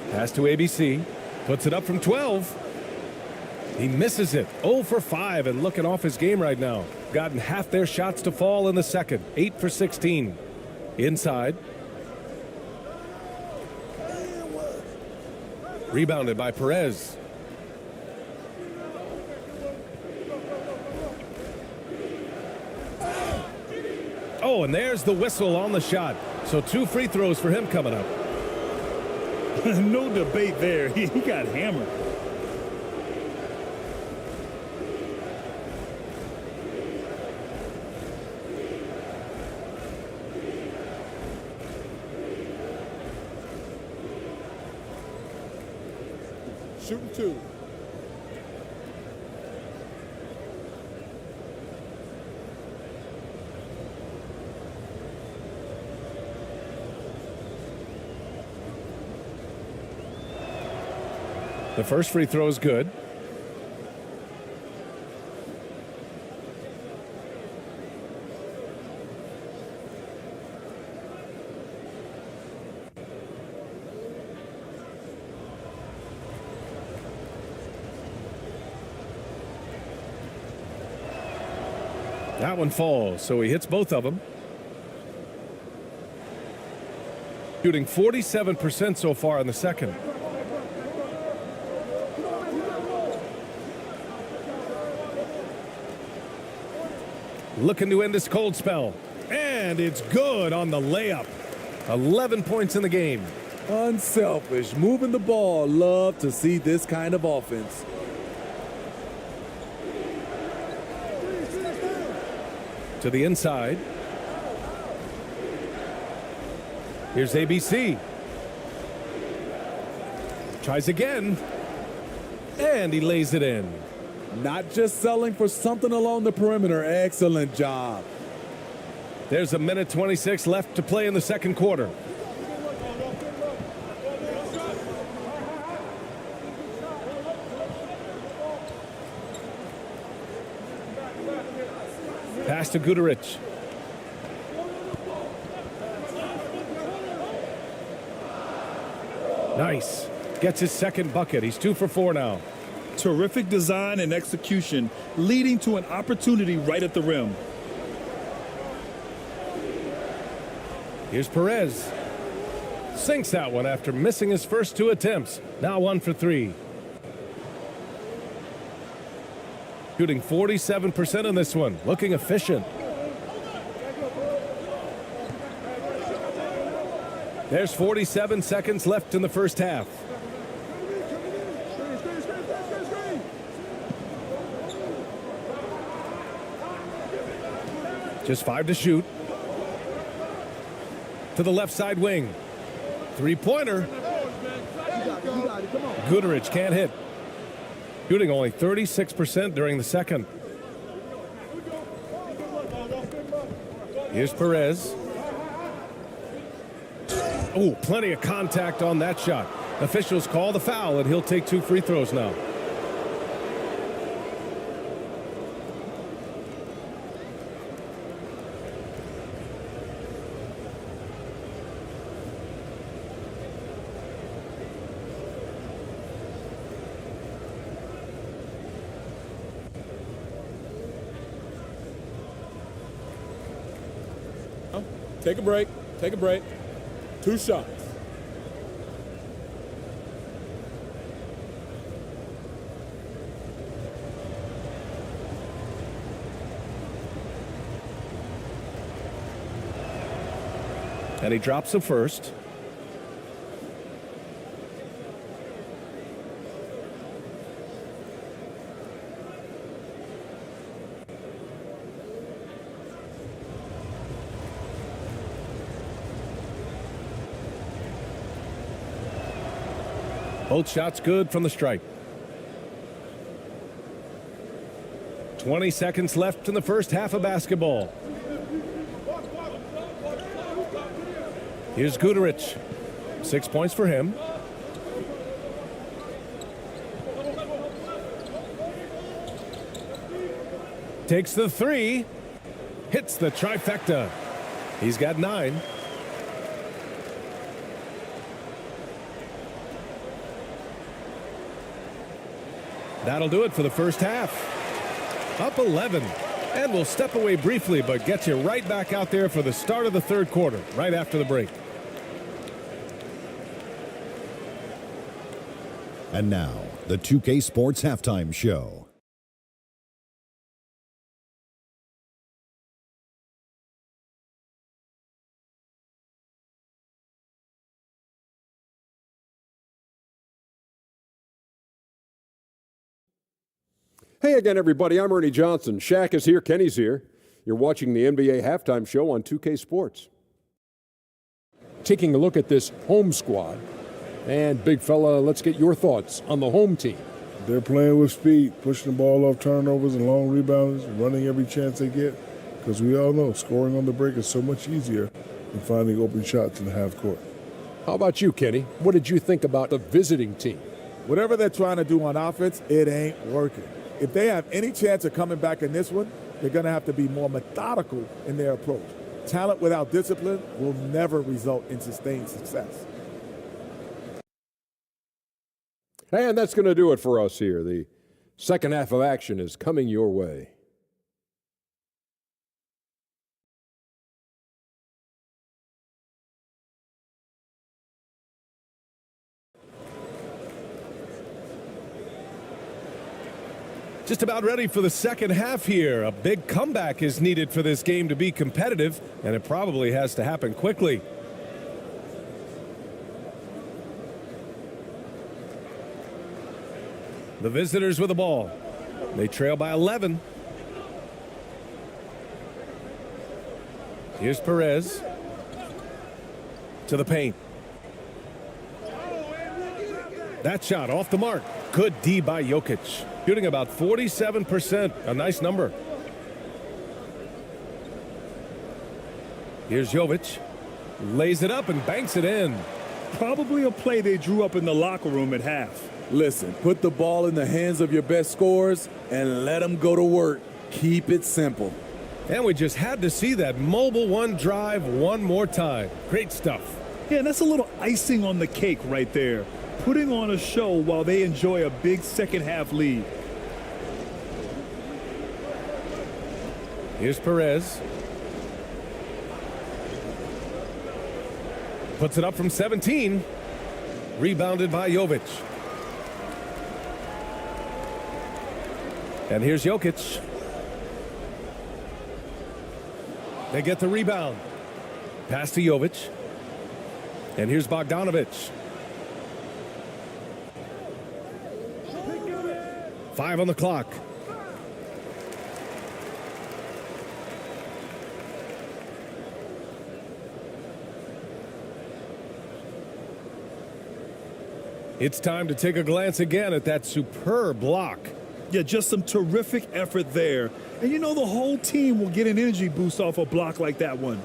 Pass to ABC. Puts it up from 12. He misses it. 0 for 5 and looking off his game right now. Gotten half their shots to fall in the second. 8 for 16. Inside. Rebounded by Perez. Oh, and there's the whistle on the shot. So 2 free throws for him coming up. No debate there. He got hammered. Shooting 2. The first free throw is good. That one falls, so he hits both of them. Shooting 47% so far in the second. Looking to end this cold spell. And it's good on the layup. 11 points in the game. Unselfish, moving the ball. Love to see this kind of offense. To the inside. Here's ABC. Tries again. And he lays it in. Not just selling for something along the perimeter. Excellent job. There's a minute 26 left to play in the second quarter. Pass to Guterich. Nice. Gets his second bucket. He's 2 for 4 now. Terrific design and execution, leading to an opportunity right at the rim. Here's Perez. Sinks that one after missing his first 2 attempts. Now 1 for 3. Shooting 47% in this one. Looking efficient. There's 47 seconds left in the first half. Just 5 to shoot. To the left side wing. Three-pointer. Guterich can't hit. Shooting only 36% during the second. Here's Perez. Oh, plenty of contact on that shot. Officials call the foul, and he'll take 2 free throws now. Take a break. Take a break. 2 shots. And he drops the first. Both shots good from the stripe. 20 seconds left in the first half of basketball. Here's Guterich. 6 points for him. Takes the 3. Hits the trifecta. He's got 9. That'll do it for the first half. Up 11. And we'll step away briefly, but get you right back out there for the start of the third quarter, right after the break. And now, the 2K Sports Halftime Show. Hey again, everybody. I'm Ernie Johnson. Shaq is here. Kenny's here. You're watching the NBA Halftime Show on 2K Sports. Taking a look at this home squad. And, big fella, let's get your thoughts on the home team. They're playing with speed, pushing the ball off turnovers and long rebounds, running every chance they get. Because we all know scoring on the break is so much easier than finding open shots in the half court. How about you, Kenny? What did you think about the visiting team? Whatever they're trying to do on offense, it ain't working. If they have any chance of coming back in this one, they're going to have to be more methodical in their approach. Talent without discipline will never result in sustained success. And that's going to do it for us here. The second half of action is coming your way. Just about ready for the second half here. A big comeback is needed for this game to be competitive, and it probably has to happen quickly. The visitors with the ball. They trail by 11. Here's Perez to the paint. That shot off the mark. Good D by Jokic. Shooting about 47%. A nice number. Here's Jokic. Lays it up and banks it in. Probably a play they drew up in the locker room at half. Listen, put the ball in the hands of your best scorers and let them go to work. Keep it simple. And we just had to see that mobile one drive one more time. Great stuff. Yeah, and that's a little icing on the cake right there. Putting on a show while they enjoy a big second half lead. Here's Perez. Puts it up from 17. Rebounded by Jokic. And here's Jokic. They get the rebound. Pass to Jokic. And here's Bogdanovic. 5 on the clock. It's time to take a glance again at that superb block. Yeah, just some terrific effort there. And you know the whole team will get an energy boost off a block like that one.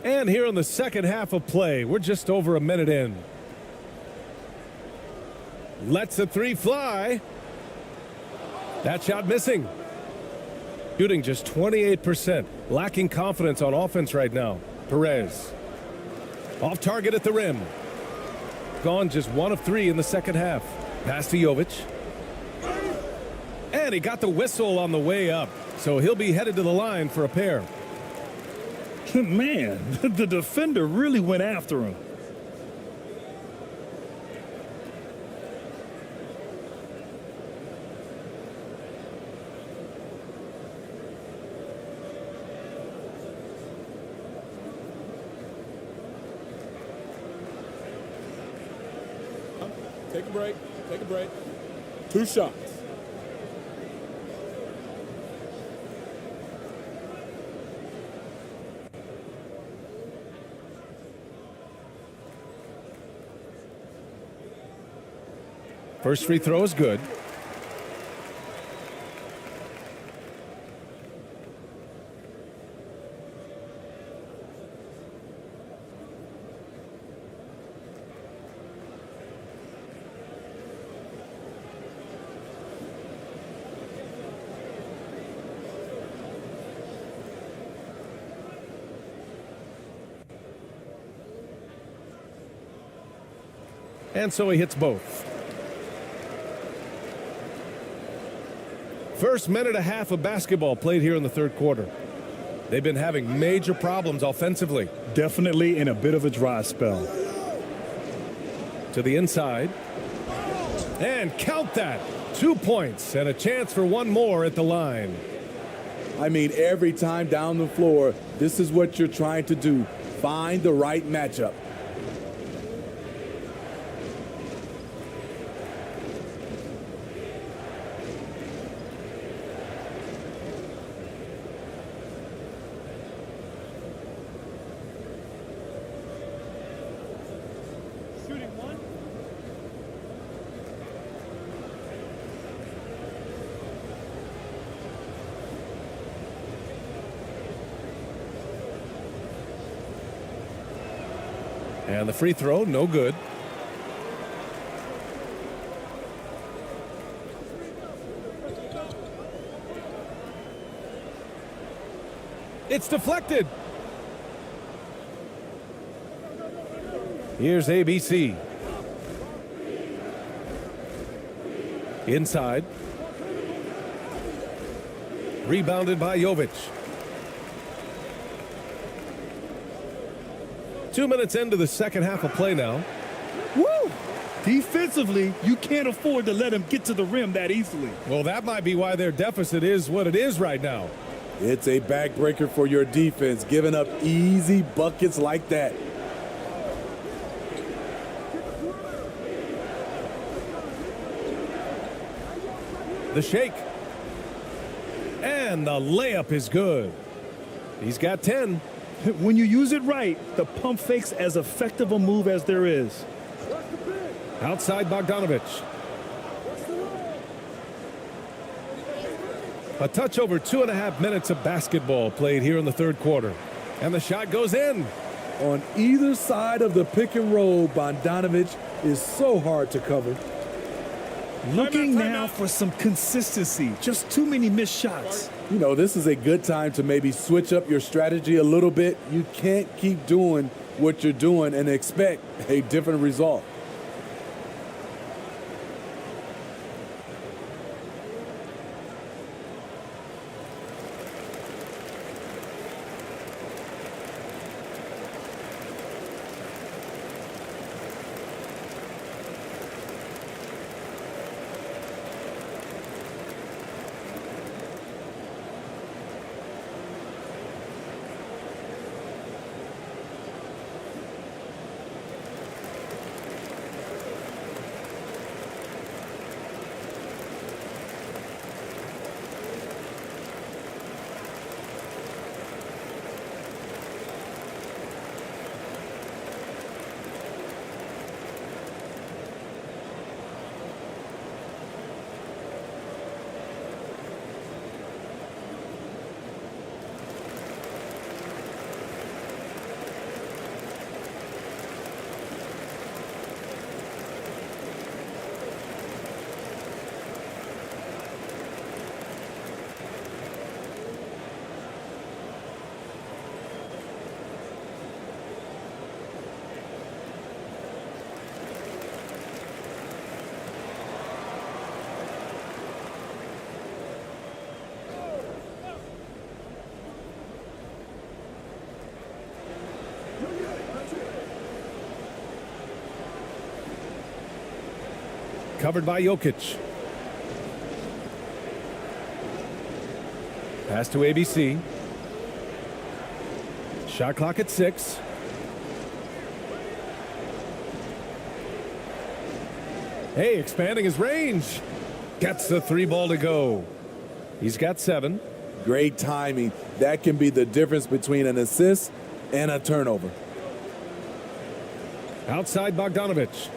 And here in the second half of play, we're just over a minute in. Lets the three fly. That shot missing. Shooting just 28%. Lacking confidence on offense right now. Perez. Off target at the rim. Gone just 1 of 3 in the second half. Pass to Jokic. And he got the whistle on the way up. So he'll be headed to the line for a pair. Man, the defender really went after him. Take a break. Take a break. 2 shots. First free throw is good. And so he hits both. First minute and a half of basketball played here in the third quarter. They've been having major problems offensively. Definitely in a bit of a dry spell. To the inside. And count that. 2 points and a chance for one more at the line. I mean, every time down the floor, this is what you're trying to do. Find the right matchup. And the free throw, no good. It's deflected. Here's ABC. Inside. Rebounded by Jokic. 2 minutes into the second half of play now. Woo! Defensively, you can't afford to let him get to the rim that easily. Well, that might be why their deficit is what it is right now. It's a backbreaker for your defense, giving up easy buckets like that. The shake. And the layup is good. He's got 10. When you use it right, the pump fake's as effective a move as there is. Outside Bogdanovich. A touch over 2.5 minutes of basketball played here in the third quarter. And the shot goes in. On either side of the pick and roll, Bogdanovich is so hard to cover. Looking now for some consistency. Just too many missed shots. You know, this is a good time to maybe switch up your strategy a little bit. You can't keep doing what you're doing and expect a different result. Covered by Jokic. Pass to ABC. Shot clock at 6. Hey, expanding his range. Gets the 3 ball to go. He's got 7. Great timing. That can be the difference between an assist and a turnover. Outside Bogdanovich.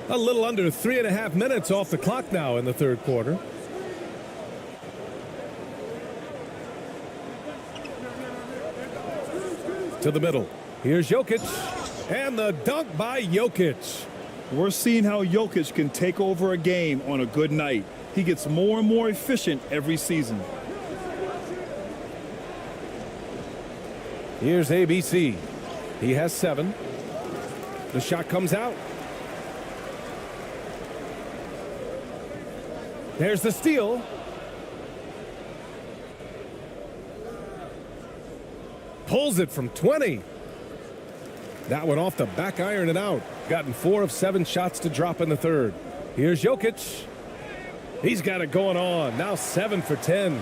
A little under 3.5 minutes off the clock now in the third quarter. To the middle. Here's Jokic. And the dunk by Jokic. We're seeing how Jokic can take over a game on a good night. He gets more and more efficient every season. Here's ABC. He has 7. The shot comes out. There's the steal. Pulls it from 20. That one off the back iron and out. Gotten 4 of 7 shots to drop in the third. Here's Jokic. He's got it going on. Now 7 for 10.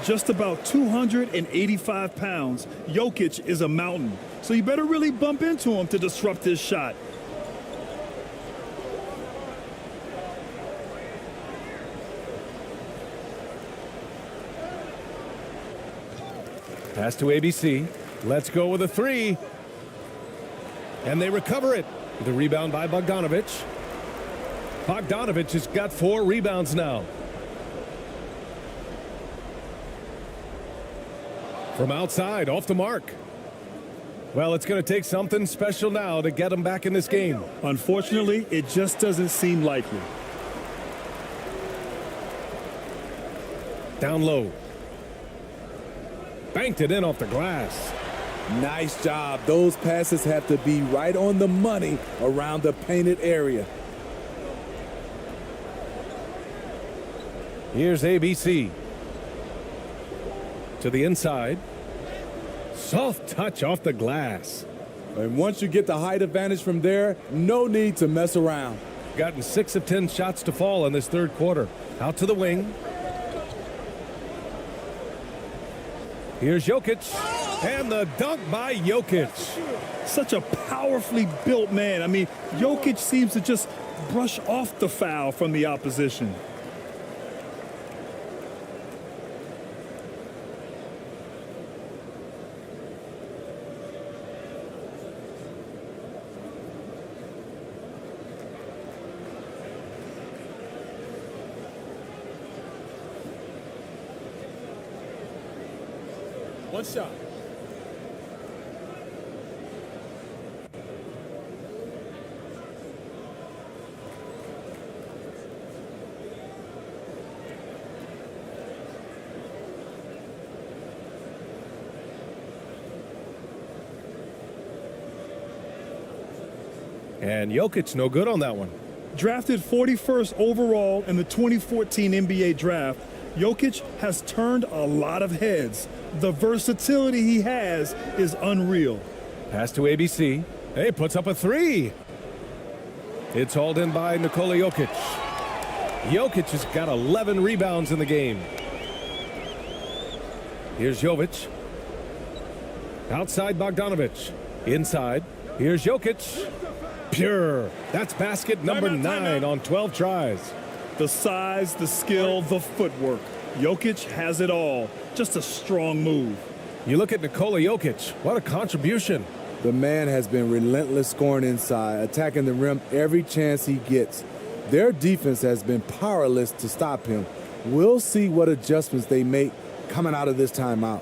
Just about 285 pounds. Jokic is a mountain. So you better really bump into him to disrupt his shot. Pass to ABC. Let's go with a 3. And they recover it. The rebound by Bogdanovich. Bogdanovich has got 4 rebounds now. From outside, off the mark. Well, it's going to take something special now to get him back in this game. Unfortunately, it just doesn't seem likely. Down low. Banked it in off the glass. Nice job. Those passes have to be right on the money around the painted area. Here's ABC. To the inside. Soft touch off the glass. And once you get the height advantage from there, no need to mess around. Gotten 6 of 10 shots to fall in this third quarter. Out to the wing. Here's Jokic. And the dunk by Jokic. Such a powerfully built man. I mean, Jokic seems to just brush off the foul from the opposition. One shot. And Jokic no good on that one. Drafted 41st overall in the 2014 NBA draft, Jokic has turned a lot of heads. The versatility he has is unreal. Pass to ABC. Hey, puts up a 3. It's hauled in by Nikola Jokic. Jokic has got 11 rebounds in the game. Here's Jovic. Outside Bogdanovic. Inside. Here's Jokic. Pure. That's basket number 9 on 12 tries. The size, the skill, the footwork. Jokic has it all. Just a strong move. You look at Nikola Jokic. What a contribution. The man has been relentless scoring inside, attacking the rim every chance he gets. Their defense has been powerless to stop him. We'll see what adjustments they make coming out of this timeout.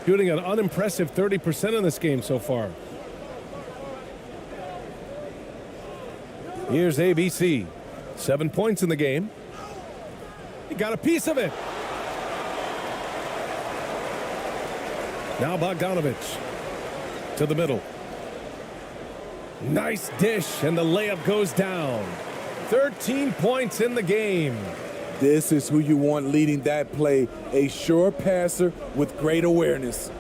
Shooting an unimpressive 30% in this game so far. Here's ABC. 7 points in the game. He got a piece of it. Now Bogdanovic to the middle. Nice dish, and the layup goes down. 13 points in the game. This is who you want leading that play, a sure passer with great awareness.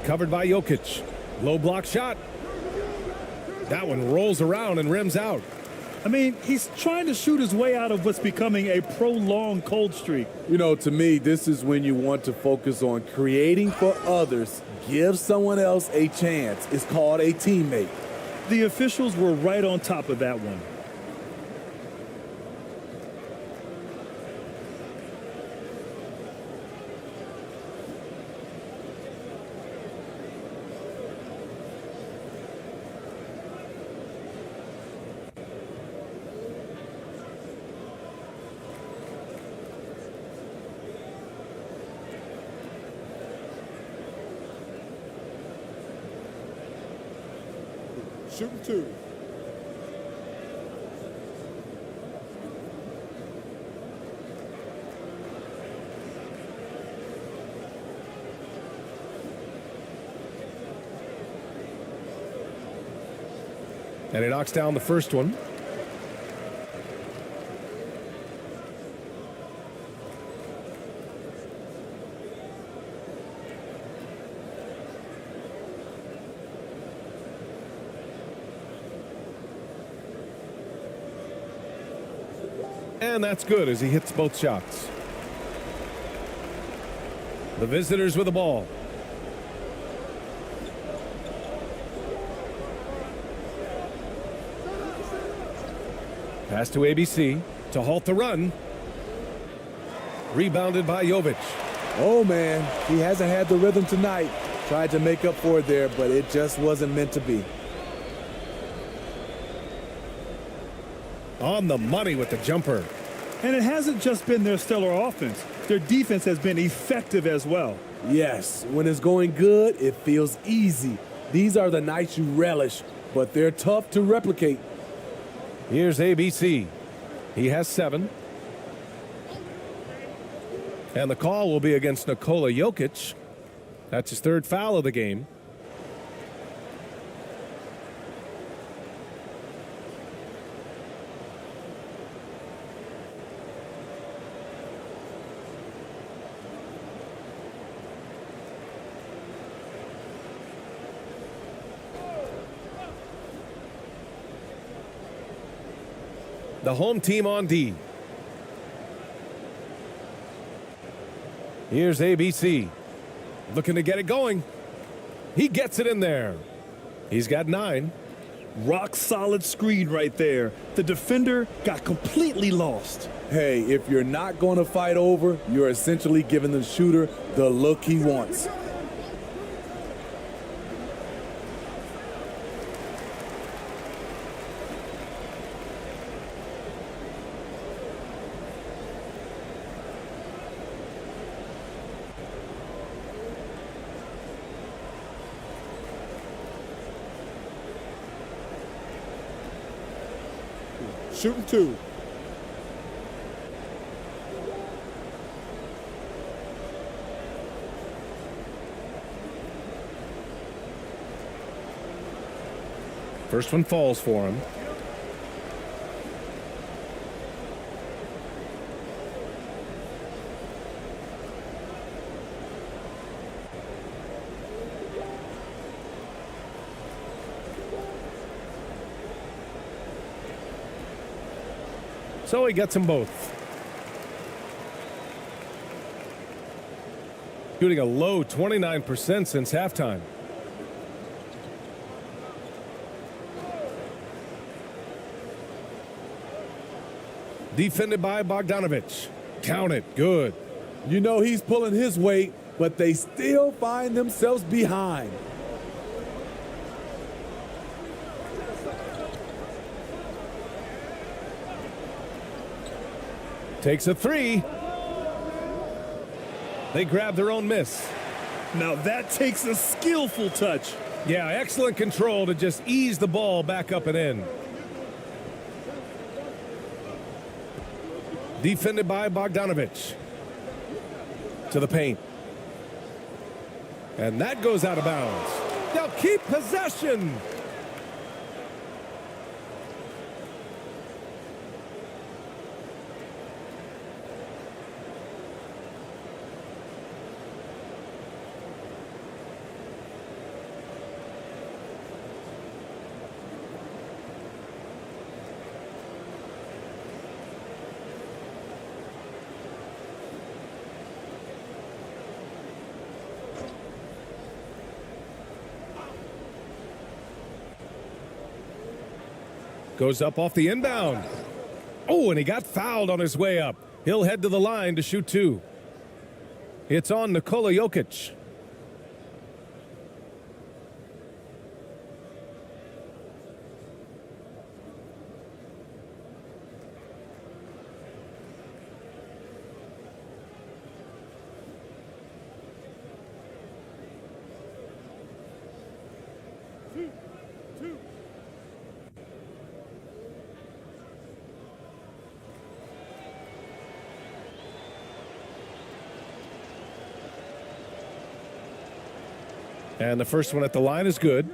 Covered by Jokic. Low block shot. That one rolls around and rims out. I mean, he's trying to shoot his way out of what's becoming a prolonged cold streak. You know, to me, this is when you want to focus on creating for others. Give someone else a chance. It's called a teammate. The officials were right on top of that one. Shooting 2. And he knocks down the first one. And that's good as he hits both shots. The visitors with the ball. Pass to ABC to halt the run. Rebounded by Jokic. Oh, man, he hasn't had the rhythm tonight. Tried to make up for it there, but it just wasn't meant to be. On the money with the jumper. And it hasn't just been their stellar offense. Their defense has been effective as well. Yes, when it's going good, it feels easy. These are the nights you relish, but they're tough to replicate. Here's ABC. He has 7. And the call will be against Nikola Jokic. That's his 3rd foul of the game. The home team on D. Here's ABC. Looking to get it going. He gets it in there. He's got 9. Rock solid screen right there. The defender got completely lost. Hey, if you're not going to fight over, you're essentially giving the shooter the look he wants. Shooting 2. First one falls for him. So he gets them both. Shooting a low 29% since halftime. Defended by Bogdanovic. Count it. Good. You know he's pulling his weight, but they still find themselves behind. Takes a 3. They grab their own miss. Now that takes a skillful touch. Yeah, excellent control to just ease the ball back up and in. Defended by Bogdanovic. To the paint. And that goes out of bounds. They'll keep possession. Goes up off the inbound. Oh, and he got fouled on his way up. He'll head to the line to shoot 2. It's on Nikola Jokic. And the first one at the line is good.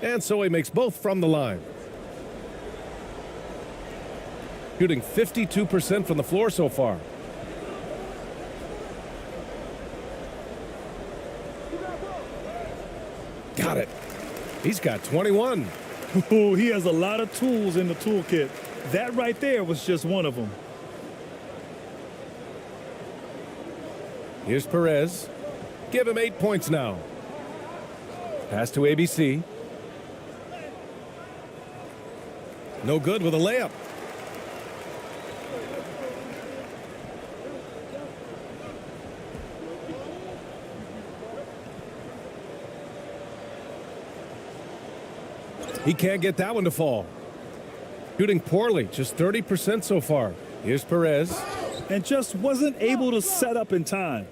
And so he makes both from the line. Shooting 52% from the floor so far. Got it. He's got 21. Ooh, he has a lot of tools in the toolkit. That right there was just one of them. Here's Perez. Give him 8 points now. Pass to ABC. No good with a layup. He can't get that one to fall. Shooting poorly, just 30% so far. Here's Perez. And just wasn't able to set up in time.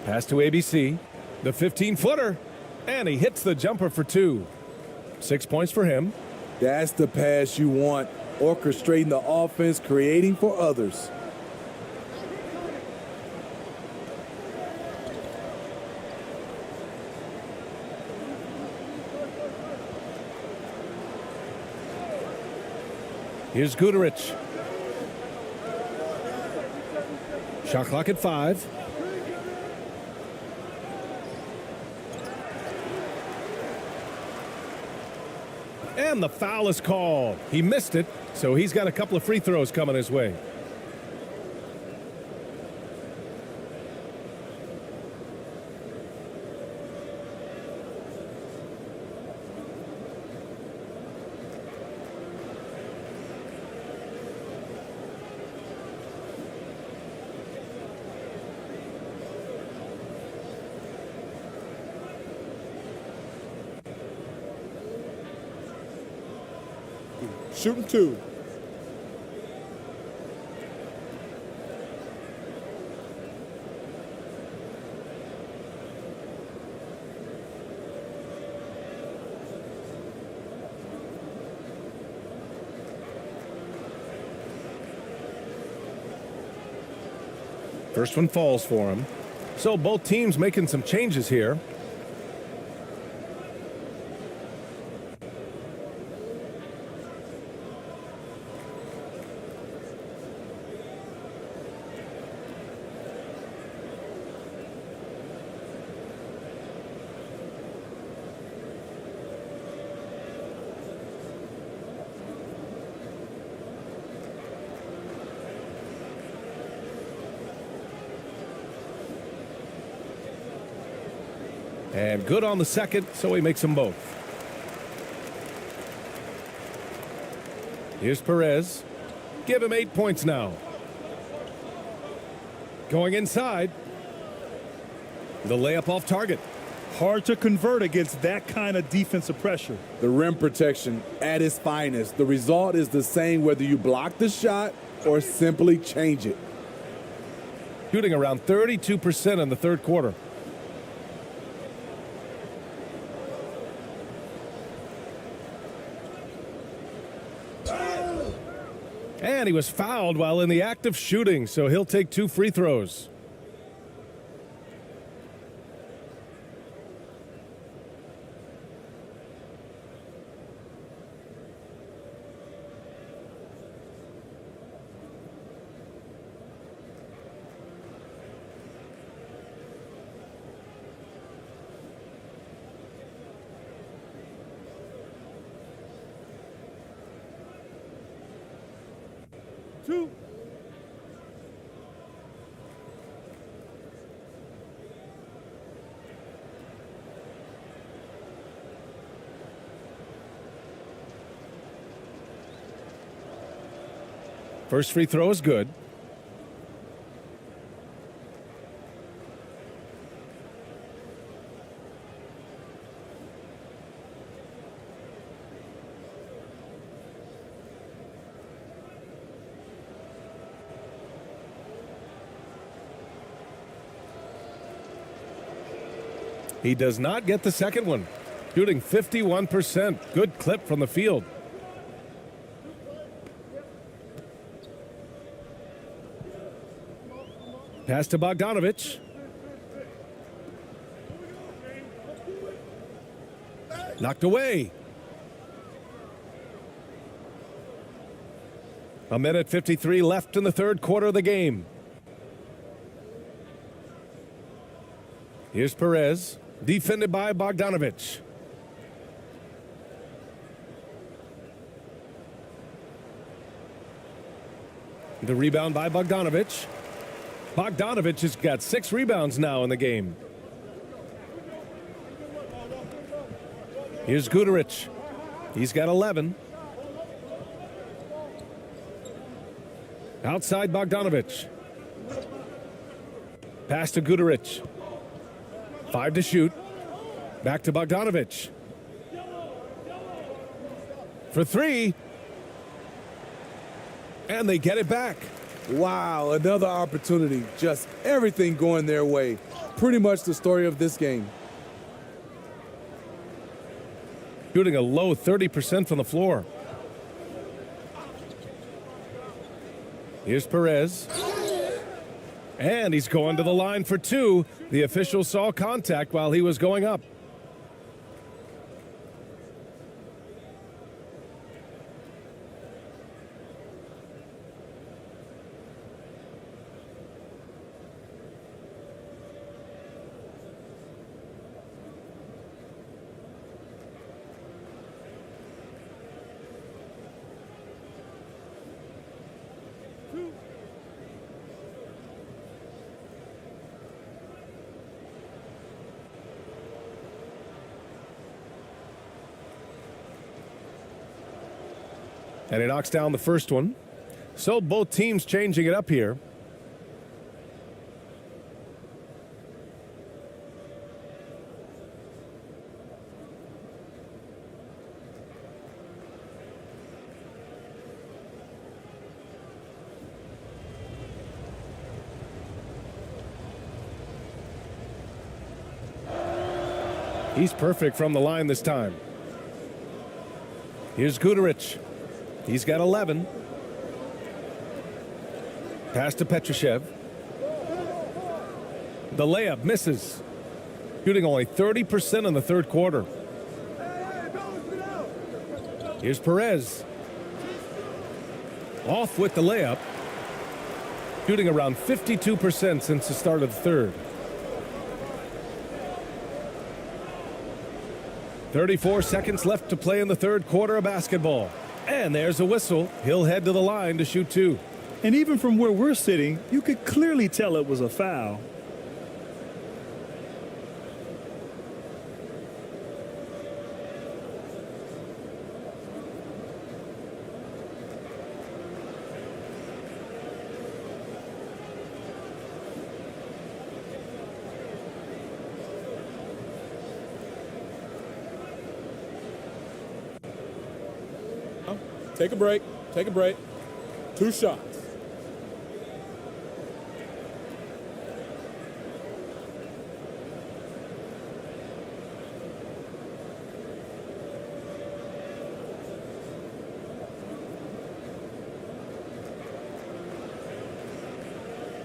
Pass to ABC. The 15-footer. And he hits the jumper for 2. 6 points for him. That's the pass you want. Orchestrating the offense, creating for others. Here's Guterich. Shot clock at 5. And the foul is called. He missed it, so he's got a couple of free throws coming his way. Shooting 2. First one falls for him. So both teams making some changes here. And good on the second, so he makes them both. Here's Perez. Give him 8 points now. Going inside. The layup off target. Hard to convert against that kind of defensive pressure. The rim protection at its finest. The result is the same whether you block the shot or simply change it. Shooting around 32% in the third quarter. And he was fouled while in the act of shooting, so he'll take 2 free throws. Two. First free throw is good. He does not get the second one. Shooting 51%. Good clip from the field. Pass to Bogdanovic. Knocked away. A minute 53 left in the third quarter of the game. Here's Perez, defended by Bogdanovic. The rebound by Bogdanovic. Bogdanovic has got 6 rebounds now in the game. Here's Guduric. He's got 11. Outside Bogdanovic. Pass to Guduric. 5 to shoot. Back to Bogdanovic. For 3. And they get it back. Wow, another opportunity. Just everything going their way. Pretty much the story of this game. Shooting a low 30% from the floor. Here's Perez. And he's going to the line for 2. The official saw contact while he was going up. And he knocks down the first one. So both teams changing it up here. He's perfect from the line this time. Here's Guduric. He's got 11. Pass to Petrushev. The layup misses. Shooting only 30% in the third quarter. Here's Perez. Off with the layup. Shooting around 52% since the start of the third. 34 seconds left to play in the third quarter of basketball. And there's a whistle. He'll head to the line to shoot 2. And even from where we're sitting, you could clearly tell it was a foul. Take a break. Take a break. 2 shots.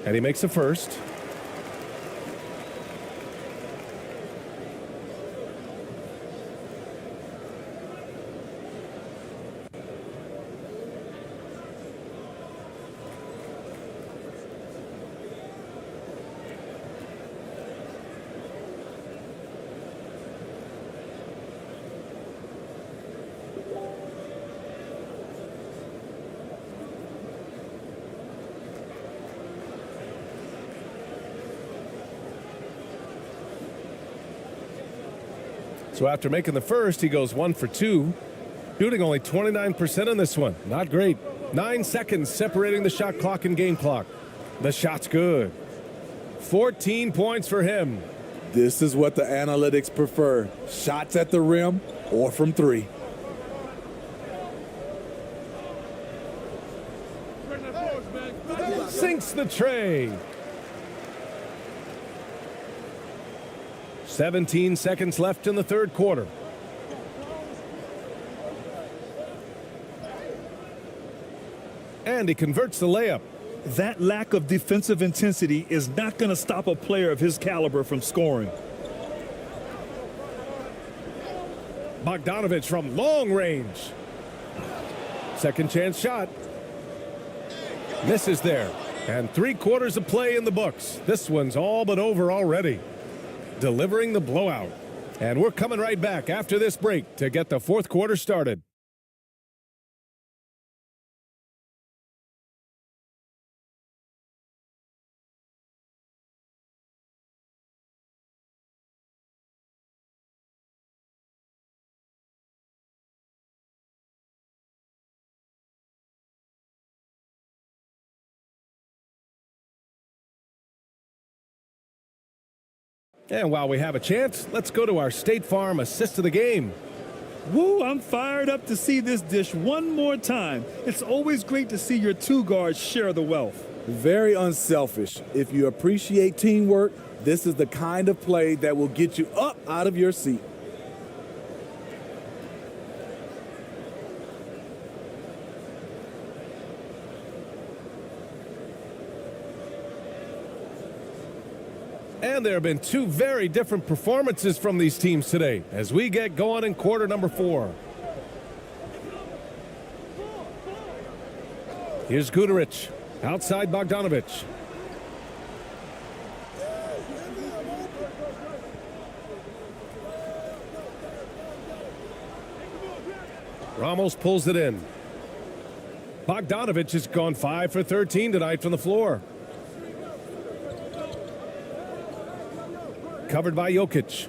And he makes the first. So after making the first, he goes 1 for 2. Shooting only 29% in this one. Not great. 9 seconds separating the shot clock and game clock. The shot's good. 14 points for him. This is what the analytics prefer. Shots at the rim or from 3. Sinks the tray. 17 seconds left in the third quarter. And he converts the layup. That lack of defensive intensity is not going to stop a player of his caliber from scoring. Bogdanovich from long range. Second chance shot. Misses there. And 3 quarters of play in the books. This one's all but over already. Delivering the blowout. And we're coming right back after this break to get the fourth quarter started. And while we have a chance, let's go to our State Farm assist of the game. Woo, I'm fired up to see this dish one more time. It's always great to see your 2 guards share the wealth. Very unselfish. If you appreciate teamwork, this is the kind of play that will get you up out of your seat. And there have been 2 very different performances from these teams today as we get going in quarter number 4. Here's Guduric outside Bogdanovich. Ramos pulls it in. Bogdanovich has gone 5 for 13 tonight from the floor. Covered by Jokic.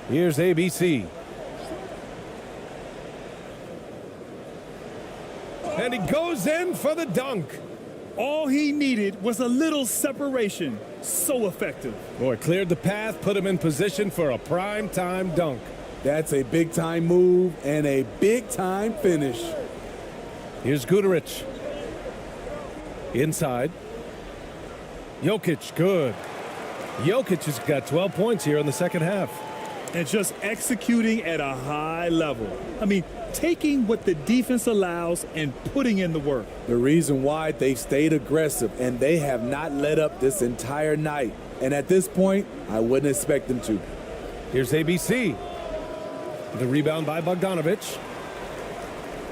Here's ABC. And he goes in for the dunk. All he needed was a little separation. So effective. Boy, cleared the path, put him in position for a prime-time dunk. That's a big-time move and a big-time finish. Here's Guduric. Inside. Jokic, good. Jokic has got 12 points here in the second half. And just executing at a high level. I mean, taking what the defense allows and putting in the work. The reason why they stayed aggressive and they have not let up this entire night. And at this point, I wouldn't expect them to. Here's ABC. The rebound by Bogdanovich.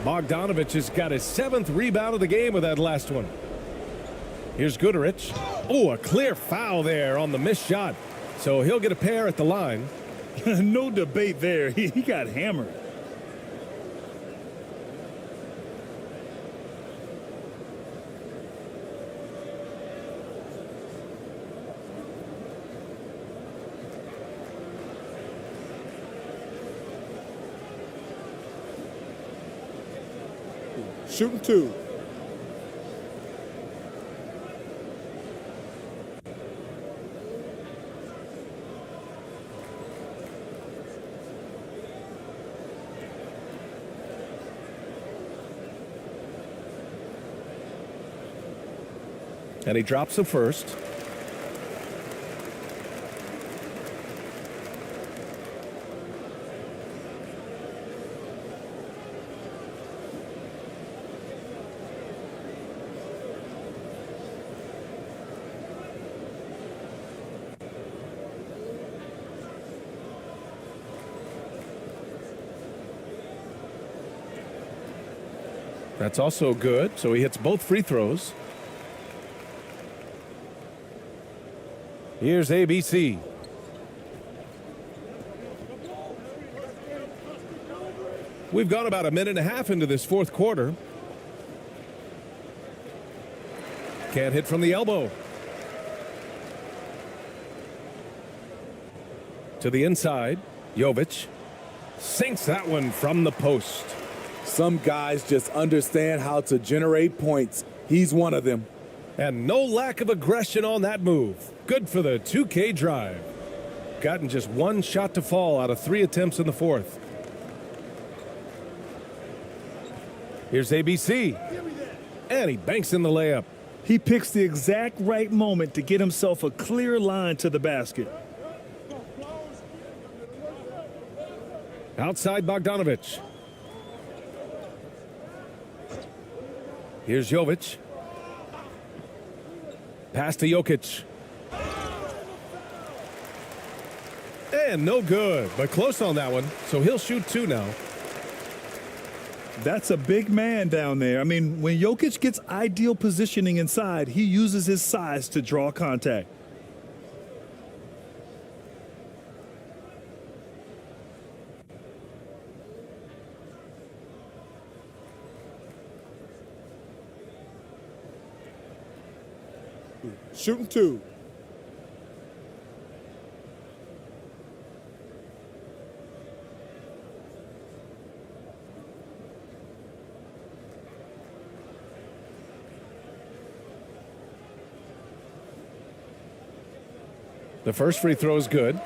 Bogdanovich has got his 7th rebound of the game with that last one. Here's Guduric. Oh, a clear foul there on the missed shot. So he'll get a pair at the line. No debate there. He got hammered. Shooting 2. And he drops the first. That's also good. So he hits both free throws. Here's ABC. We've gone about a minute and a half into this fourth quarter. Can't hit from the elbow. To the inside. Jovic sinks that one from the post. Some guys just understand how to generate points. He's one of them. And no lack of aggression on that move. Good for the 2K drive. Gotten just one shot to fall out of 3 attempts in the fourth. Here's ABC. And he banks in the layup. He picks the exact right moment to get himself a clear line to the basket. Outside Bogdanovic. Here's Jovic. Pass to Jokic. And no good, but close on that one. So he'll shoot 2 now. That's a big man down there. I mean, when Jokic gets ideal positioning inside, he uses his size to draw contact. Shooting 2. The first free throw is good.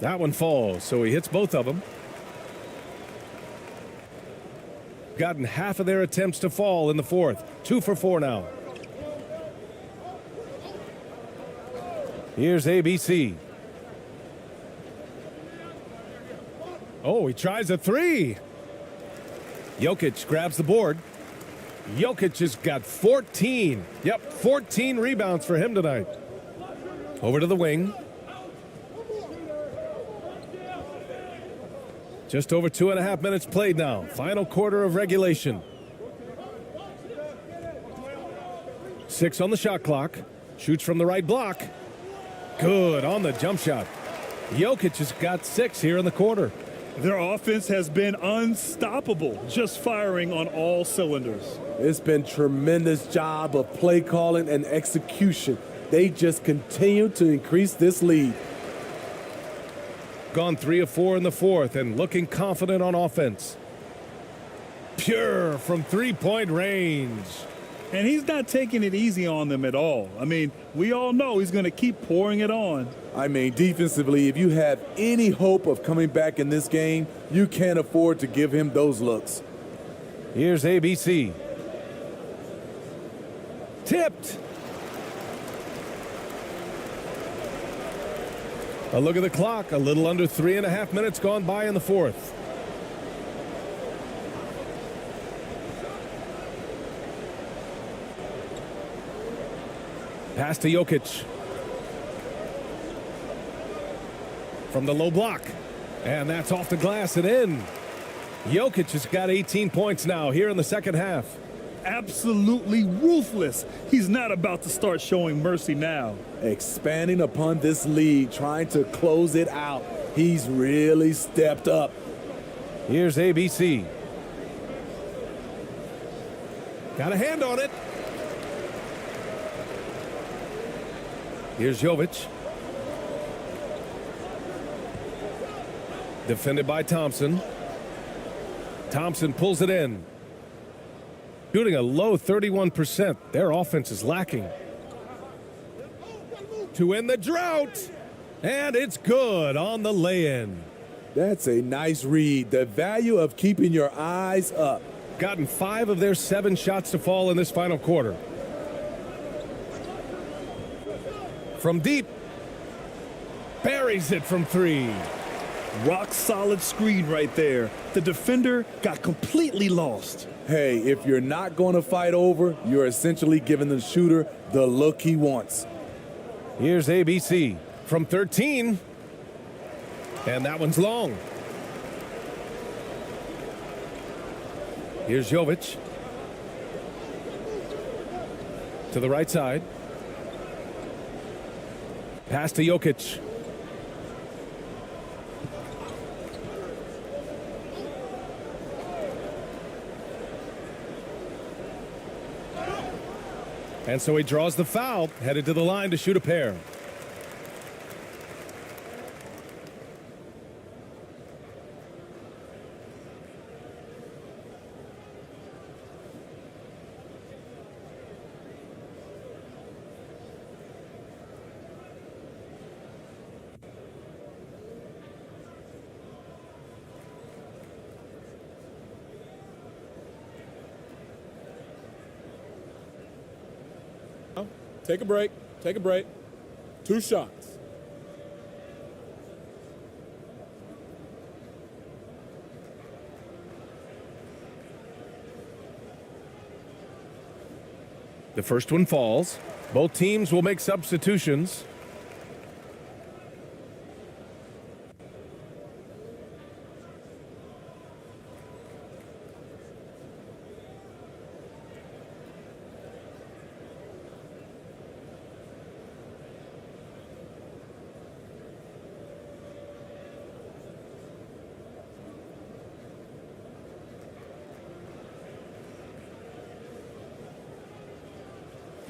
That one falls, so he hits both of them. Gotten half of their attempts to fall in the fourth. 2 for 4 now. Here's ABC. Oh, he tries a 3. Jokic grabs the board. Jokic has got 14. Yep, 14 rebounds for him tonight. Over to the wing. Just over 2.5 minutes played now. Final quarter of regulation. 6 on the shot clock. Shoots from the right block. Good on the jump shot. Jokic has got 6 here in the quarter. Their offense has been unstoppable, just firing on all cylinders. It's been tremendous job of play calling and execution. They just continue to increase this lead. Gone 3 of 4 in the fourth and looking confident on offense. Pure from three-point range. And he's not taking it easy on them at all. I mean, we all know he's going to keep pouring it on. I mean, defensively, if you have any hope of coming back in this game, you can't afford to give him those looks. Here's ABC. Tipped. A look at the clock. A little under 3.5 minutes gone by in the fourth. Pass to Jokic. From the low block. And that's off the glass and in. Jokic has got 18 points now here in the second half. Absolutely ruthless. He's not about to start showing mercy now. Expanding upon this lead, trying to close it out. He's really stepped up. Here's ABC. Got a hand on it. Here's Jovic. Defended by Thompson. Thompson pulls it in. Shooting a low 31%. Their offense is lacking. To end the drought. And it's good on the lay-in. That's a nice read. The value of keeping your eyes up. Gotten 5 of their 7 shots to fall in this final quarter. From deep. Buries it from 3. Rock solid screen right there. The defender got completely lost. Hey, if you're not going to fight over, you're essentially giving the shooter the look he wants. Here's ABC from 13. And that one's long. Here's Jovic. To the right side. Pass to Jokic. And so he draws the foul, headed to the line to shoot a pair. Take a break. Take a break. 2 shots. The first one falls. Both teams will make substitutions.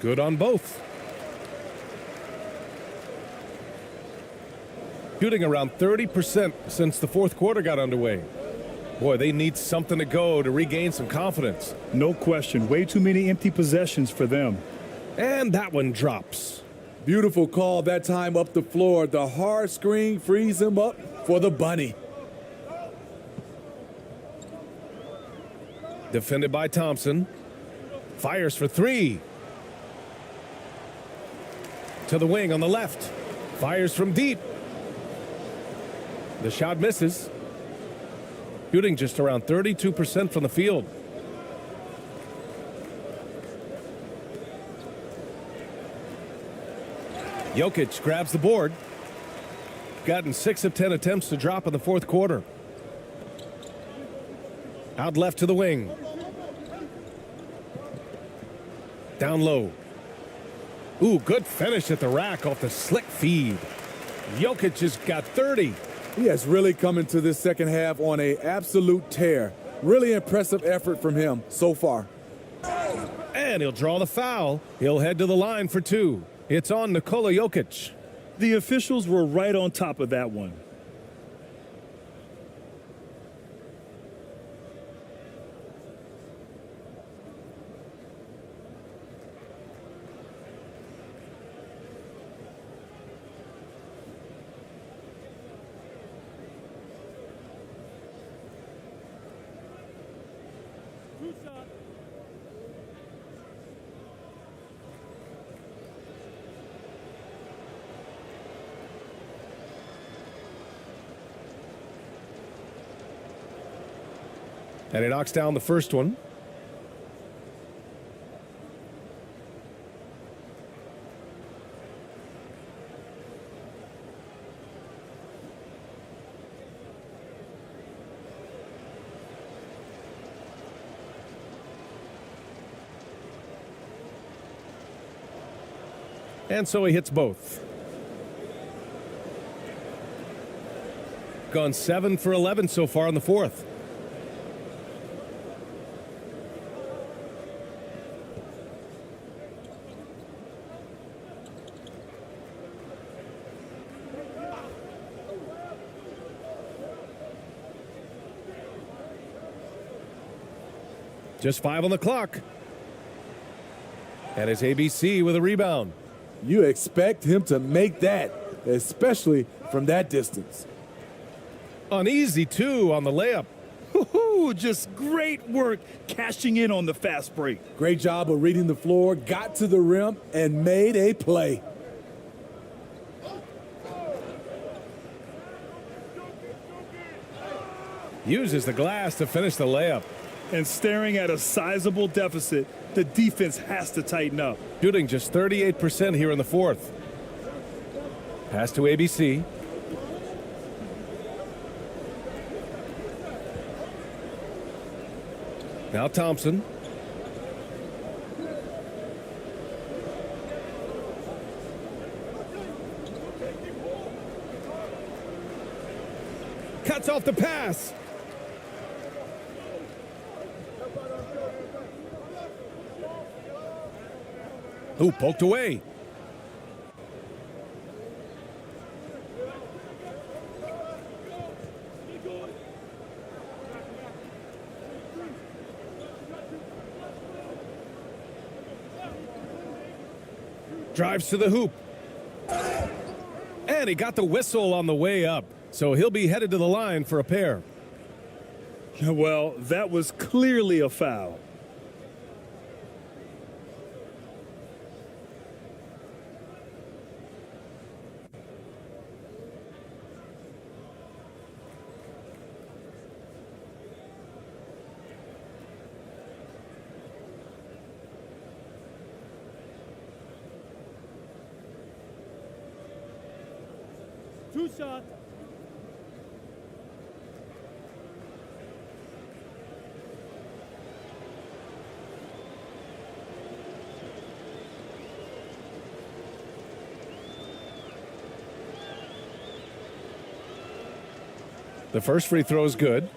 Good on both. Shooting around 30% since the fourth quarter got underway. Boy, they need something to go to regain some confidence. No question. Way too many empty possessions for them. And that one drops. Beautiful call that time up the floor. The hard screen frees him up for the bunny. Defended by Thompson. Fires for 3. To the wing on the left. Fires from deep. The shot misses. Shooting just around 32% from the field. Jokic grabs the board. Gotten 6 of 10 attempts to drop in the fourth quarter. Out left to the wing. Down low. Ooh, good finish at the rack off the slick feed. Jokic has got 30. He has really come into this second half on an absolute tear. Really impressive effort from him so far. And he'll draw the foul. He'll head to the line for 2. It's on Nikola Jokic. The officials were right on top of that one. And he knocks down the first one. And so he hits both. Gone 7 for 11 so far in the fourth. Just 5 on the clock. And it's ABC with a rebound. You expect him to make that, especially from that distance. An easy 2 on the layup. Just great work cashing in on the fast break. Great job of reading the floor, got to the rim, and made a play. Uses the glass to finish the layup. And staring at a sizable deficit, the defense has to tighten up. Shooting just 38% here in the fourth. Pass to ABC. Now Thompson. Cuts off the pass. Ooh, poked away. Drives to the hoop. And he got the whistle on the way up. So he'll be headed to the line for a pair. Well, that was clearly a foul. Two shot. The first free throw is good.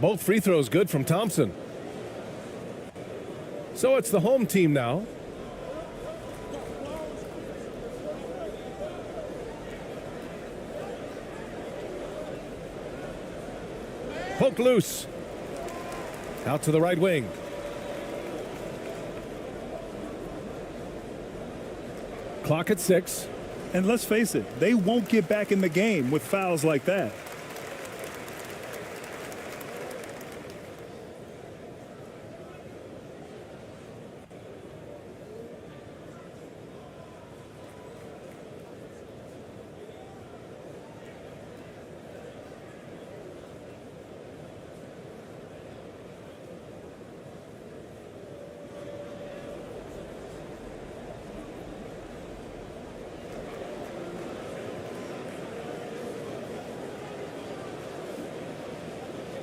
Both free throws good from Thompson. So it's the home team now. Poke loose. Out to the right wing. Clock at 6. And let's face it, they won't get back in the game with fouls like that.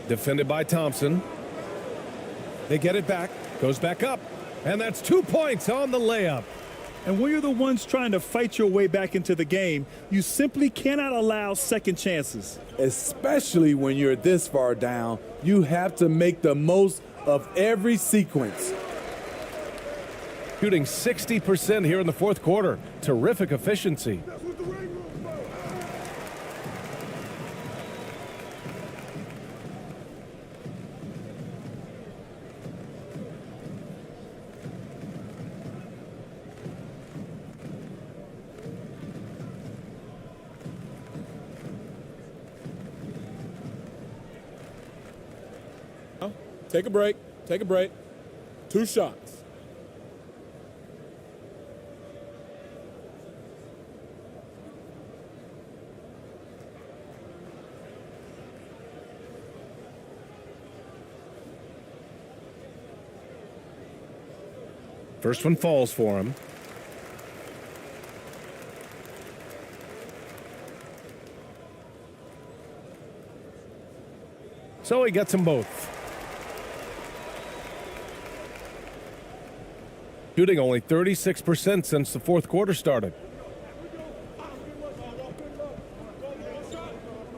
Defended by Thompson. They get it back. Goes back up. And that's 2 points on the layup. And when you're the ones trying to fight your way back into the game, you simply cannot allow second chances. Especially when you're this far down, you have to make the most of every sequence. Shooting 60% here in the fourth quarter. Terrific efficiency. Take a break. Take a break. 2 shots. First one falls for him. So he gets them both. Shooting only 36% since the fourth quarter started.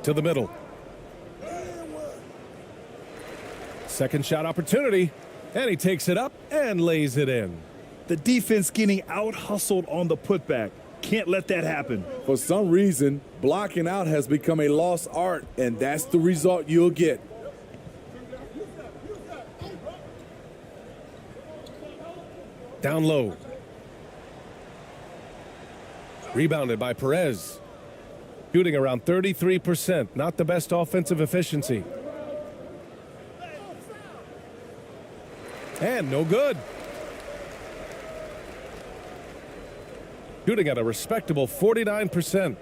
To the middle. Second shot opportunity. And he takes it up and lays it in. The defense getting out-hustled on the putback. Can't let that happen. For some reason, blocking out has become a lost art, and that's the result you'll get. Down low. Rebounded by Perez. Shooting around 33%. Not the best offensive efficiency. And no good. Shooting at a respectable 49%.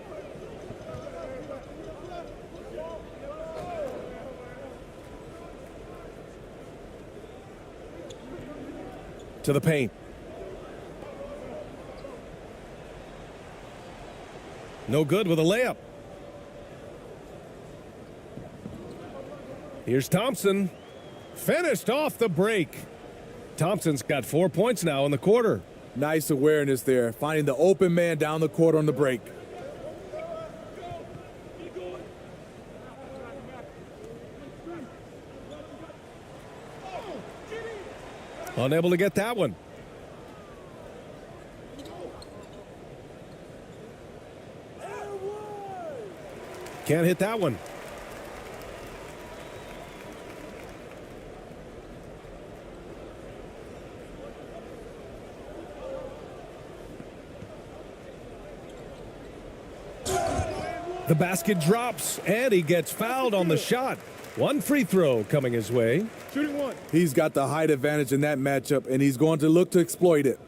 to the paint. No good with a layup. Here's Thompson. Finished off the break. Thompson's got 4 points now in the quarter. Nice awareness there, finding the open man down the court on the break. Unable to get that one. Can't hit that one. The basket drops, and he gets fouled on the shot. One free throw coming his way. Shooting one. He's got the height advantage in that matchup, and he's going to look to exploit it.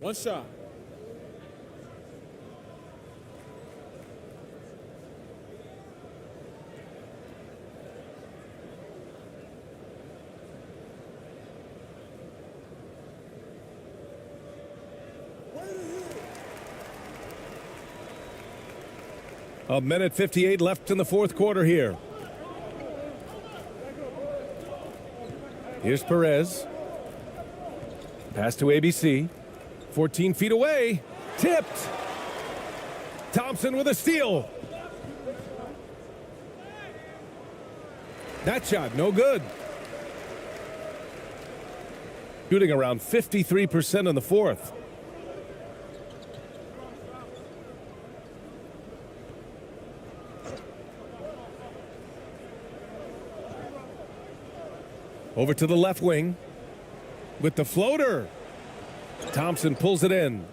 One shot. A minute 58 left in the fourth quarter here. Here's Perez. Pass to ABC. 14 feet away. Tipped. Thompson with a steal. That shot, no good. Shooting around 53% in the fourth. Over to the left wing with the floater. Thompson pulls it in.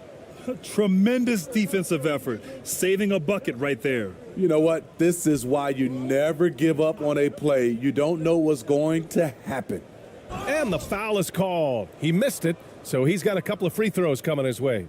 Tremendous defensive effort, saving a bucket right there. You know what? This is why you never give up on a play. You don't know what's going to happen. And the foul is called. He missed it, so he's got a couple of free throws coming his way.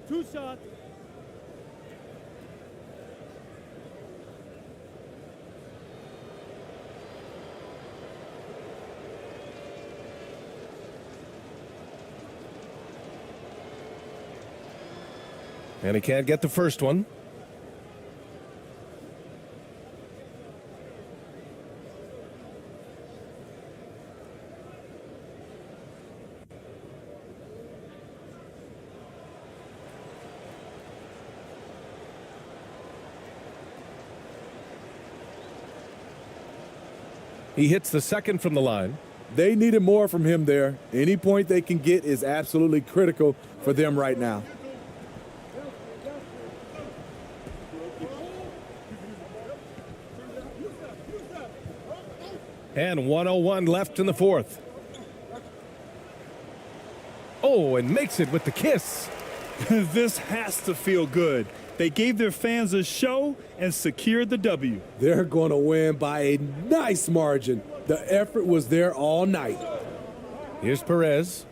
Two shots. And he can't get the first one. He hits the second from the line. They needed more from him there. Any point they can get is absolutely critical for them right now. And 1:01 left in the fourth. Oh, and makes it with the kiss. This has to feel good. They gave their fans a show and secured the W. They're going to win by a nice margin. The effort was there all night. Here's Perez.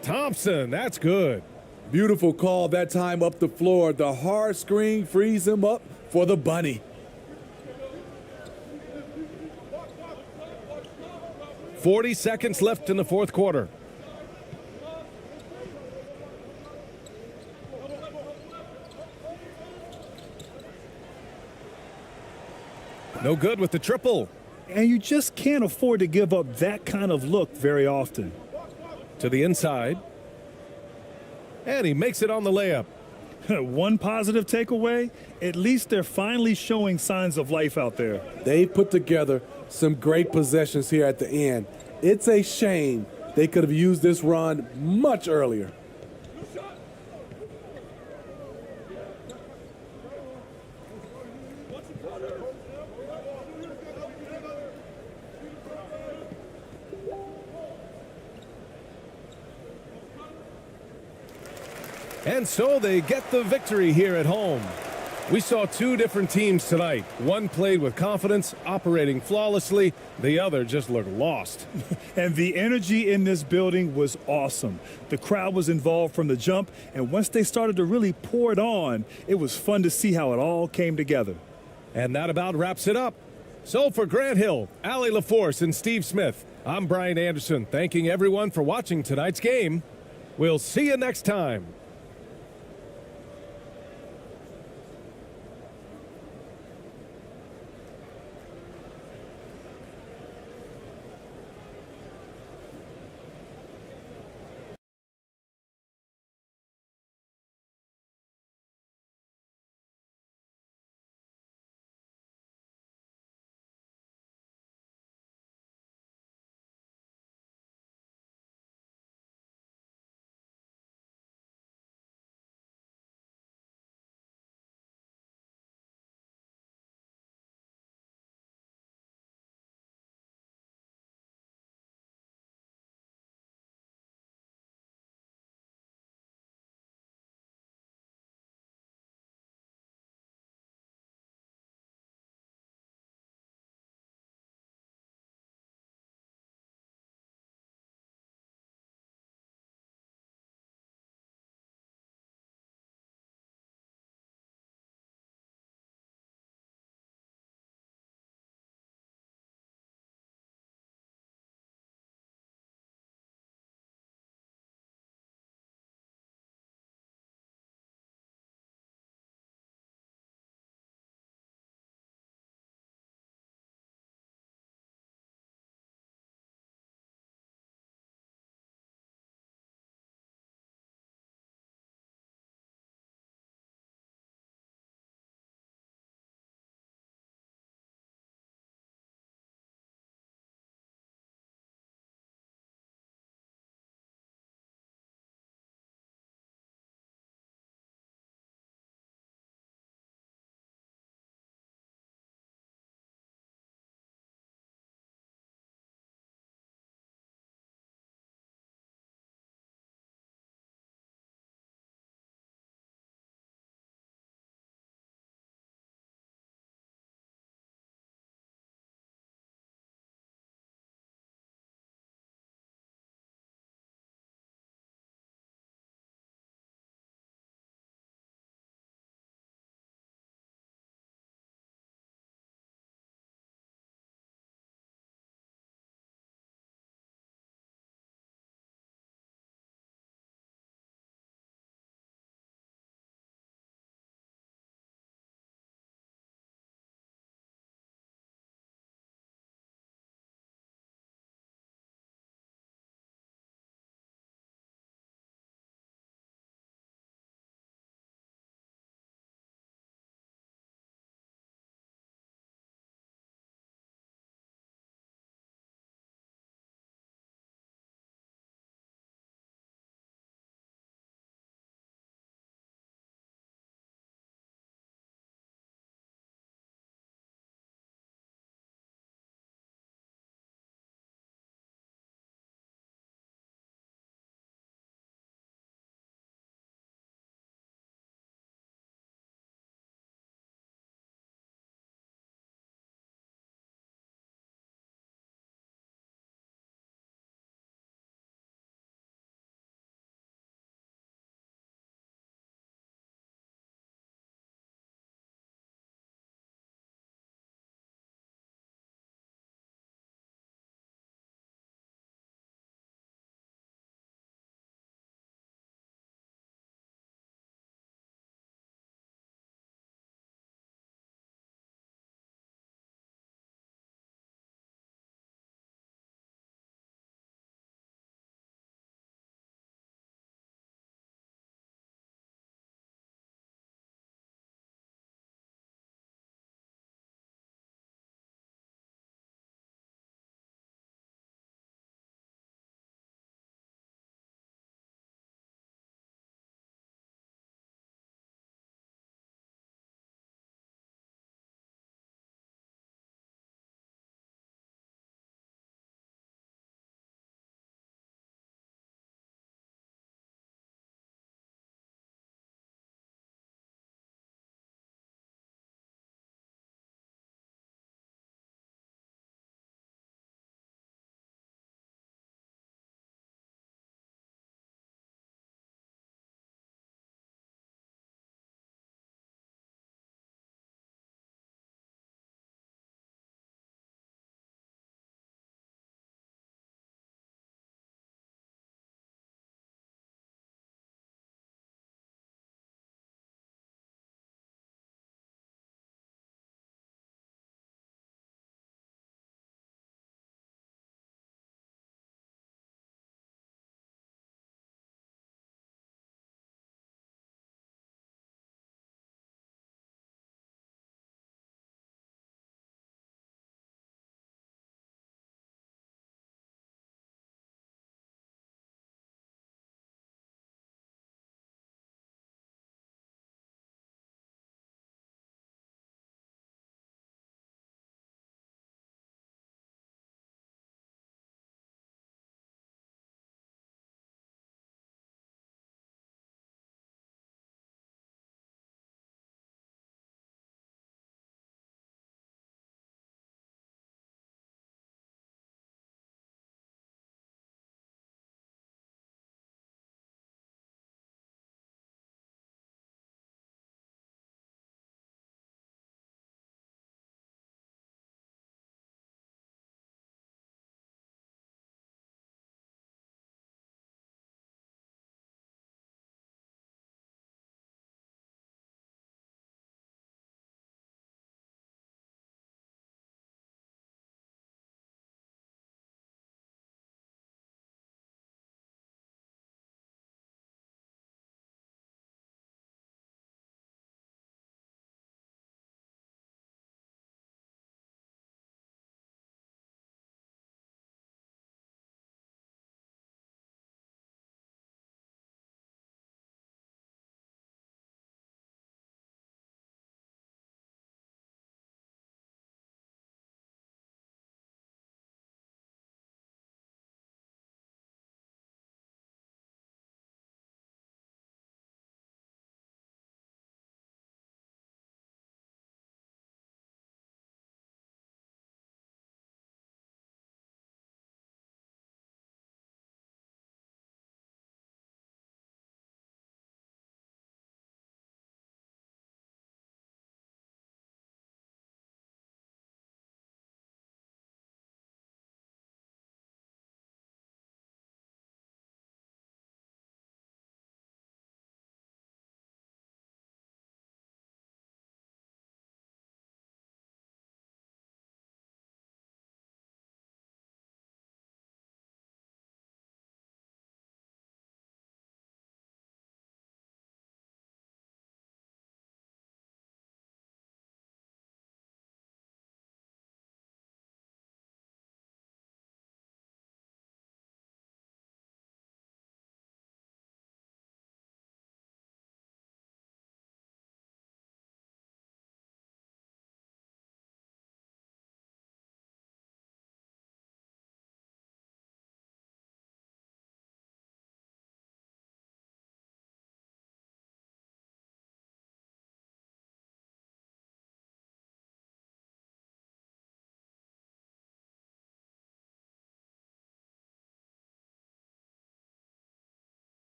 Thompson, that's good. Beautiful call that time up the floor. The hard screen frees him up for the bunny. .40 seconds left in the fourth quarter. No good with the triple. And you just can't afford to give up that kind of look very often. To the inside. And he makes it on the layup. One positive takeaway, at least they're finally showing signs of life out there. They put together some great possessions here at the end. It's a shame they could have used this run much earlier. And so they get the victory here at home. We saw two different teams tonight. One played with confidence, operating flawlessly. The other just looked lost. And the energy in this building was awesome. The crowd was involved from the jump, and once they started to really pour it on, it was fun to see how it all came together. And that about wraps it up. So for Grant Hill, Allie LaForce, and Steve Smith, I'm Brian Anderson, thanking everyone for watching tonight's game. We'll see you next time.